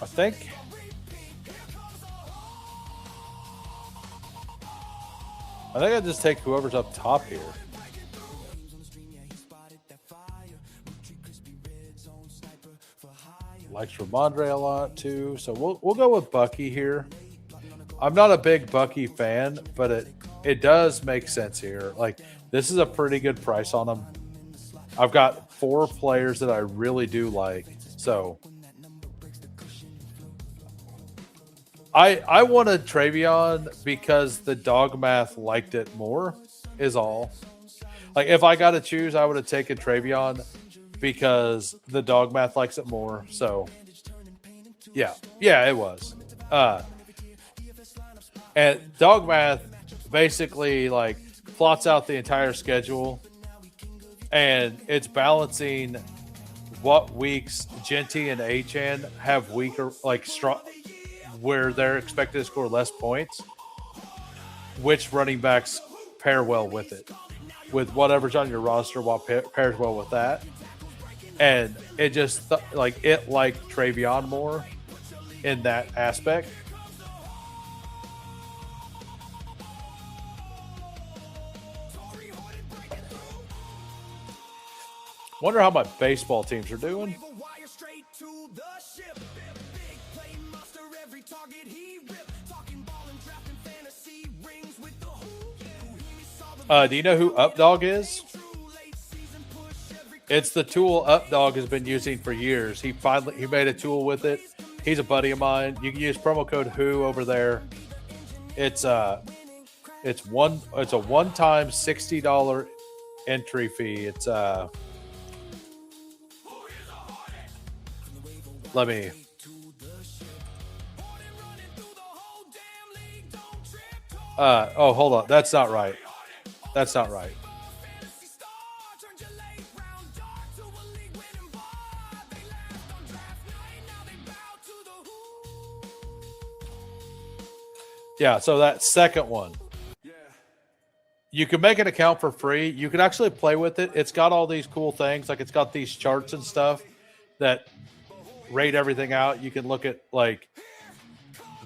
I think I just take whoever's up top here. Likes Ramondre a lot too, so we'll go with Bucky here. I'm not a big Bucky fan, but it does make sense here. Like, this is a pretty good price on him. I've got 4 players that I really do like, so I wanted Travion because the dog math liked it more, is all. Like, if I got to choose, I would have taken Travion because the dog math likes it more. So, yeah, it was. And dog math basically like plots out the entire schedule, and it's balancing what weeks Genty and Achan have weaker, like strong, where they're expected to score less points, which running backs pair well with it, with whatever's on your roster, what pairs well with that. And it just liked Travion more in that aspect. Wonder how my baseball teams are doing. Do you know who Updog is? It's the tool Updog has been using for years. He made a tool with it. He's a buddy of mine. You can use promo code WHO over there. It's a one-time $60 entry fee. It's let me. Oh, hold on. That's not right. That's not right. Yeah, so that second one. You can make an account for free. You can actually play with it. It's got all these cool things. Like, it's got these charts and stuff that rate everything out. You can look at like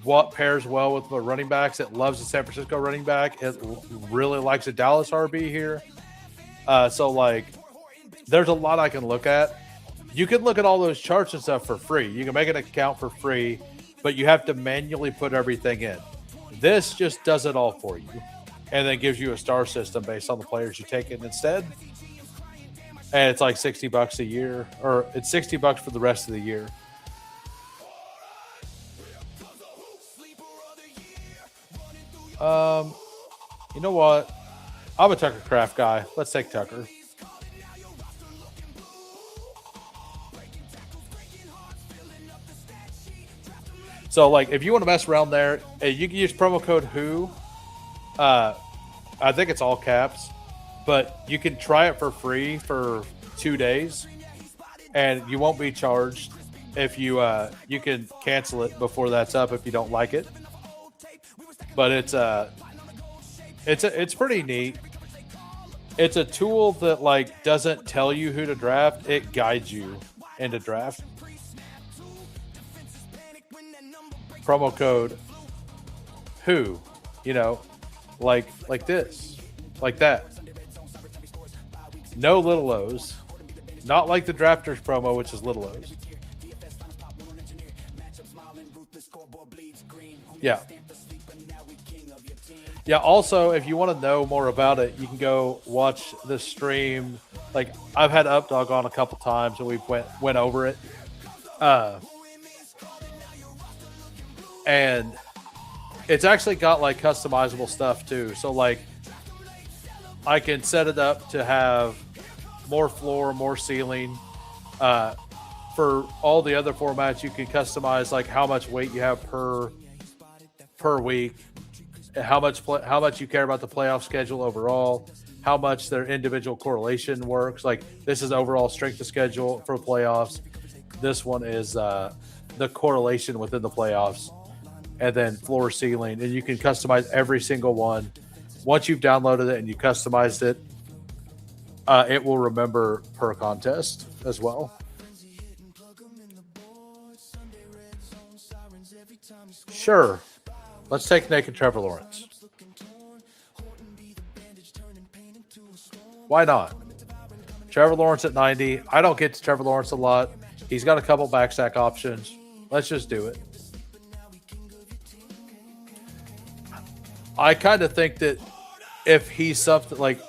what pairs well with the running backs. It loves the San Francisco running back. It really likes a Dallas RB here. So like, there's a lot I can look at. You can look at all those charts and stuff for free. You can make an account for free, but you have to manually put everything in. This just does it all for you, and then gives you a star system based on the players you take in instead. And it's like $60 a year, or it's $60 for the rest of the year. You know what? I'm a Tucker Craft guy. Let's take Tucker. So, like, if you want to mess around there, you can use promo code WHO. I think it's all caps, but you can try it for free for 2 days, and you won't be charged. If you can cancel it before that's up if you don't like it. But it's pretty neat. It's a tool that like doesn't tell you who to draft; it guides you into draft. Promo code WHO, like this, like that. No little O's, not like the drafters promo, which is little O's. Yeah. Yeah, also, if you want to know more about it, you can go watch the stream. Like, I've had Updog on a couple times, and we went over it. And it's actually got, like, customizable stuff, too. So, like, I can set it up to have more floor, more ceiling. For all the other formats, you can customize, like, how much weight you have per per week, how much you care about the playoff schedule overall, how much their individual correlation works. Like this is overall strength of schedule for playoffs. This one is the correlation within the playoffs, and then floor ceiling, and you can customize every single one. Once you've downloaded it and you customized it, it will remember per contest as well. Sure. Let's take naked Trevor Lawrence. Why not? Trevor Lawrence at 90. I don't get to Trevor Lawrence a lot. He's got a couple backstack options. Let's just do it. I kind of think that if he's something like,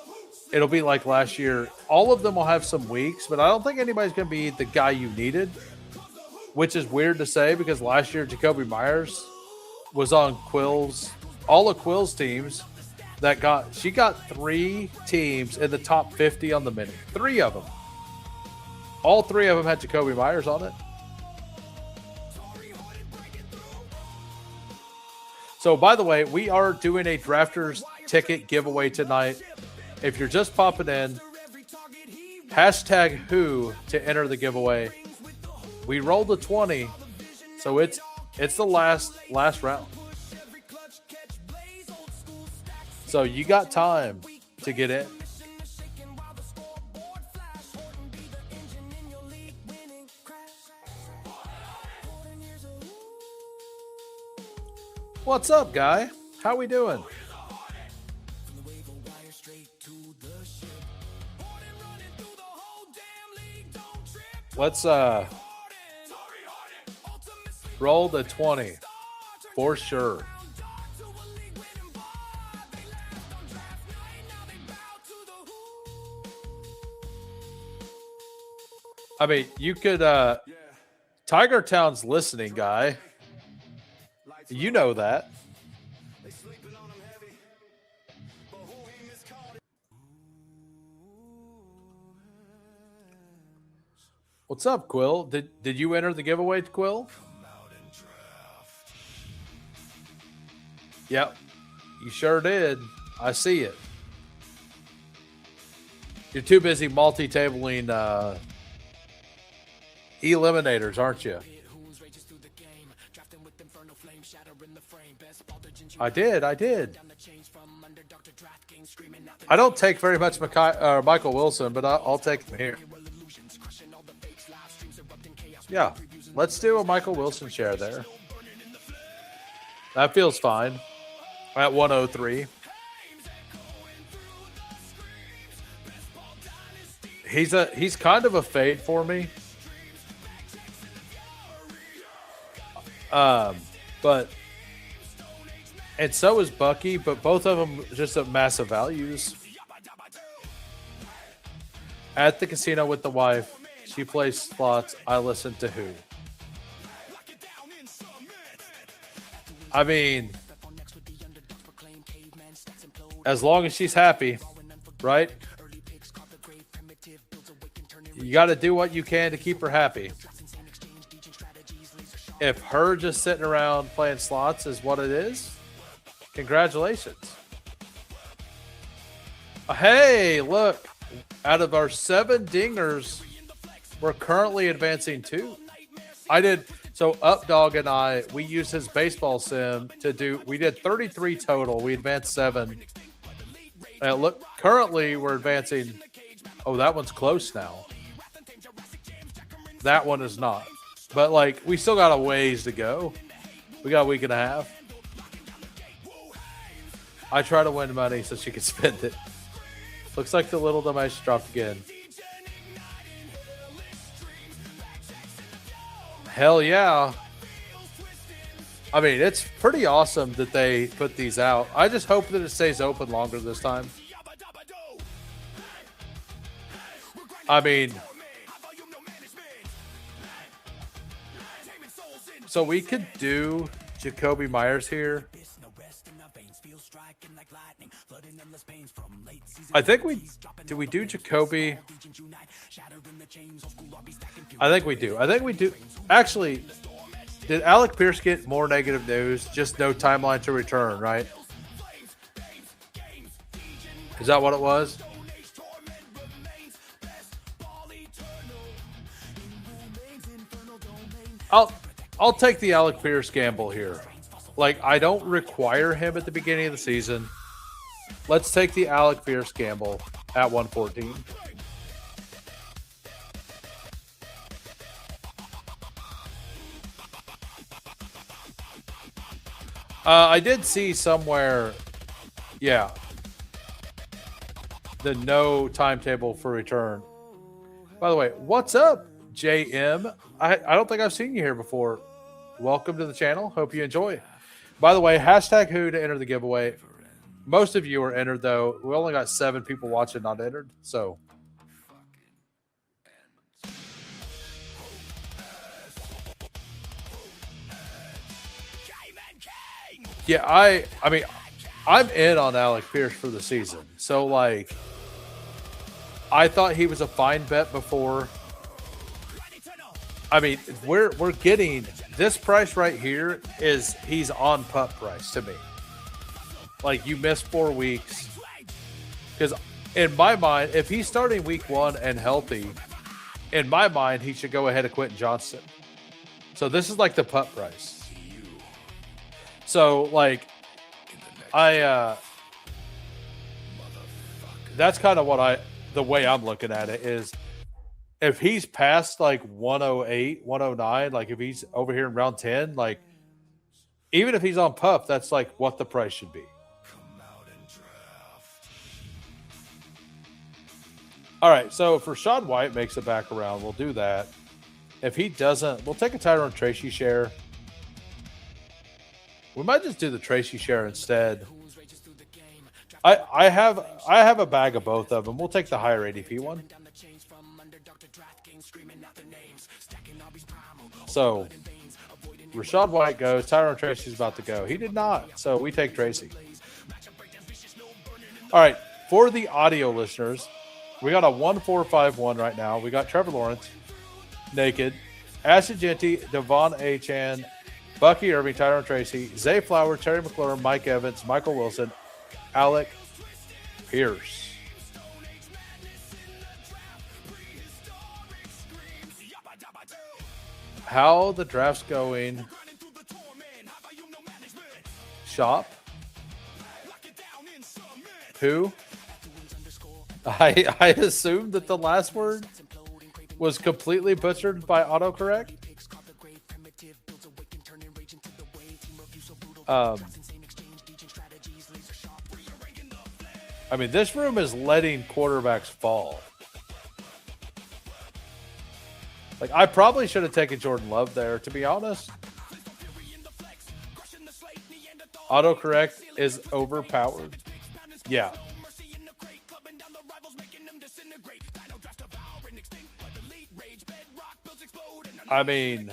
it'll be like last year. All of them will have some weeks, but I don't think anybody's going to be the guy you needed, which is weird to say because last year Jacoby Myers was on Quill's, all of Quill's teams she got 3 teams in the top 50 on the mini. 3 of them. All 3 of them had Jacoby Myers on it. So, by the way, we are doing a drafters ticket giveaway tonight. If you're just popping in, hashtag who to enter the giveaway. We rolled a 20, so it's the last round. So you got time to get in. What's up, guy? How we doing? Let's roll the 20 for sure. I mean, you could Tiger Town's listening, guy. You know that. What's up, Quill? Did you enter the giveaway, Quill? Yep. You sure did. I see it. You're too busy multi-tabling eliminators, aren't you? I did. I don't take very much Michael Wilson, but I'll take him here. Yeah, let's do a Michael Wilson share there. That feels fine. At 103. He's kind of a fade for me. But and so is Bucky, but both of them just at massive values. At the casino with the wife, she plays slots. I listen to who? I mean, as long as she's happy, right? You got to do what you can to keep her happy. If her just sitting around playing slots is what it is, congratulations. Hey, look. Out of our 7 dingers, we're currently advancing 2. So Updog and I, we used his baseball sim to do, we did 33 total. We advanced 7. Look, currently we're advancing. Oh, that one's close now. That one is not. But, like, we still got a ways to go. We got a week and a half. I try to win money so she can spend it. Looks like the little dumbass dropped again. Hell yeah. I mean, it's pretty awesome that they put these out. I just hope that it stays open longer this time. I mean, so we could do Jacoby Myers here. I think do we do Jacoby? I think we do. Actually, Did Alec Pierce get more negative news? Just no timeline to return, right? Is that what it was? I'll take the Alec Pierce gamble here. Like, I don't require him at the beginning of the season. Let's take the Alec Pierce gamble at 114. I did see somewhere, yeah, the no timetable for return. By the way, what's up, JM? I don't think I've seen you here before. Welcome to the channel. Hope you enjoy. By the way, hashtag who to enter the giveaway. Most of you are entered, though. We only got 7 people watching not entered. So, yeah, I mean, I'm in on Alec Pierce for the season. So, like, I thought he was a fine bet before. I mean, we're getting this price right here is he's on pup price to me. Like, you missed 4 weeks. Because in my mind, if he's starting week 1 and healthy, in my mind, he should go ahead of Quentin Johnston. So this is like the pup price. So, like, that's kind of what the way I'm looking at it is, if he's past like 108, 109, like if he's over here in round 10, like even if he's on pup, that's like what the price should be. All right, so if Rashad White makes it back around, we'll do that. If he doesn't, we'll take a Tyrone Tracy share. We might just do the Tracy share instead. I have a bag of both of them. We'll take the higher ADP one. So Rashad White goes. Tyrone Tracy's about to go. He did not. So we take Tracy. All right. For the audio listeners, we got a 1-4-5-1 right now. We got Trevor Lawrence, naked, Ashton Genty, Devon Achane, Bucky Irving, Tyrone Tracy, Zay Flowers, Terry McLaurin, Mike Evans, Michael Wilson, Alec Pierce. How the draft's going. Shop. Who? I assumed that the last word was completely butchered by autocorrect. I mean, this room is letting quarterbacks fall. Like, I probably should have taken Jordan Love there, to be honest. Autocorrect is overpowered. Yeah. I mean,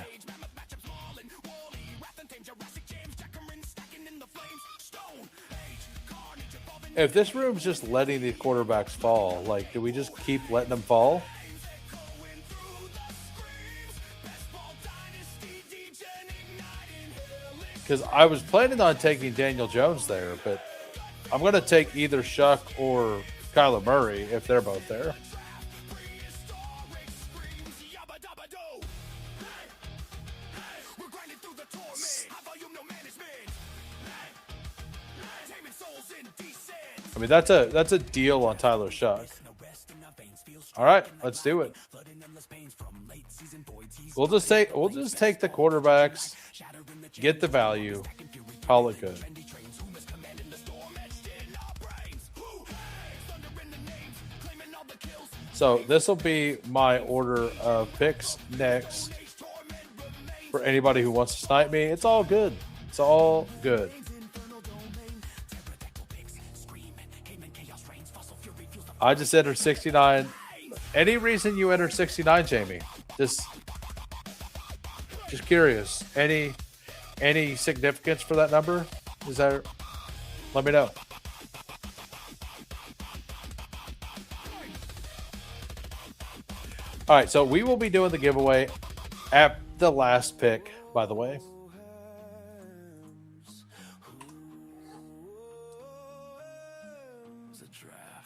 if this room's just letting the quarterbacks fall, like, do we just keep letting them fall? Because I was planning on taking Daniel Jones there, but I'm going to take either Shuck or Kyler Murray if they're both there. I mean, that's a deal on Tyler Shuck. All right, let's do it. We'll just take the quarterbacks, get the value, call it good. So this will be my order of picks next. For anybody who wants to snipe me, it's all good. It's all good. I just entered 69. Any reason you entered 69, Jamie? Just curious. Any significance for that number? Is there? Let me know. All right, so we will be doing the giveaway at the last pick by the way.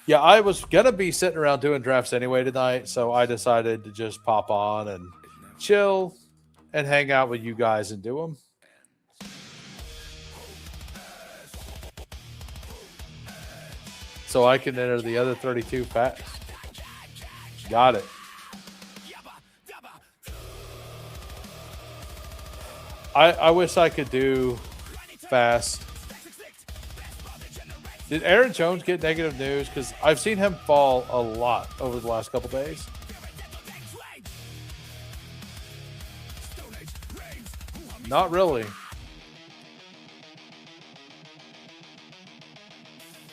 Yeah, I was going to be sitting around doing drafts anyway tonight, so I decided to just pop on and chill and hang out with you guys and do them. So I can enter the other 32 fast. Got it. I wish I could do fast. Did Aaron Jones get negative news? Because I've seen him fall a lot over the last couple days. Not really.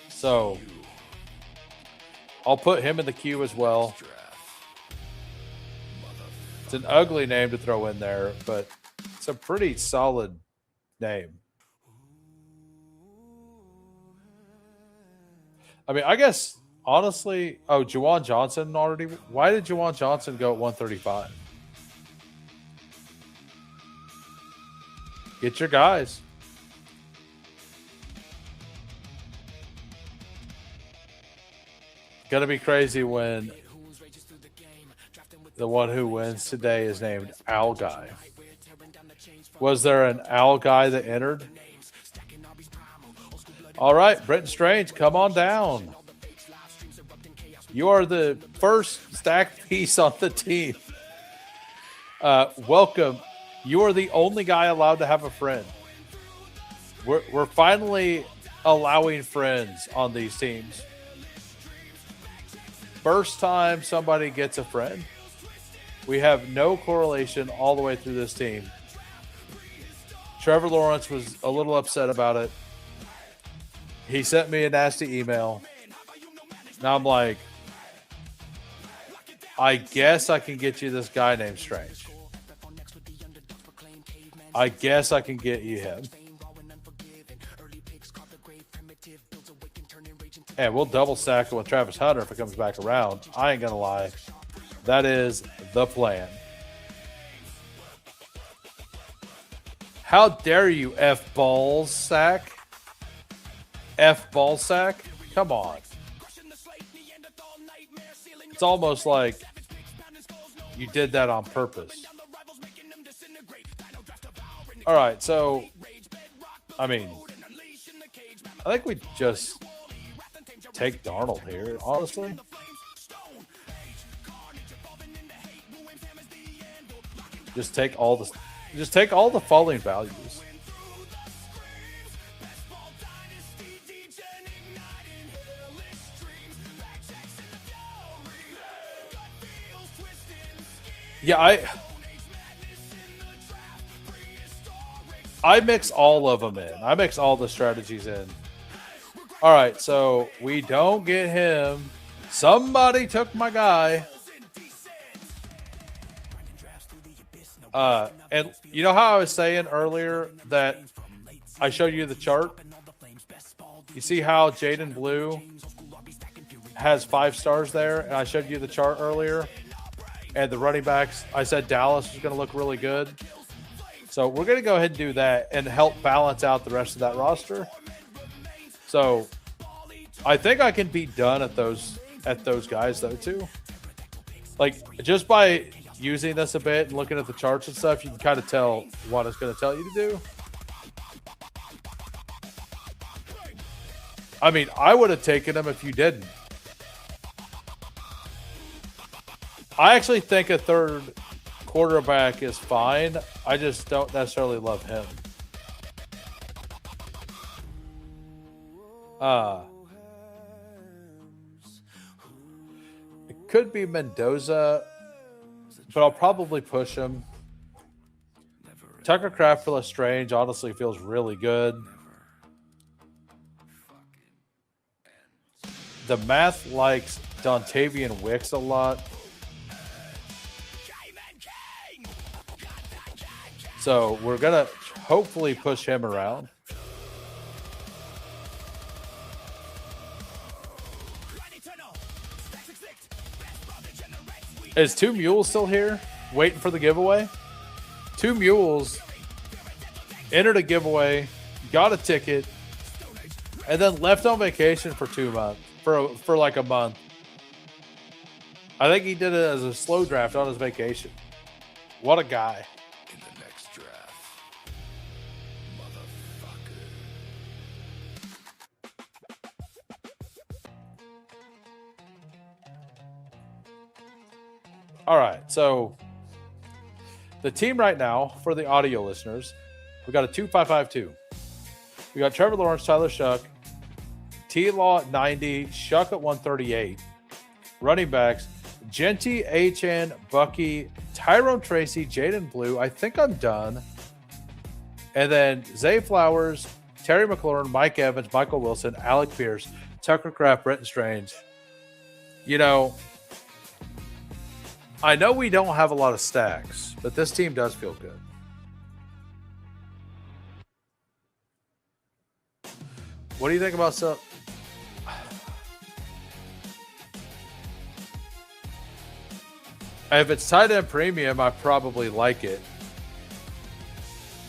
So I'll put him in the queue as well. It's an ugly name to throw in there, but it's a pretty solid name. I mean, I guess, honestly, Juwan Johnson already. Why did Juwan Johnson go at 135? Get your guys. Gonna be crazy when the one who wins today is named Owl Guy. Was there an Owl Guy that entered? All right, Brenton Strange, come on down. You are the first stacked piece on the team. Welcome. You are the only guy allowed to have a friend. We're finally allowing friends on these teams. First time somebody gets a friend. We have no correlation all the way through this team. Trevor Lawrence was a little upset about it. He sent me a nasty email. Now I'm like, I guess I can get you this guy named Strange. I guess I can get you him. And we'll double stack it with Travis Hunter if it comes back around. I ain't going to lie. That is the plan. How dare you, F-Balls sack? F-Ball sack? Come on. It's almost like you did that on purpose. All right, so, I mean, I think we just take Darnold here, honestly. Just take all the following values. Yeah, I mix all of them in. I mix all the strategies in. All right, so we don't get him. Somebody took my guy. And you know how I was saying earlier that I showed you the chart? You see how Jaden Blue has 5 stars there? And I showed you the chart earlier. And the running backs, I said Dallas was going to look really good. So we're going to go ahead and do that and help balance out the rest of that roster. So I think I can be done at those guys though too. Like just by using this a bit and looking at the charts and stuff, you can kind of tell what it's going to tell you to do. I mean, I would have taken him if you didn't. I actually think a third quarterback is fine. I just don't necessarily love him. It could be Mendoza, but I'll probably push him. Tucker Kraft for Lestrange honestly feels really good. The math likes Dontavian Wicks a lot. So we're going to hopefully push him around. Is Two Mules still here? Waiting for the giveaway? Two Mules entered a giveaway, got a ticket, and then left on vacation for 2 months, for like a month. I think he did it as a slow draft on his vacation. What a guy. In the next draft, motherfucker. All right, so the team right now for the audio listeners, we got a 2-5-5-2. We got Trevor Lawrence, Tyler Shuck, T-Law at 90, Shuck at 138. Running backs, Genty, Achan, Bucky, Tyrone Tracy, Jaden Blue. I think I'm done. And then Zay Flowers, Terry McLaurin, Mike Evans, Michael Wilson, Alec Pierce, Tucker Kraft, Brenton Strange. You know, I know we don't have a lot of stacks, but this team does feel good. What do you think about some? If it's tight end premium, I probably like it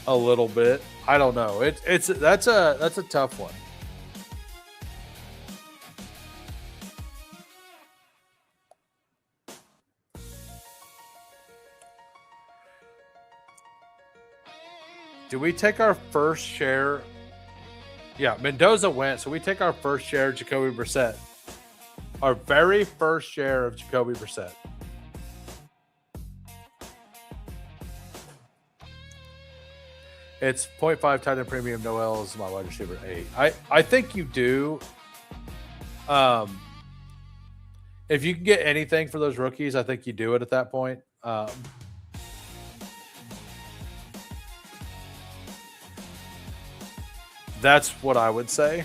a little bit. I don't know. That's a tough one. Do we take our first share? Yeah, Mendoza went, so we take our first share of Jacoby Brissett. Our very first share of Jacoby Brissett. It's 0.5 tight end premium. Noel is my wide receiver 8. I think you do. If you can get anything for those rookies, I think you do it at that point. That's what I would say.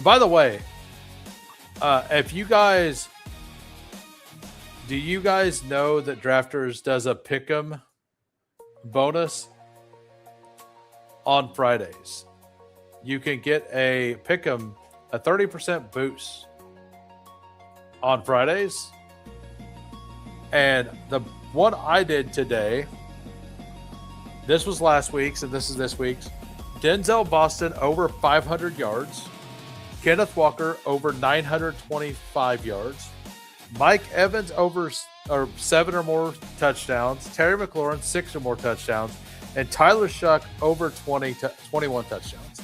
By the way, if you guys, do you guys know that Drafters does a pick'em bonus on Fridays? You can get a pick'em, a 30% boost on Fridays. And the one I did today, this was last week's and this is this week's. Denzel Boston over 500 yards. Kenneth Walker over 925 yards. Mike Evans over 7 or more touchdowns. Terry McLaurin 6 or more touchdowns. And Tyler Shuck over 21 touchdowns.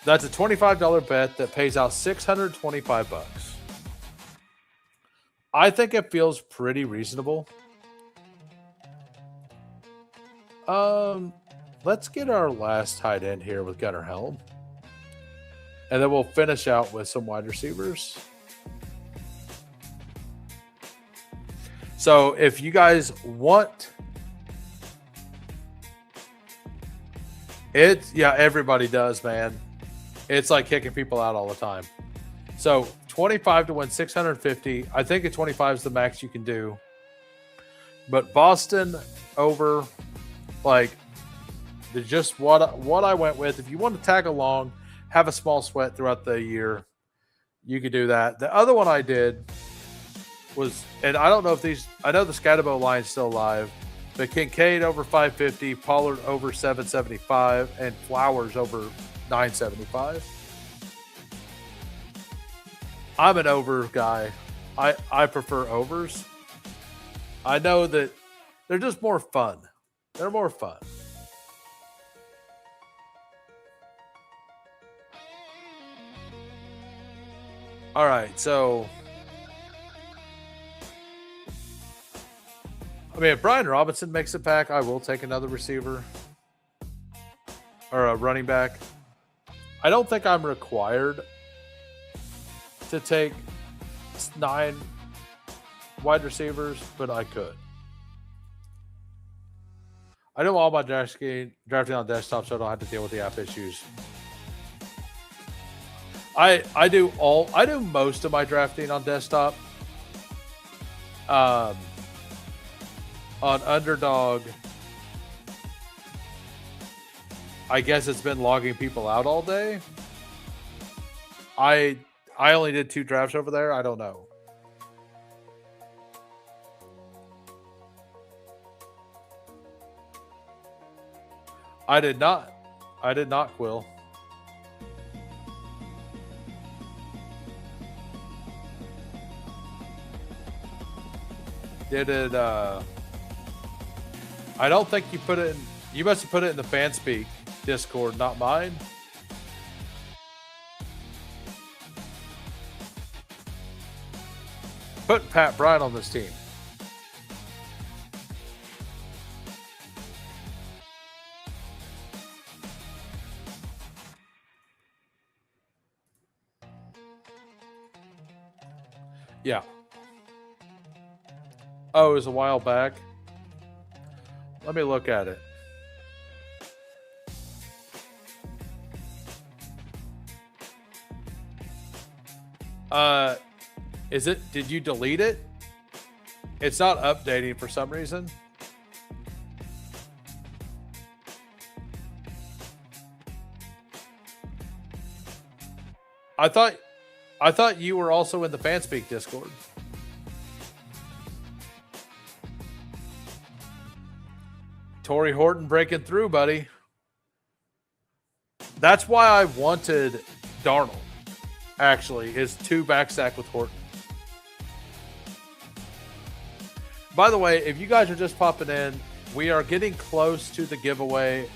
That's a $25 bet that pays out $625. I think it feels pretty reasonable. Let's get our last tight end here with Gunnar Helm. And then we'll finish out with some wide receivers. So if you guys want it, yeah, everybody does, man. It's like kicking people out all the time. So 25 to win 650. I think a 25 is the max you can do. But Boston over, like, just what I went with. If you want to tag along, have a small sweat throughout the year, you could do that. The other one I did was, and I don't know if these, I know the Scatterbo line's still alive, but Kincaid over 550, Pollard over 775, and Flowers over 975. I'm an over guy. I prefer overs. I know that they're just more fun. They're more fun. All right, so I mean, if Brian Robinson makes it back, I will take another receiver or a running back. I don't think I'm required to take 9 wide receivers, but I could. I do all my drafting on desktop, so I don't have to deal with the app issues. I do most of my drafting on desktop. On Underdog, I guess it's been logging people out all day. I only did 2 drafts over there. I don't know. I did not. I did not, Quill. Did it, I don't think you put it in, you must have put it in the Fanspeak Discord, not mine. Put Pat Bryant on this team. Yeah. Oh, it was a while back. Let me look at it. Is it, did you delete it? It's not updating for some reason. I thought you were also in the Fanspeak Discord. Torrey Horton breaking through, buddy. That's why I wanted Darnold, actually, is 2 backstack with Horton. By the way, if you guys are just popping in, we are getting close to the giveaway.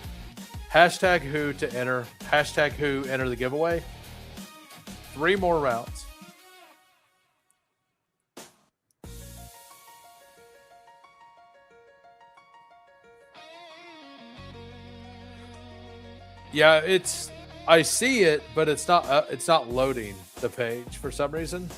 Hashtag who to enter. Hashtag who enter the giveaway. 3 more rounds. Yeah, it's, I see it, but it's not loading the page for some reason.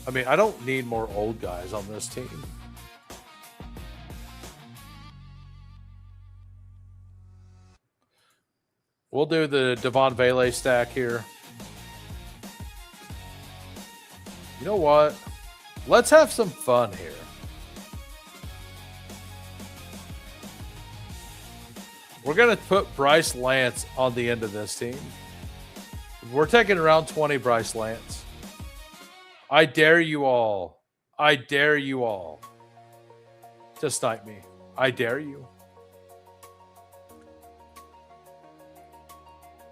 I mean, I don't need more old guys on this team. We'll do the Devon Vele stack here. You know what? Let's have some fun here. We're going to put Bryce Lance on the end of this team. We're taking around 20 Bryce Lance. I dare you all. I dare you all to snipe me. I dare you.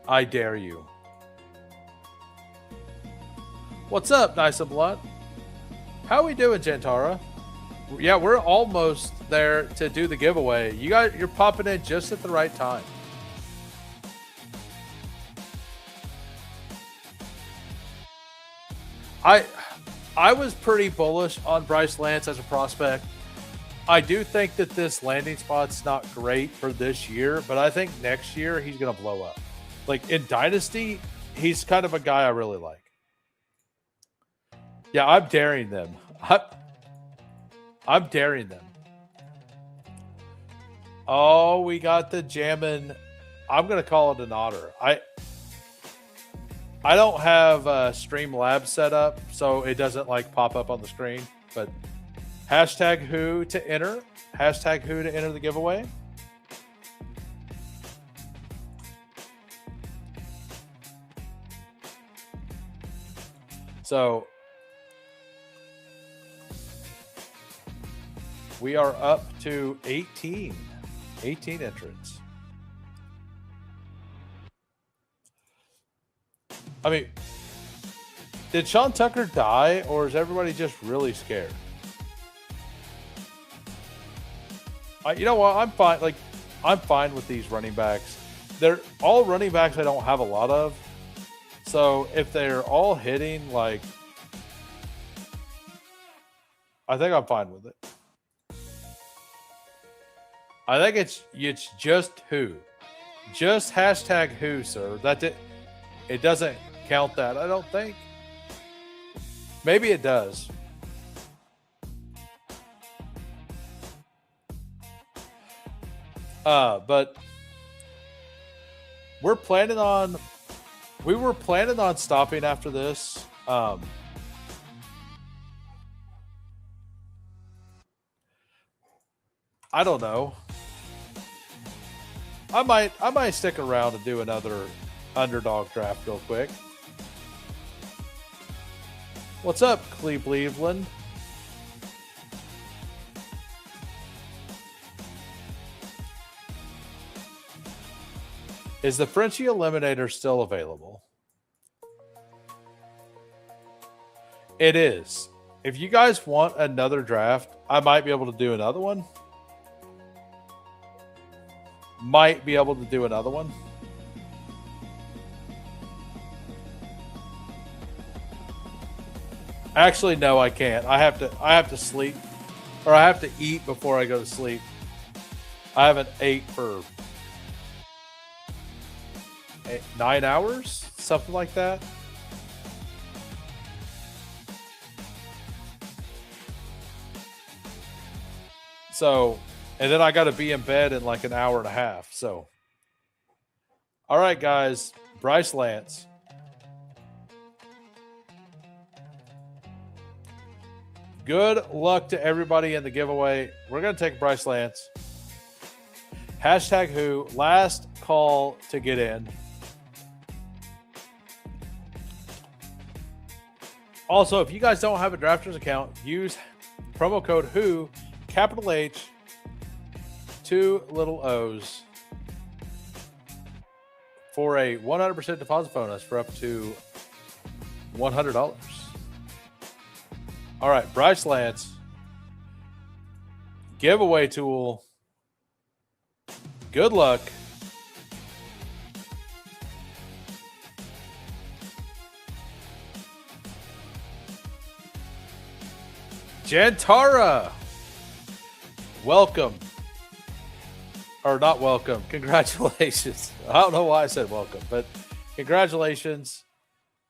I dare you. What's up, Nice and Blunt? How we doing, Gentara? Yeah, we're almost there to do the giveaway. You guys, you're popping in just at the right time. I was pretty bullish on Bryce Lance as a prospect. I do think that this landing spot's not great for this year, but I think next year he's going to blow up. Like in Dynasty, he's kind of a guy I really like. Yeah, I'm daring them. I'm daring them. Oh, we got the jamming. I'm going to call it an otter. I don't have Streamlabs set up, so it doesn't like pop up on the screen. But hashtag who to enter. Hashtag who to enter the giveaway. So we are up to 18 entrants. I mean, did Sean Tucker die, or is everybody just really scared? You know what? I'm fine. Like, I'm fine with these running backs. They're all running backs I don't have a lot of. So if they're all hitting, like, I think I'm fine with it. I think it's just who. Just hashtag who, sir. It doesn't count that, I don't think. Maybe it does. But we were planning on stopping after this. I don't know. I might stick around and do another underdog draft real quick. What's up, Cleveland? Is the Frenchie Eliminator still available? It is. If you guys want another draft, I might be able to do another one. Actually, no, I can't. I have to sleep, or I have to eat before I go to sleep. I haven't ate for 9 hours, something like that. So, and then I got to be in bed in like an hour and a half. So, all right, guys, Bryce Lance. Good luck to everybody in the giveaway. We're going to take Bryce Lance. Hashtag who, last call to get in. Also, if you guys don't have a Drafters account, use promo code WHO, capital H, 2 little O's, for a 100% deposit bonus for up to $100. All right, Bryce Lance, giveaway tool. Good luck. Jantara, welcome. Or not welcome. Congratulations. I don't know why I said welcome, but congratulations.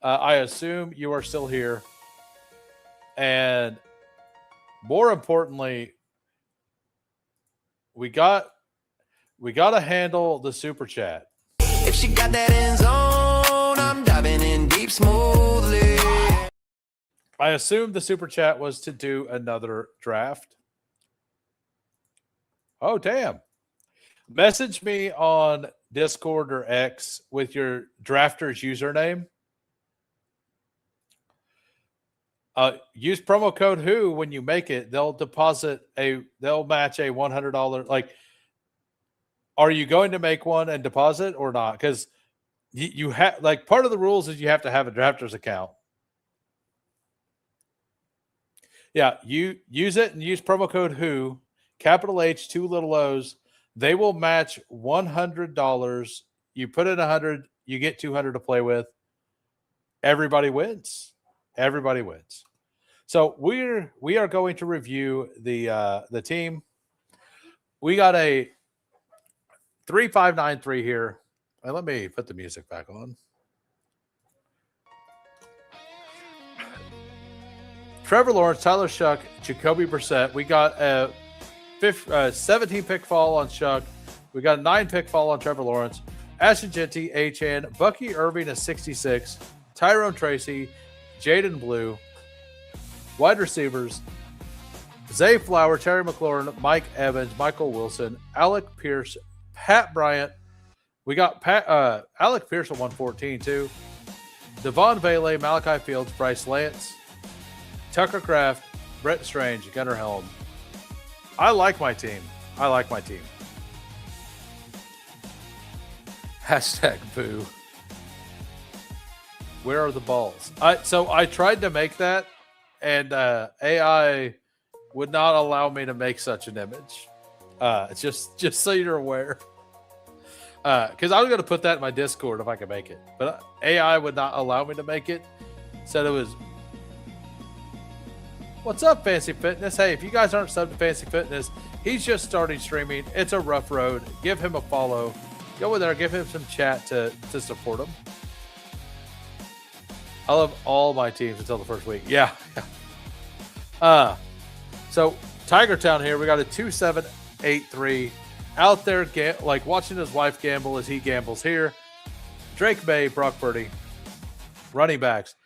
I assume you are still here. And more importantly, we got to handle the super chat. If she got that end zone, I'm diving in deep smoothly. I assumed the super chat was to do another draft. Oh, damn. Message me on Discord or X with your Drafters username. Use promo code WHO when you make it. They'll match a $100. Like, are you going to make one and deposit or not? Because you have, like, part of the rules is you have to have a Drafters account. Yeah, you use it and use promo code WHO, capital H, 2 little O's. They will match $100. You put in 100, you get 200 to play with. Everybody wins. Everybody wins. So we are going to review the team. We got a 3593 here. And let me put the music back on. Trevor Lawrence, Tyler Shuck, Jacoby Brissett. We got a 17 pick fall on Shuck. We got a 9 pick fall on Trevor Lawrence. Ashton Genty, Achan, Bucky Irving, a 66. Tyrone Tracy, Jaden Blue. Wide receivers, Zay Flower, Terry McLaurin, Mike Evans, Michael Wilson, Alec Pierce, Pat Bryant. We got Alec Pierce at 114 too. Devon Vele, Malachi Fields, Bryce Lance, Tucker Kraft, Brett Strange, Gunnar Helm. I like my team. Hashtag boo. Where are the balls? So I tried to make that, and AI would not allow me to make such an image. Just so you're aware. Because I was going to put that in my Discord if I could make it. But AI would not allow me to make it. Said it was... What's up, Fancy Fitness? Hey, if you guys aren't subbed to Fancy Fitness, he's just starting streaming. It's a rough road. Give him a follow. Go over there. Give him some chat to support him. I love all my teams until the first week. Yeah. So Tiger Town here. We got a 2783 out there, like watching his wife gamble as he gambles here. Drake May, Brock Purdy, running backs.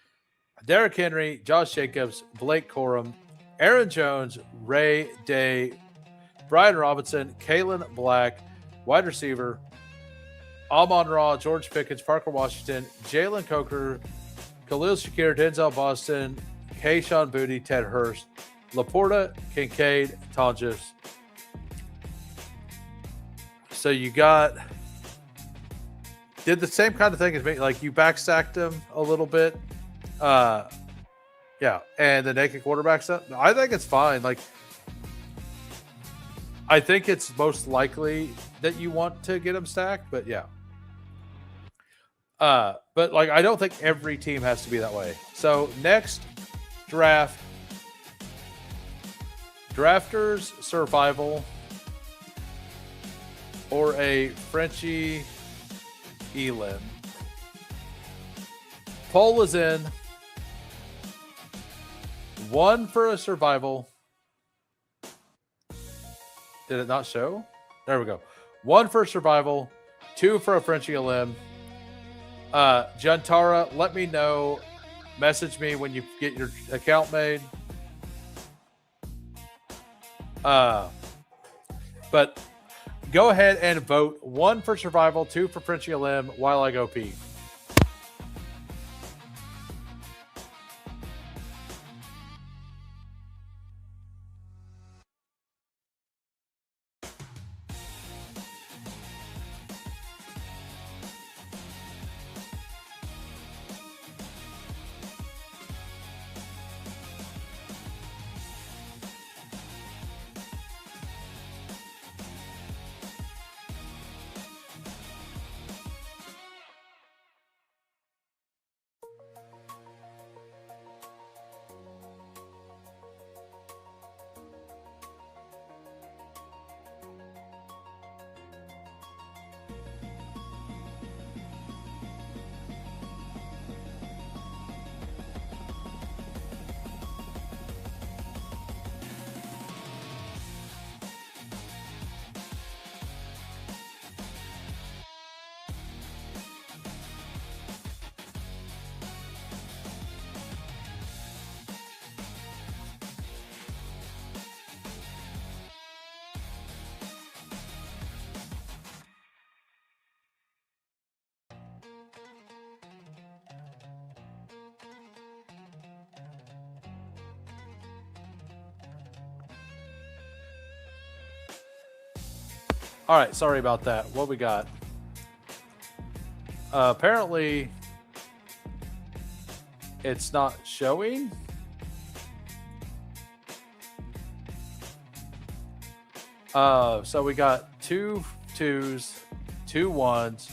Derrick Henry, Josh Jacobs, Blake Corum, Aaron Jones, Ray Day, Brian Robinson, Kalen Black, wide receiver, Amon-Ra, George Pickens, Parker Washington, Jalen Coker, Khalil Shakir, Denzel Boston, Kayshawn Booty, Ted Hurst, Laporta, Kincaid, Tonjes. So you did the same kind of thing as me. Like you backstacked him a little bit. Yeah. And the naked quarterback stuff. I think it's fine. Like, I think it's most likely that you want to get him stacked, but yeah. But like, I don't think every team has to be that way. So next draft, drafters survival or a Frenchie Elim. Poll is in. 1 for a survival. Did it not show? There we go. 1 for survival, 2 for a Frenchie Elim. Jantara, let me know. Message me when you get your account made. But go ahead and vote 1 for survival, 2 for Frenchie Elim while I go pee. All right, sorry about that. What we got? Apparently, it's not showing. So we got 2 2s, 2 1s.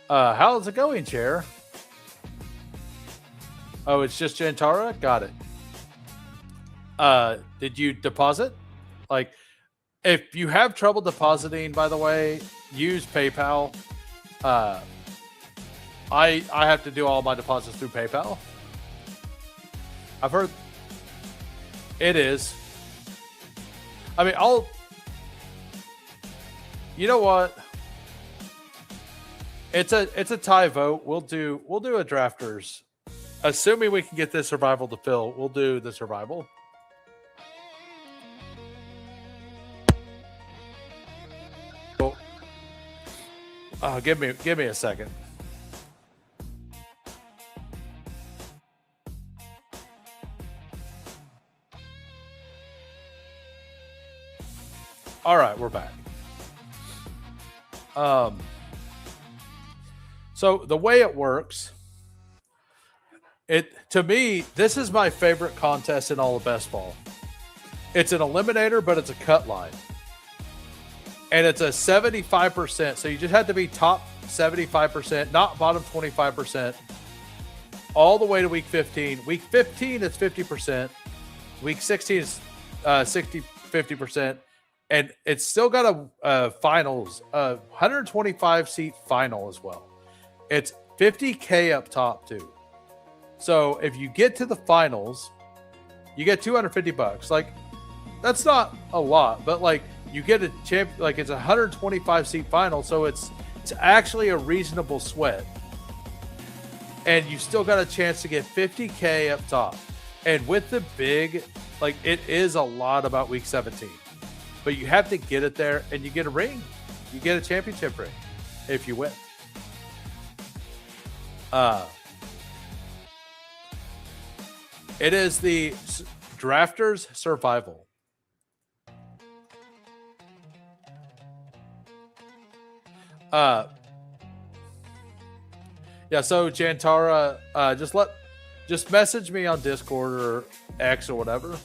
How's it going, Chair? Oh, it's just Jantara? Got it. Did you deposit? Like, if you have trouble depositing, by the way, use PayPal. I have to do all my deposits through PayPal. I've heard it is. I mean, you know what? It's a tie vote. We'll do a drafters. Assuming we can get this survival to fill, we'll do the survival. Give me a second. All right, we're back. So the way it works, to me, this is my favorite contest in all of best ball. It's an eliminator, but it's a cut line. And it's a 75%. So you just have to be top 75%, not bottom 25%, all the way to week 15. Week 15 is 50%. Week 16 is 50%. And it's still got a finals, 125 seat final as well. It's $50K up top too. So if you get to the finals, you get $250. Like, that's not a lot, but like, you get a champ, like it's a 125 seat final, so it's actually a reasonable sweat, and you still got a chance to get $50K up top. And with the big, like, it is a lot about week 17, but you have to get it there, and you get a ring, you get a championship ring if you win. It is the Drafters Survival. Yeah, so Jantara, just message me on Discord or X or whatever.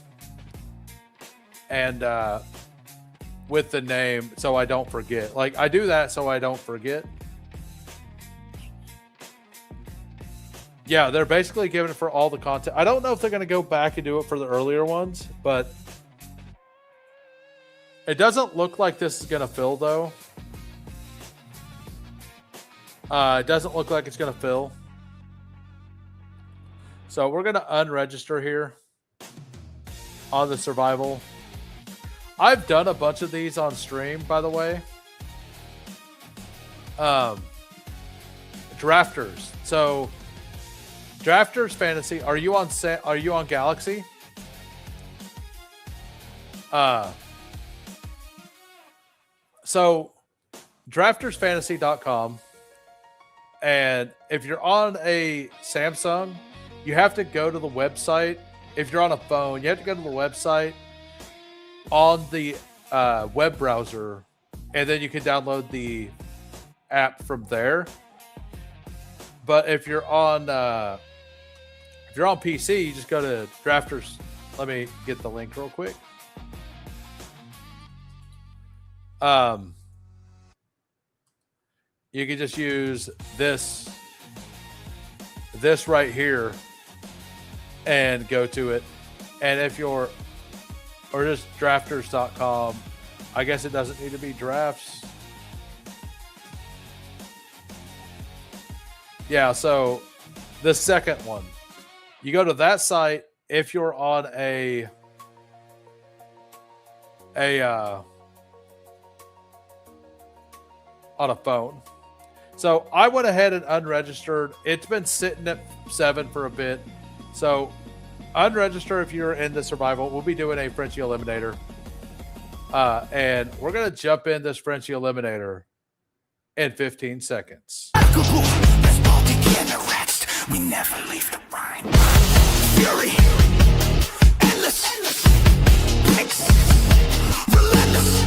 And with the name so I don't forget. Like I do that so I don't forget. Yeah, they're basically giving it for all the content. I don't know if they're going to go back and do it for the earlier ones, but it doesn't look like this is going to fill, though. It doesn't look like it's going to fill. So we're going to unregister here on the survival. I've done a bunch of these on stream, by the way. Drafters. So Drafters Fantasy. Are you on Galaxy? So draftersfantasy.com. And if you're on a Samsung, you have to go to the website. If you're on a phone, you have to go to the website on the web browser, and then you can download the app from there. But if you're on PC, you just go to Drafters. Let me get the link real quick. You can just use this right here and go to it. And if you're, or just drafters.com, I guess it doesn't need to be drafts. Yeah, so the second one, you go to that site if you're on on a phone. So I went ahead and unregistered. It's been sitting at 7 for a bit. So unregister if you're in the survival. We'll be doing a Frenchie Eliminator. And we're going to jump in this Frenchie Eliminator in 15 seconds. We never leave the brine. Fury, endless, mix, relentless,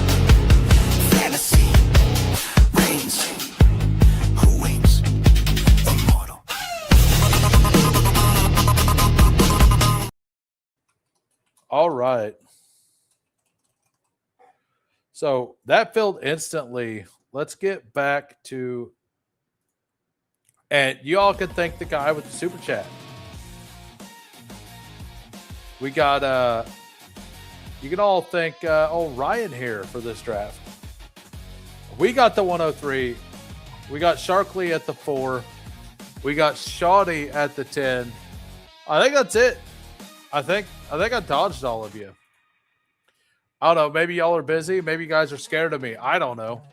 fantasy, reigns. Who wins? Immortal. All right. So that filled instantly. Let's get back to, and you all can thank the guy with the super chat. We got you can all thank old Ryan here for this draft. We got the 103. We got Sharkley at the 4. We got Shawty at the 10. I think that's it. I think I dodged all of you. I don't know. Maybe y'all are busy. Maybe you guys are scared of me. I don't know.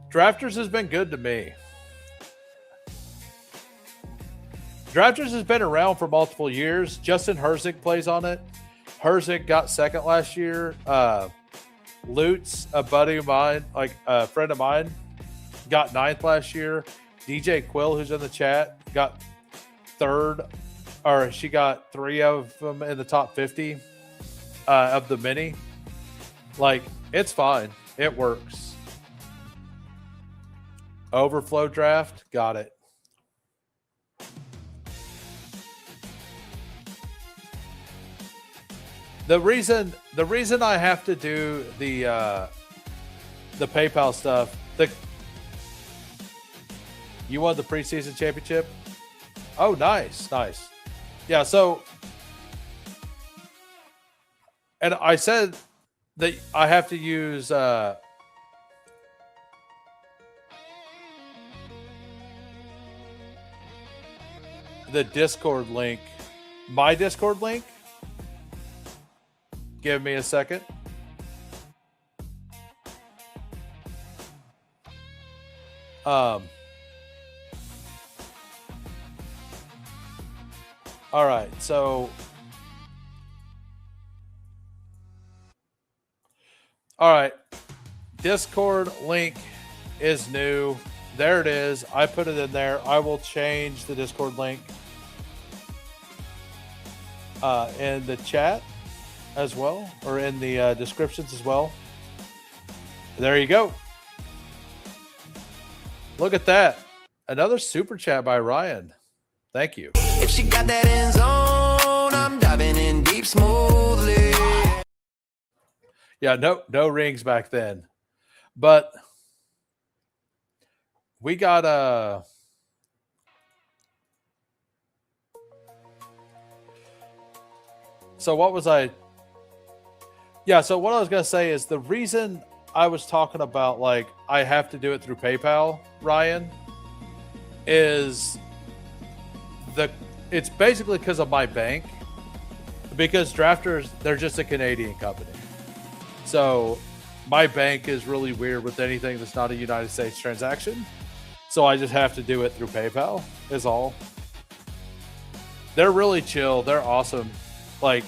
Drafters has been good to me. Drafters has been around for multiple years. Justin Herzig plays on it. Herzig got second last year. Lutz, a buddy of mine, like a friend of mine, got 9th last year. DJ Quill, who's in the chat, got 3rd, or she got 3 of them in the top 50 of the mini. Like, it's fine. It works. Overflow draft, got it. The reason I have to do the PayPal stuff, you won the preseason championship? Oh, nice. Yeah, so, and I said that I have to use the Discord link, my Discord link. Give me a second. All right, so all right, Discord link is new. there it is. I put it in there. I will change the Discord link in the chat as well, or in the descriptions as well. There you go. Look at that. Another super chat by Ryan. Thank you. If she got that end zone, I'm diving in deep smoothly. Yeah, no rings back then. But we got so what was I? Yeah, so what I was going to say is the reason I was talking about, like, I have to do it through PayPal, Ryan, is it's basically because of my bank, because Drafters, they're just a Canadian company. So my bank is really weird with anything that's not a United States transaction. So I just have to do it through PayPal is all. They're really chill. They're awesome. Like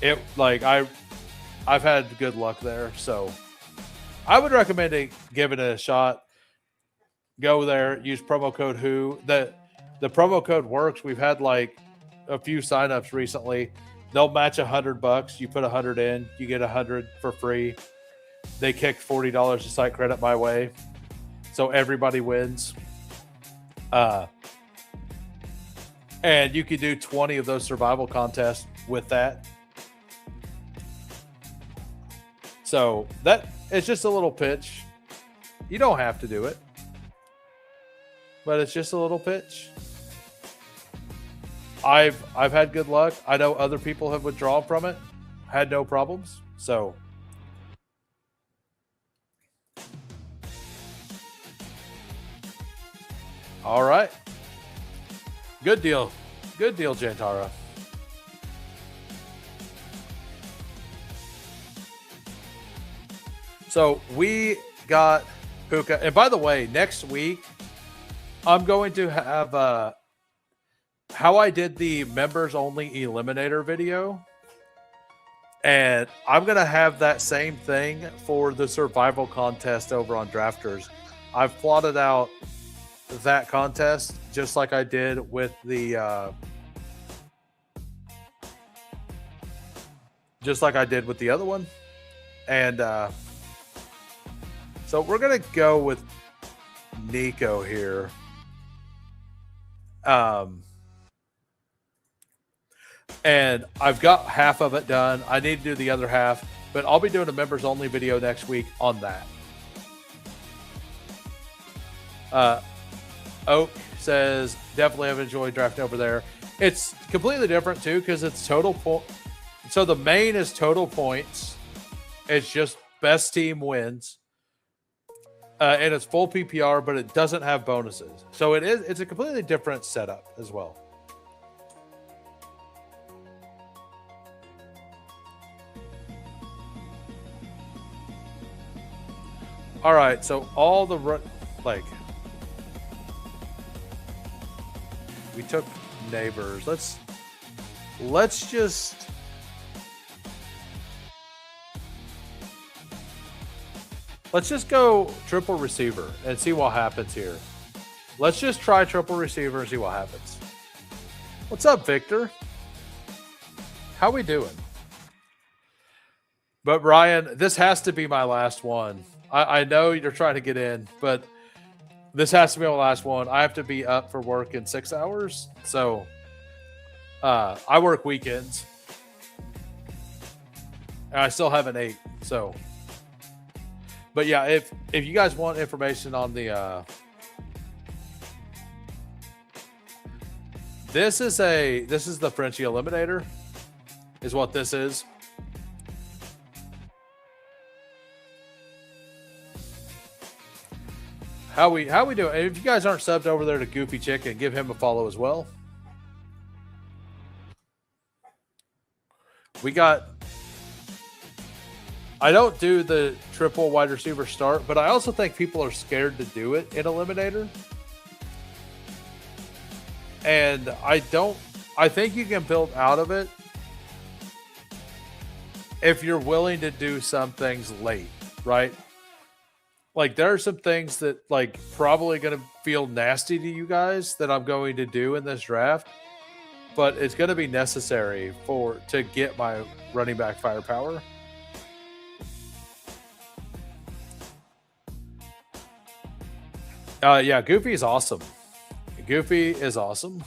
I've had good luck there. So I would recommend giving it a shot. Go there, use promo code WHO. The promo code works. We've had like a few signups recently. They'll match $100. You put 100 in, you get 100 for free. They kicked $40 of site credit my way, so everybody wins. And you could do 20 of those survival contests with that. So that it's just a little pitch. You don't have to do it, but it's just a little pitch. I've had good luck. I know other people have withdrawn from it, had no problems. So all right. Good deal. Good deal, Jantara. So we got Puka. And by the way, next week, I'm going to have how I did the members only eliminator video. And I'm going to have that same thing for the survival contest over on Drafters. I've plotted out that contest just like I did with the other one. And so we're going to go with Nico here. And I've got half of it done. I need to do the other half, but I'll be doing a members only video next week on that. Oak says, definitely have enjoyed drafting over there. It's completely different too, because it's total point. So the main is total points. It's just best team wins. And it's full PPR, but it doesn't have bonuses. So it's a completely different setup as well. All right, so all the we took neighbors. Let's just go triple receiver and see what happens here. Let's just try triple receiver and see what happens. What's up, Victor? How we doing? But Ryan, this has to be my last one. I know you're trying to get in, but this has to be my last one. I have to be up for work in 6 hours. So I work weekends. And I still haven't ate. So, but yeah, if you guys want information on the this is the Frenchie Eliminator, is what this is. How we doing? If you guys aren't subbed over there to Goofy Chicken, give him a follow as well. I don't do the triple wide receiver start, but I also think people are scared to do it in Eliminator. And I think you can build out of it if you're willing to do some things late, right? like there are some things that like probably going to feel nasty to you guys that I'm going to do in this draft, but it's going to be necessary for to get my running back firepower. Yeah, Goofy is awesome. Goofy is awesome.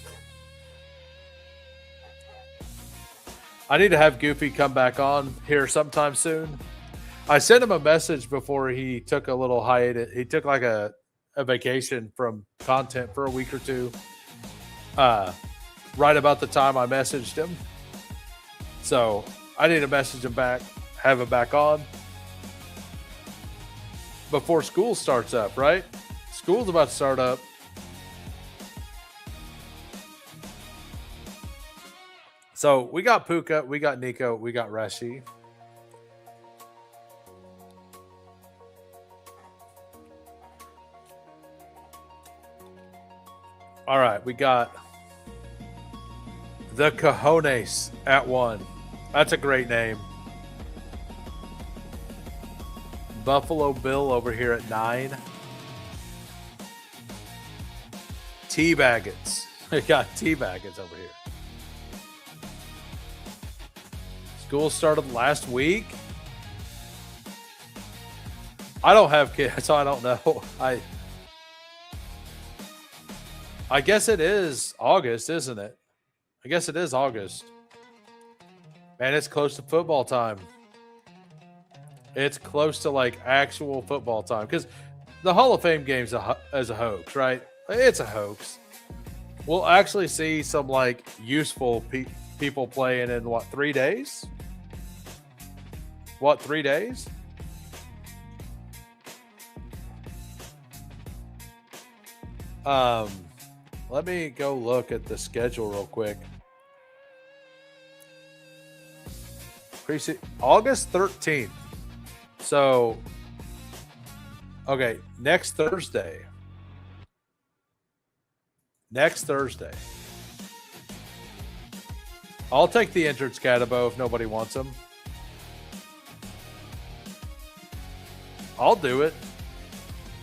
I need to have Goofy come back on here sometime soon. I sent him a message before he took a little hiatus. He took like a vacation from content for a week or two. Right about the time I messaged him. So I need to message him back, have him back on before school starts up, right? School's about to start up. So we got Puka, we got Nico, we got Rashi. All right, we got the Cojones at 1. That's a great name. Buffalo Bill over here at 9. T-Baggets. We got T-Baggets over here. School started last week. I don't have kids, so I don't know. I guess it is August, isn't it? I guess it is August. Man, it's close to football time. It's close to like actual football time because the Hall of Fame game's as a hoax, right? It's a hoax. We'll actually see some like useful people playing in what, 3 days? What, 3 days? Let me go look at the schedule real quick. August 13th. So, okay, next Thursday. Next Thursday. I'll take the injured Scatabo if nobody wants him. I'll do it.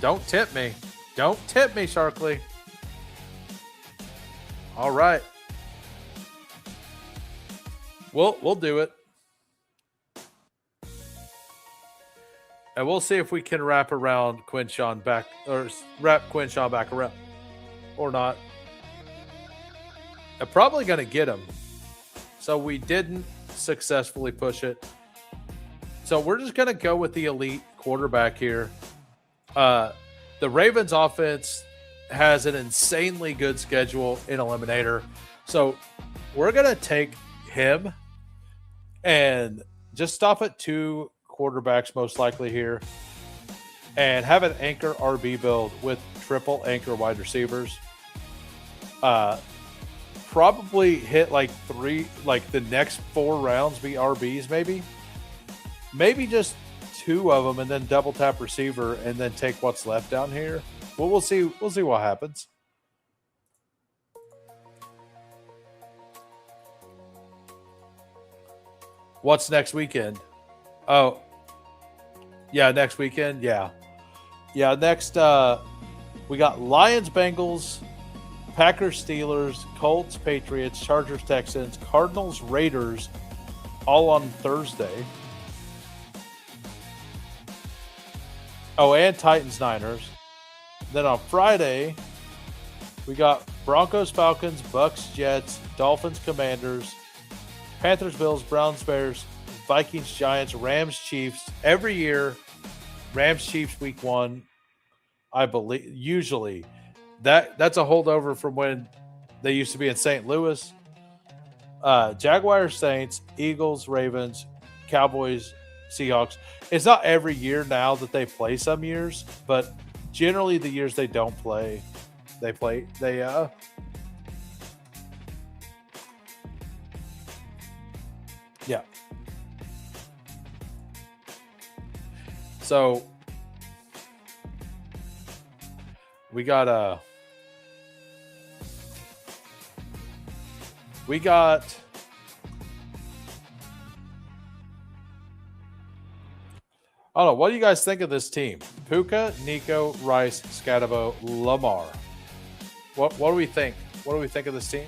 Don't tip me. Don't tip me, Sharkley. All right. We'll do it. And we'll see if we can wrap around Quinshawn back, or wrap Quinshawn back around or not. I'm probably going to get him. So we didn't successfully push it. So we're just going to go with the elite quarterback here. The Ravens offense has an insanely good schedule in Eliminator. So we're going to take him and just stop at 2 quarterbacks most likely here and have an anchor RB build with triple anchor wide receivers. Probably hit like 3, like the next 4 rounds be RBs maybe just 2 of them and then double tap receiver and then take what's left down here. Well, we'll see what happens. What's next weekend? Oh, yeah, next weekend. Yeah. Next, we got Lions, Bengals, Packers, Steelers, Colts, Patriots, Chargers, Texans, Cardinals, Raiders, all on Thursday. Oh, and Titans, Niners. Then on Friday, we got Broncos, Falcons, Bucks, Jets, Dolphins, Commanders, Panthers, Bills, Browns, Bears, Vikings, Giants, Rams, Chiefs. Every year, Rams, Chiefs, week 1, I believe. Usually, that's a holdover from when they used to be in St. Louis. Jaguars, Saints, Eagles, Ravens, Cowboys, Seahawks. It's not every year now that they play some years, but generally the years they don't play, yeah. So we got I don't know. What do you guys think of this team? Puka, Nico, Rice, Scatabo, Lamar. What do we think? What do we think of this team?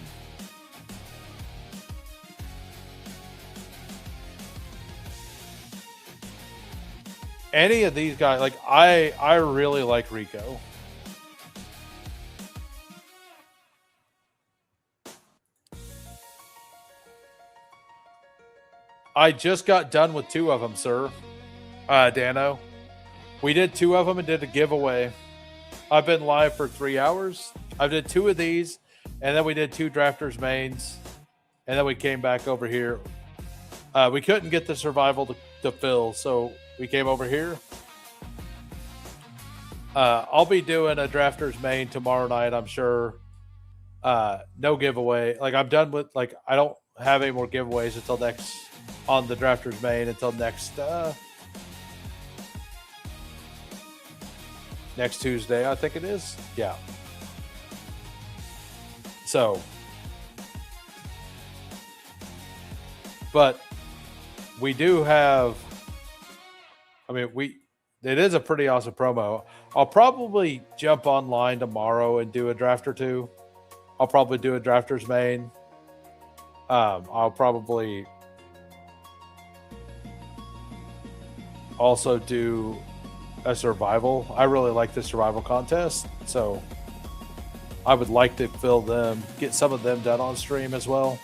Any of these guys, like I really like Rico. I just got done with 2 of them, sir. Dano. We did 2 of them and did a giveaway. I've been live for 3 hours. I did 2 of these, and then we did 2 drafters mains, and then we came back over here. We couldn't get the survival to fill, so we came over here. I'll be doing a drafters main tomorrow night, I'm sure. No giveaway. Like I'm done with, like I don't have any more giveaways until next on the drafters main until next Tuesday, I think it is. Yeah. So, but we do have, I mean, it is a pretty awesome promo. I'll probably jump online tomorrow and do a draft or 2. I'll probably do a drafters main. I'll probably also do a survival. I really like the survival contest, so I would like to fill them, get some of them done on stream as well.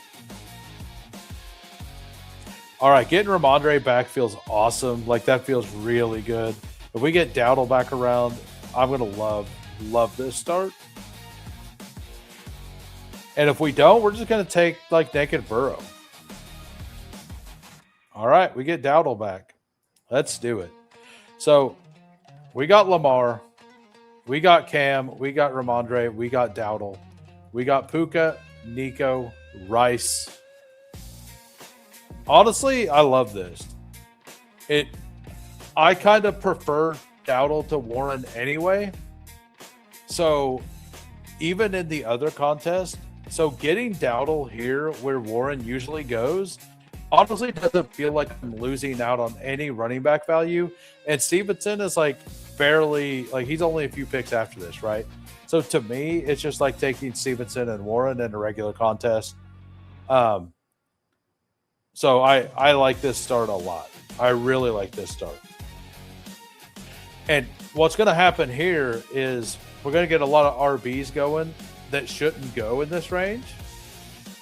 All right, getting Ramondre back feels awesome. Like that feels really good. If we get Dowdle back around, I'm gonna love this start. And if we don't, we're just gonna take like Naked Burrow. All right, we get Dowdle back. Let's do it. So we got Lamar, we got Cam, we got Ramondre, we got Dowdle, we got Puka, Nico, Rice. Honestly, I love this. I kind of prefer Dowdle to Warren anyway. So even in the other contest, so getting Dowdle here where Warren usually goes, honestly doesn't feel like I'm losing out on any running back value. And Stevenson is like barely, like he's only a few picks after this, right? So to me, it's just like taking Stevenson and Warren in a regular contest. So I like this start a lot. I really like this start. And what's going to happen here is we're going to get a lot of RBs going that shouldn't go in this range.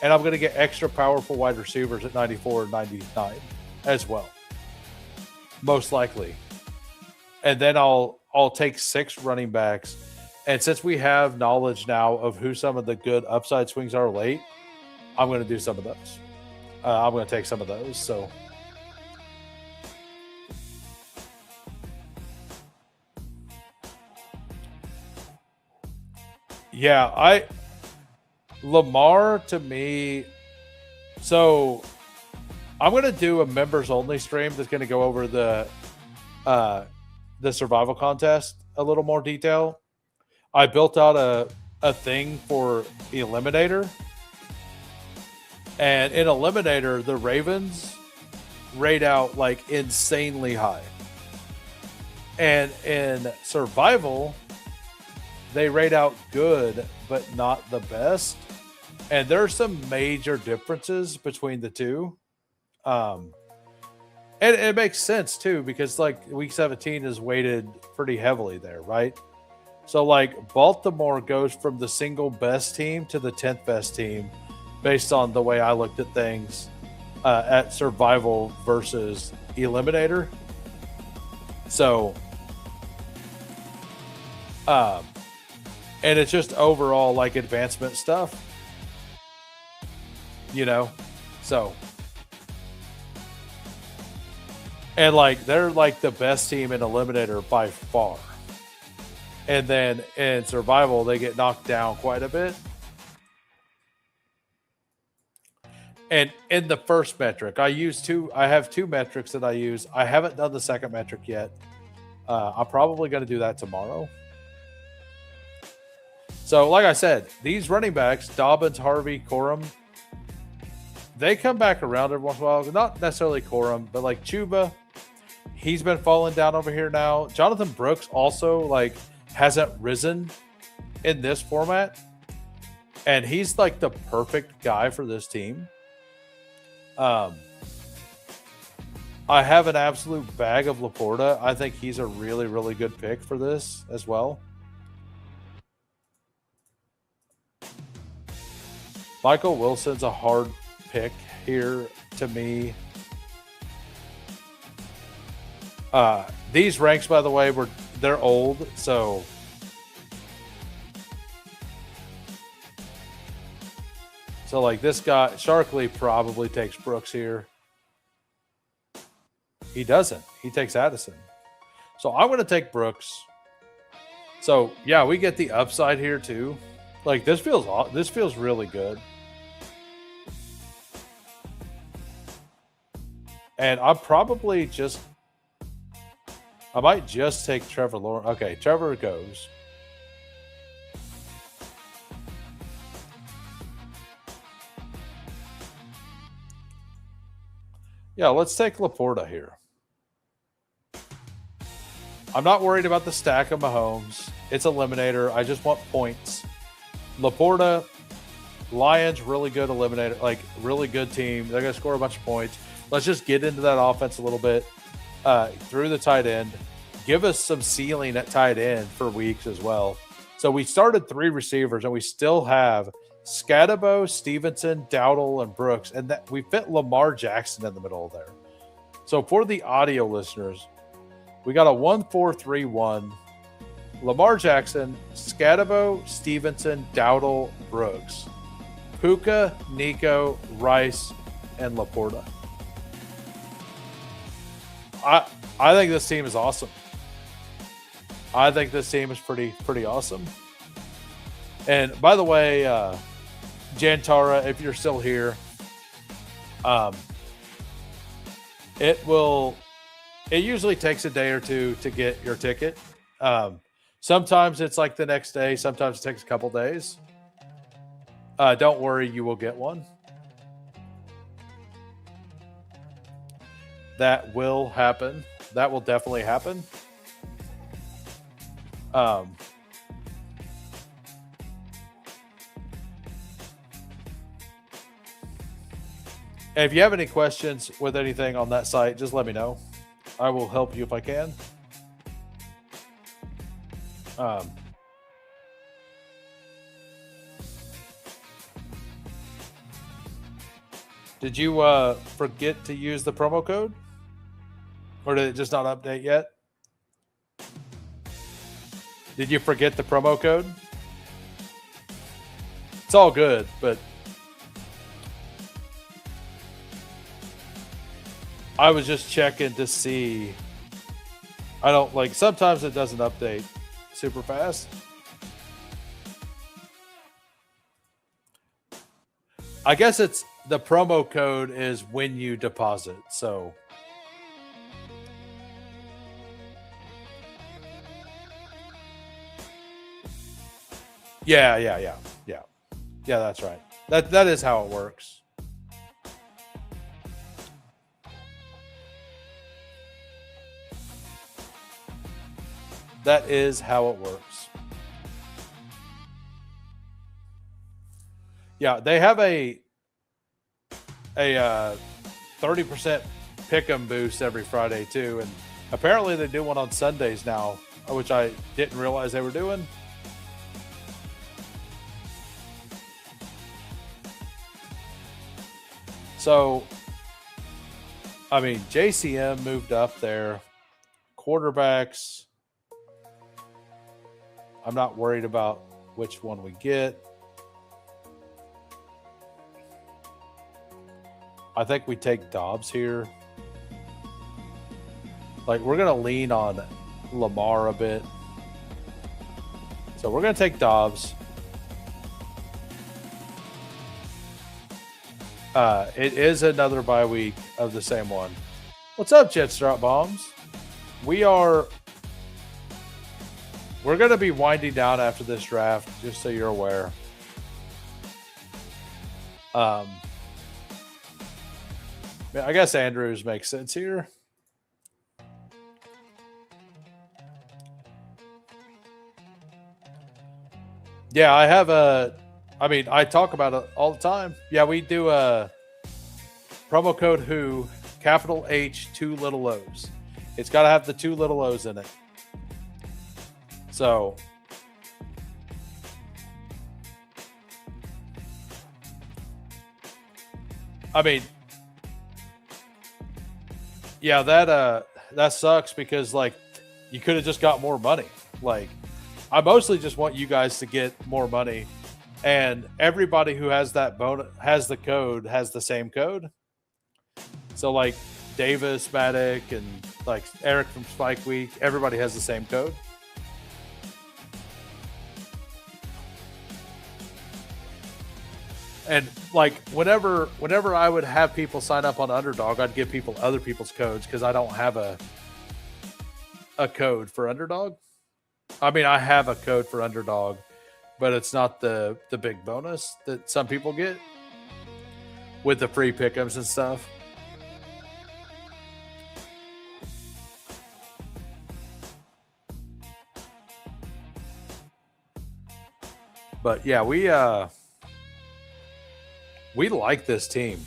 And I'm going to get extra powerful wide receivers at 94 and 99 as well. Most likely. And then I'll take 6 running backs. And since we have knowledge now of who some of the good upside swings are late, I'm going to do some of those. I'm going to take some of those. So yeah, Lamar to me. So I'm going to do a members only stream that's going to go over the survival contest a little more detail. I built out a thing for Eliminator. And in Eliminator, the Ravens rate out like insanely high. And in Survival, they rate out good, but not the best. And there's some major differences between the two. And it makes sense too, because like week 17 is weighted pretty heavily there, right? So like Baltimore goes from the single best team to the 10th best team based on the way I looked at things at Survival versus Eliminator. So, and it's just overall like advancement stuff, you know? So, and like they're like the best team in Eliminator by far. And then in Survival, they get knocked down quite a bit. And in the first metric, I have 2 metrics that I use. I haven't done the second metric yet. I'm probably going to do that tomorrow. So, like I said, these running backs, Dobbins, Harvey, Corum, they come back around every once in a while. Not necessarily Corum, but like Chuba, He's been falling down over here now. Jonathan Brooks also like hasn't risen in this format, and he's like the perfect guy for this team. I have an absolute bag of Laporta. I think he's a really, really good pick for this as well. Michael Wilson's a hard pick here to me. These ranks, by the way, they're old, so like this guy, Sharkley probably takes Brooks here. He doesn't. He takes Addison. So I'm going to take Brooks. So yeah, we get the upside here too. Like this feels really good. And I might just take Trevor Lawrence. Okay, Trevor goes. Yeah, let's take Laporta here. I'm not worried about the stack of Mahomes. It's eliminator. I just want points. Laporta, Lions, really good eliminator, like really good team. They're going to score a bunch of points. Let's just get into that offense a little bit through the tight end. Give us some ceiling at tight end for weeks as well. So we started 3 receivers, and we still have Scatabo, Stevenson, Dowdle, and Brooks, and that we fit Lamar Jackson in the middle of there. So for the audio listeners, we got a 1-4-3-1. Lamar Jackson, Scatabo, Stevenson, Dowdle, Brooks, Puka, Nico, Rice, and Laporta. I think this team is awesome. I think this team is pretty awesome. And by the way, Jantara, if you're still here, it usually takes a day or two to get your ticket. Sometimes it's like the next day. Sometimes it takes a couple days. Don't worry, you will get one. That will happen. That will definitely happen. If you have any questions with anything on that site, just let me know. I will help you if I can. Did you forget to use the promo code? Or did it just not update yet? Did you forget the promo code? It's all good, but I was just checking to see. I don't like, sometimes it doesn't update super fast. I guess it's the promo code is when you deposit. So yeah, that's right. That is how it works. That is how it works. Yeah, they have a 30% pick 'em boost every Friday too, and apparently they do one on Sundays now, which I didn't realize they were doing. So, I mean, JCM moved up there. Quarterbacks, I'm not worried about which one we get. I think we take Dobbs here. Like, we're going to lean on Lamar a bit. So we're going to take Dobbs. It is another bye week of the same one. What's up, Jets Drop Bombs? We're going to be winding down after this draft, just so you're aware. I guess Andrews makes sense here. Yeah, I have a. I mean, I talk about it all the time. Yeah, we do a promo code Who, capital H, two little O's. It's got to have the two little O's in it. So, I mean, yeah, that sucks because like you could have just got more money. Like, I mostly just want you guys to get more money, and everybody who has that bonus has the code has the same code. So like Davis, Matic, and like Eric from Spike Week, everybody has the same code. And like whenever I would have people sign up on Underdog, I'd give people other people's codes because I don't have a code for Underdog. I mean, I have a code for Underdog, but it's not the big bonus that some people get with the free pick'ems and stuff. But yeah, we like this team.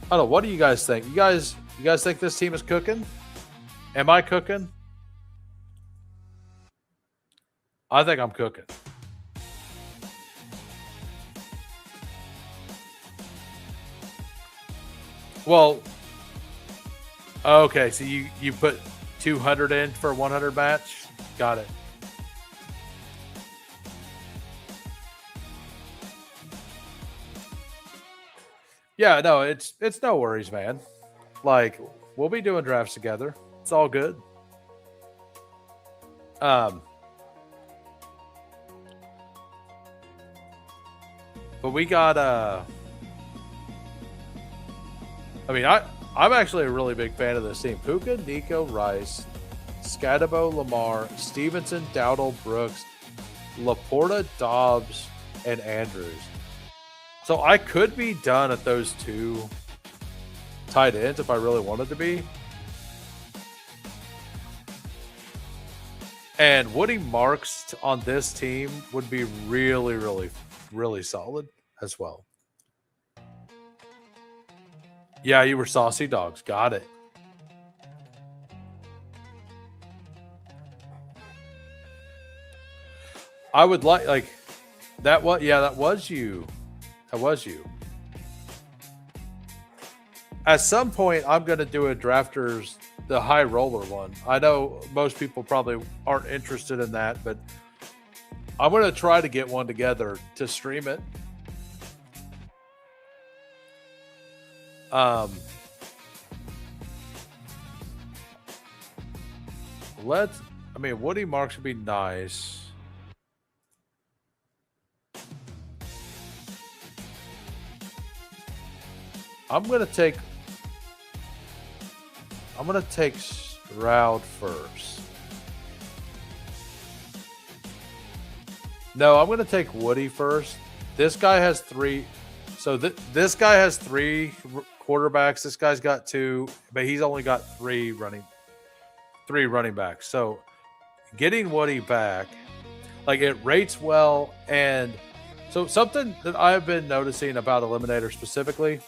I don't know. What do you guys think? You guys think this team is cooking? Am I cooking? I think I'm cooking. Well, okay. So you put 200 in for a 100 match. Got it. Yeah, no, it's no worries, man. Like, we'll be doing drafts together. It's all good. But we got I mean, I'm actually a really big fan of this team. Puka, Nico, Rice, Scadabo, Lamar, Stevenson, Dowdle, Brooks, Laporta, Dobbs, and Andrews. So I could be done at those two tight ends if I really wanted to be. And Woody Marks on this team would be really, really, really solid as well. Yeah, you were saucy dogs. Got it. I would like that. What? Yeah, that was you. That was you. At some point, I'm going to do a drafters, the high roller one. I know most people probably aren't interested in that, but I'm going to try to get one together to stream it. I mean, Woody Marks would be nice. I'm gonna take Stroud first. No, I'm gonna take Woody first. This guy has three. So this guy has three quarterbacks. This guy's got two, but he's only got three running backs. So getting Woody back, like, it rates well. And so something that I've been noticing about Eliminator specifically,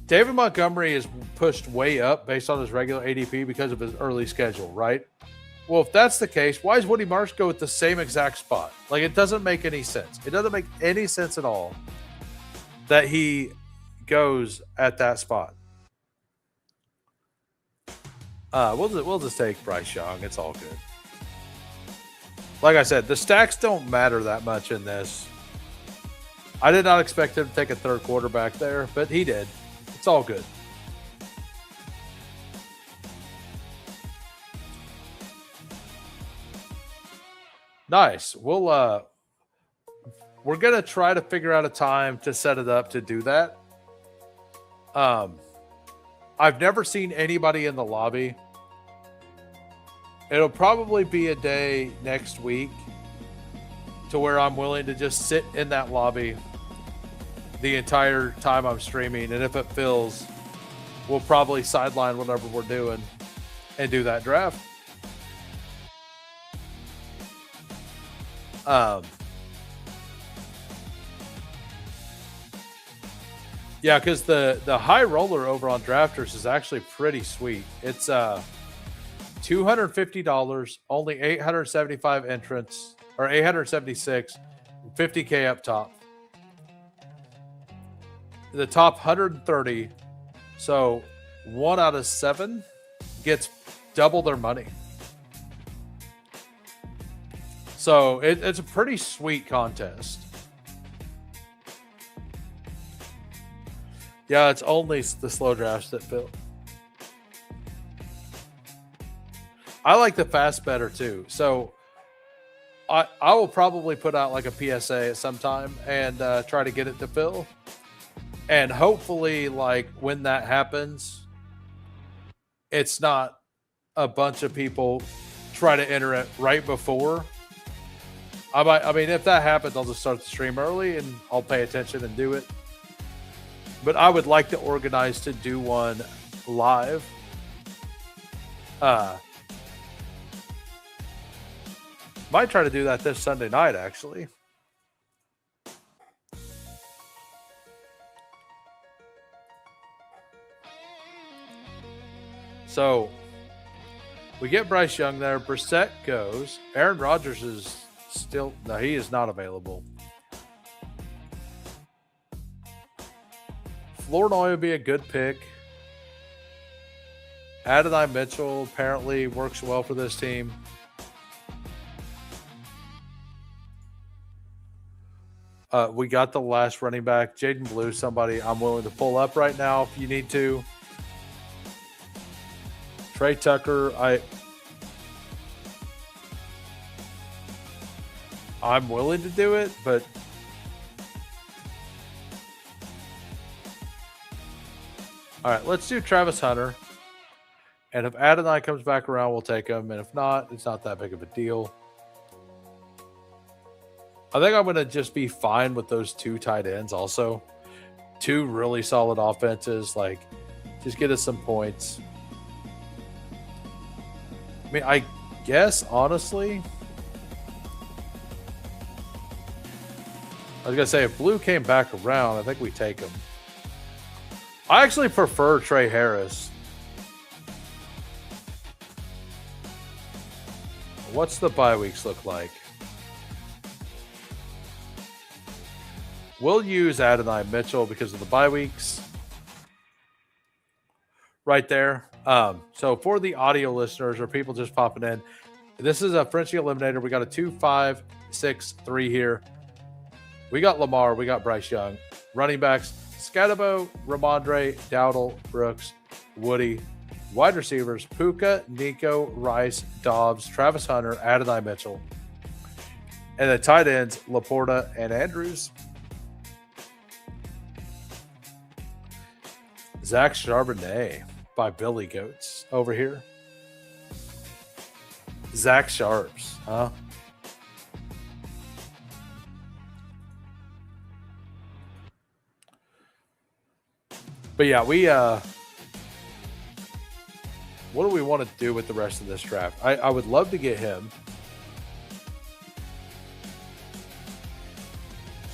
David Montgomery is pushed way up based on his regular ADP because of his early schedule, right? Well, if that's the case, why does Woody Marks go at the same exact spot? Like, it doesn't make any sense. It doesn't make any sense at all that he goes at that spot. We'll just take Bryce Young. It's all good. Like I said, the stacks don't matter that much in this. I did not expect him to take a third quarterback there, but he did. It's all good. Nice. We're gonna try to figure out a time to set it up to do that. I've never seen anybody in the lobby. It'll probably be a day next week to where I'm willing to just sit in that lobby the entire time I'm streaming, and if it fills, we'll probably sideline whatever we're doing and do that draft. Um, yeah, because the high roller over on Drafters is actually pretty sweet. It's $250, only 875 entrants, or 876, 50K up top. The top 130, so 1 out of 7 gets double their money. So it's a pretty sweet contest. Yeah, it's only the slow drafts that fill. I like the fast better too. So I will probably put out like a PSA at some time and try to get it to fill. And hopefully, like when that happens, it's not a bunch of people try to enter it right before. I mean, if that happens, I'll just start the stream early and I'll pay attention and do it. But I would like to organize to do one live. Might try to do that this Sunday night, actually. So we get Bryce Young there. Brissett goes. Aaron Rodgers is still, no, he is not available. Flournoy would be a good pick. Adonai Mitchell apparently works well for this team. We got the last running back, Jaden Blue, somebody I'm willing to pull up right now if you need to. Trey Tucker, I'm willing to do it, but all right, let's do Travis Hunter. And if Adonai comes back around, we'll take him. And if not, it's not that big of a deal. I think I'm going to just be fine with those 2 tight ends also. 2 really solid offenses. Like, just get us some points. I mean, I guess, honestly, I was going to say, if Blue came back around, I think we take him. I actually prefer Trey Harris. What's the bye weeks look like? We'll use Adonai Mitchell because of the bye weeks. Right there. So for the audio listeners or people just popping in, this is a Frenchie Eliminator. We got a 2, 5, 6, 3 here. We got Lamar. We got Bryce Young. Running backs, Scatabo, Ramondre, Dowdle, Brooks, Woody. Wide receivers, Puka, Nico, Rice, Dobbs, Travis Hunter, Adonai Mitchell. And the tight ends, Laporta and Andrews. Zach Charbonnet by Billy Goats over here. Zach Sharps, huh? But yeah, we what do we want to do with the rest of this draft? I would love to get him.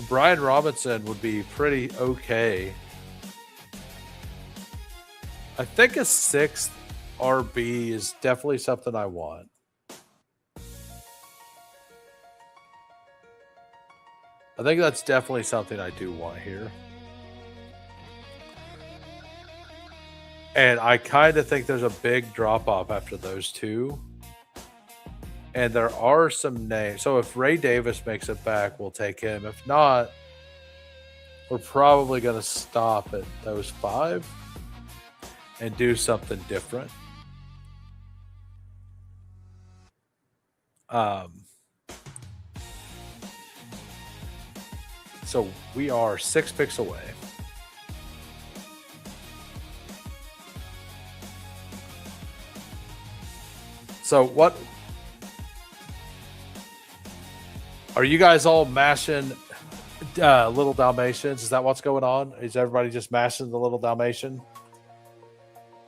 Brian Robinson would be pretty okay. I think a 6th RB is definitely something I want. I think that's definitely something I do want here. And I kind of think there's a big drop-off after those 2. And there are some names. So if Ray Davis makes it back, we'll take him. If not, we're probably going to stop at those 5 and do something different. So we are 6 picks away. So what are you guys all mashing little Dalmatians? Is that what's going on? Is everybody just mashing the little Dalmatian?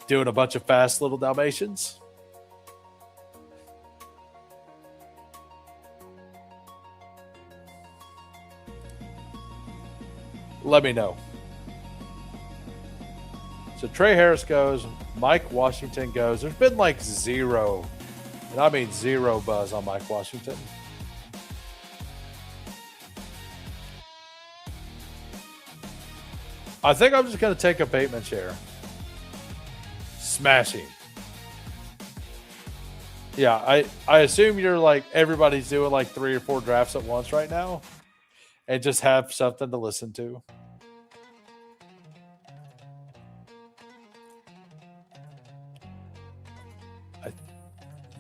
Doing a bunch of fast little Dalmatians? let me know. So Trey Harris goes, Mike Washington goes. There's been like zero, and I mean zero buzz on Mike Washington. I think I'm just going to take a Bateman share. Smashing. Yeah, I assume you're like, everybody's doing like 3 or 4 drafts at once right now and just have something to listen to.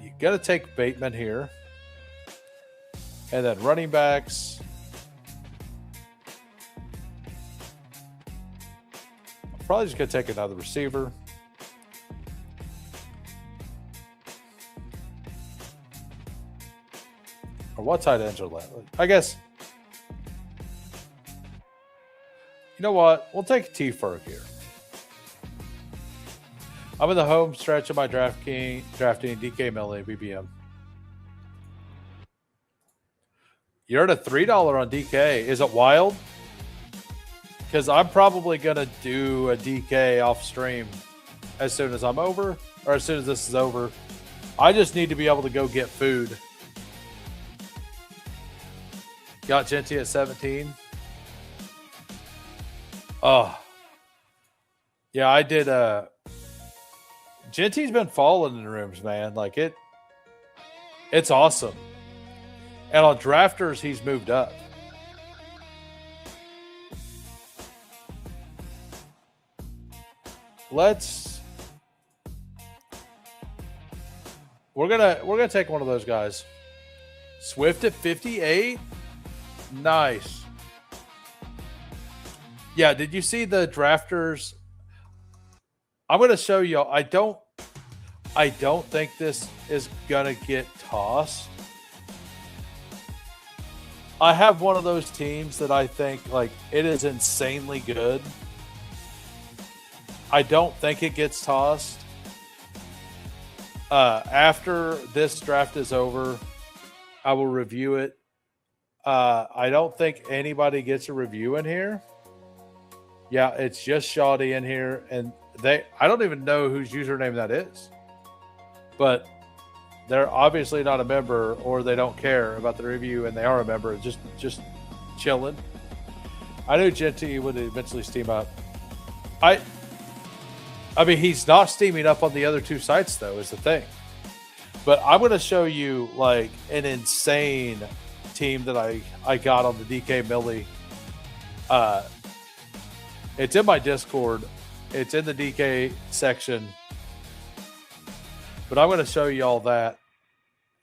You got to take Bateman here. And then running backs. I'm probably just going to take another receiver. Or what tight ends are left? I guess. You know what? We'll take T-Ferg here. I'm in the home stretch of my drafting DK Millie BBM. You're at a $3 on DK. Is it wild? Because I'm probably going to do a DK off stream as soon as I'm over, or as soon as this is over. I just need to be able to go get food. Got Genty at 17. Oh. Yeah, I did. Genty's been falling in rooms, man. Like it's awesome. And on drafters, he's moved up. We're gonna take one of those guys. Swift at 58. Nice. Yeah, did you see the drafters? I'm going to show you. I don't think this is going to get tossed. I have one of those teams that I think like it is insanely good. I don't think it gets tossed. After this draft is over, I will review it. I don't think anybody gets a review in here. Yeah, it's just Shoddy in here, and I don't even know whose username that is. But they're obviously not a member, or they don't care about the review, and they are a member, just chilling. I knew Genty would eventually steam up. I mean, he's not steaming up on the other 2 sites, though, is the thing. But I'm going to show you, like, an insane team that I got on the DK Millie. It's in my Discord. It's in the DK section. But I'm going to show you all that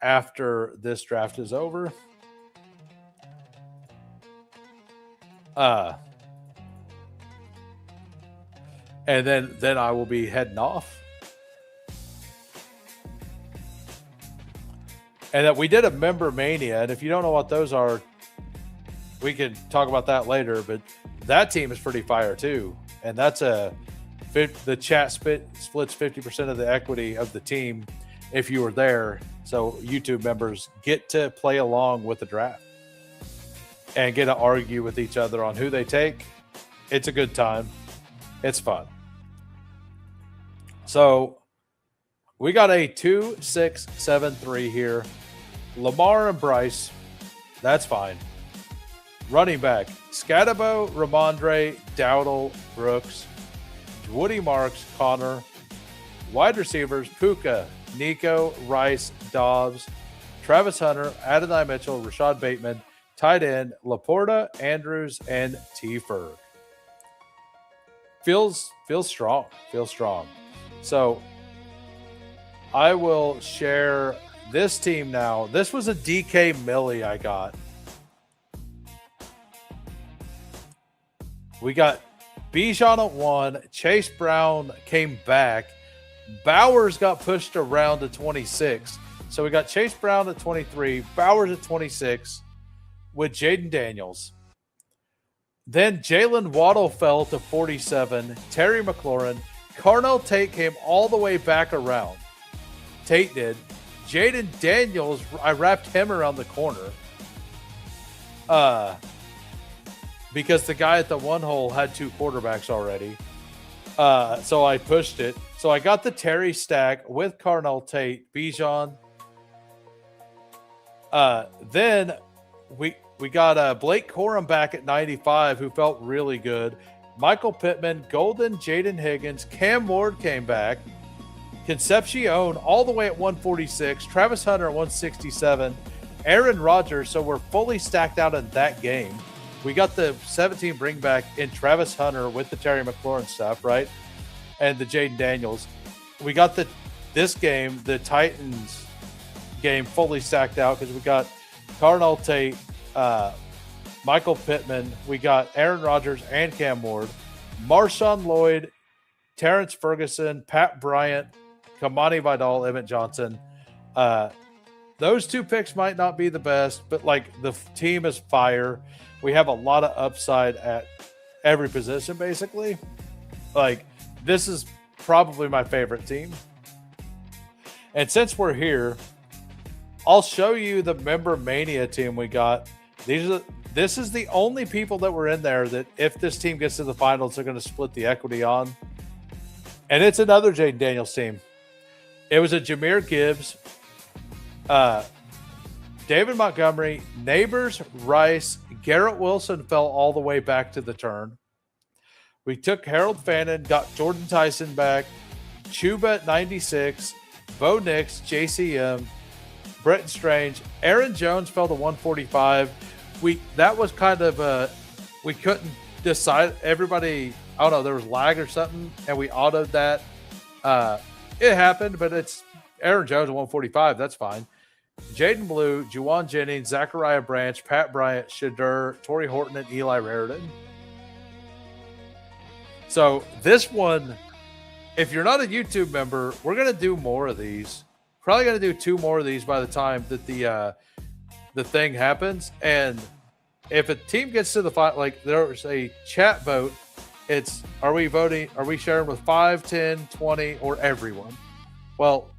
after this draft is over. And then I will be heading off. And that we did a member mania, and if you don't know what those are, we can talk about that later. But that team is pretty fire too, and that's the chat splits 50% of the equity of the team if you were there. So YouTube members get to play along with the draft and get to argue with each other on who they take. It's a good time. It's fun. So we got a 2-6-7-3 here. Lamar and Bryce. That's fine. Running back, Scatabo, Ramondre, Dowdle, Brooks, Woody Marks, Connor. Wide receivers, Puka, Nico, Rice, Dobbs, Travis Hunter, Adonai Mitchell, Rashad Bateman. Tight end, Laporta, Andrews, and T-Ferg. Feels strong. Feels strong. So I will share this team now. This was a DK Millie I got. We got Bijan at 1. Chase Brown came back. Bowers got pushed around to 26. So we got Chase Brown at 23. Bowers at 26 with Jaden Daniels. Then Jalen Waddle fell to 47. Terry McLaurin. Carnell Tate came all the way back around. Tate did. Jaden Daniels, I wrapped him around the corner. because the guy at the one hole had 2 quarterbacks already. So I pushed it. So I got the Terry stack with Carnell Tate, Bijan. Then we got Blake Corum back at 95, who felt really good. Michael Pittman, Golden, Jaden Higgins, Cam Ward came back. Concepcion all the way at 146. Travis Hunter at 167. Aaron Rodgers. So we're fully stacked out in that game. We got the 17 bring back in Travis Hunter with the Terry McLaurin stuff, right? And the Jaden Daniels. We got this game, the Titans game, fully stacked out because we got Carnell Tate, Michael Pittman. We got Aaron Rodgers and Cam Ward, Marshawn Lloyd, Terrence Ferguson, Pat Bryant, Kamani Vidal, Emmett Johnson. Those 2 picks might not be the best, but like the team is fire. We have a lot of upside at every position, basically. Like, this is probably my favorite team. And since we're here, I'll show you the Member Mania team we got. This is the only people that were in there that if this team gets to the finals, they're going to split the equity on. And it's another Jaden Daniels team. It was a Jahmyr Gibbs, David Montgomery, Neighbors, Rice, Garrett Wilson fell all the way back to the turn. We took Harold Fannin, got Jordan Tyson back, Chuba at 96, Bo Nix, JCM, Bretton Strange, Aaron Jones fell to 145. That was kind of we couldn't decide. Everybody, I don't know, there was lag or something, and we autoed that. It happened, but it's Aaron Jones at 145. That's fine. Jaden Blue, Juwan Jennings, Zachariah Branch, Pat Bryant, Shadur, Torrey Horton, and Eli Raritan. So this one, if you're not a YouTube member, we're going to do more of these. Probably going to do 2 more of these by the time that the thing happens. And if a team gets to the final, like there's a chat vote, it's are we voting? Are we sharing with 5, 10, 20, or everyone? Well,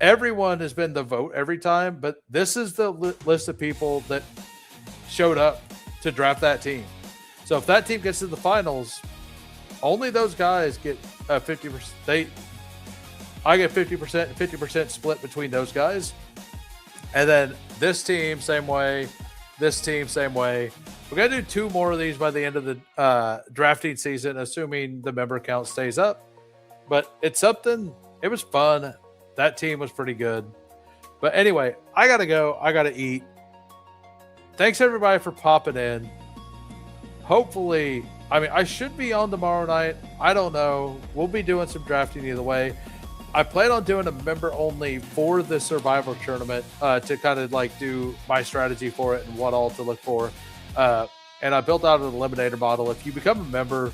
everyone has been the vote every time, but this is the list of people that showed up to draft that team. So if that team gets to the finals, only those guys get 50%. I get 50%, 50% split between those guys. And then this team, same way. This team, same way. We're going to do 2 more of these by the end of the drafting season, assuming the member count stays up. But it's something. It was fun. That team was pretty good. But anyway, I got to go. I got to eat. Thanks, everybody, for popping in. Hopefully, I should be on tomorrow night. I don't know. We'll be doing some drafting either way. I plan on doing a member only for the Survivor tournament to kind of like do my strategy for it and what all to look for. And I built out an eliminator model. If you become a member,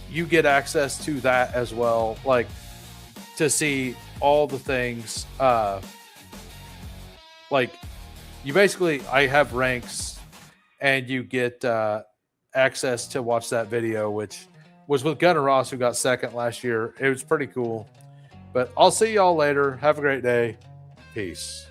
you get access to that as well. Like to see all the things. Like you basically, I have ranks and you get access to watch that video, which was with Gunnar Ross, who got second last year. It was pretty cool. But I'll see y'all later. Have a great day. Peace.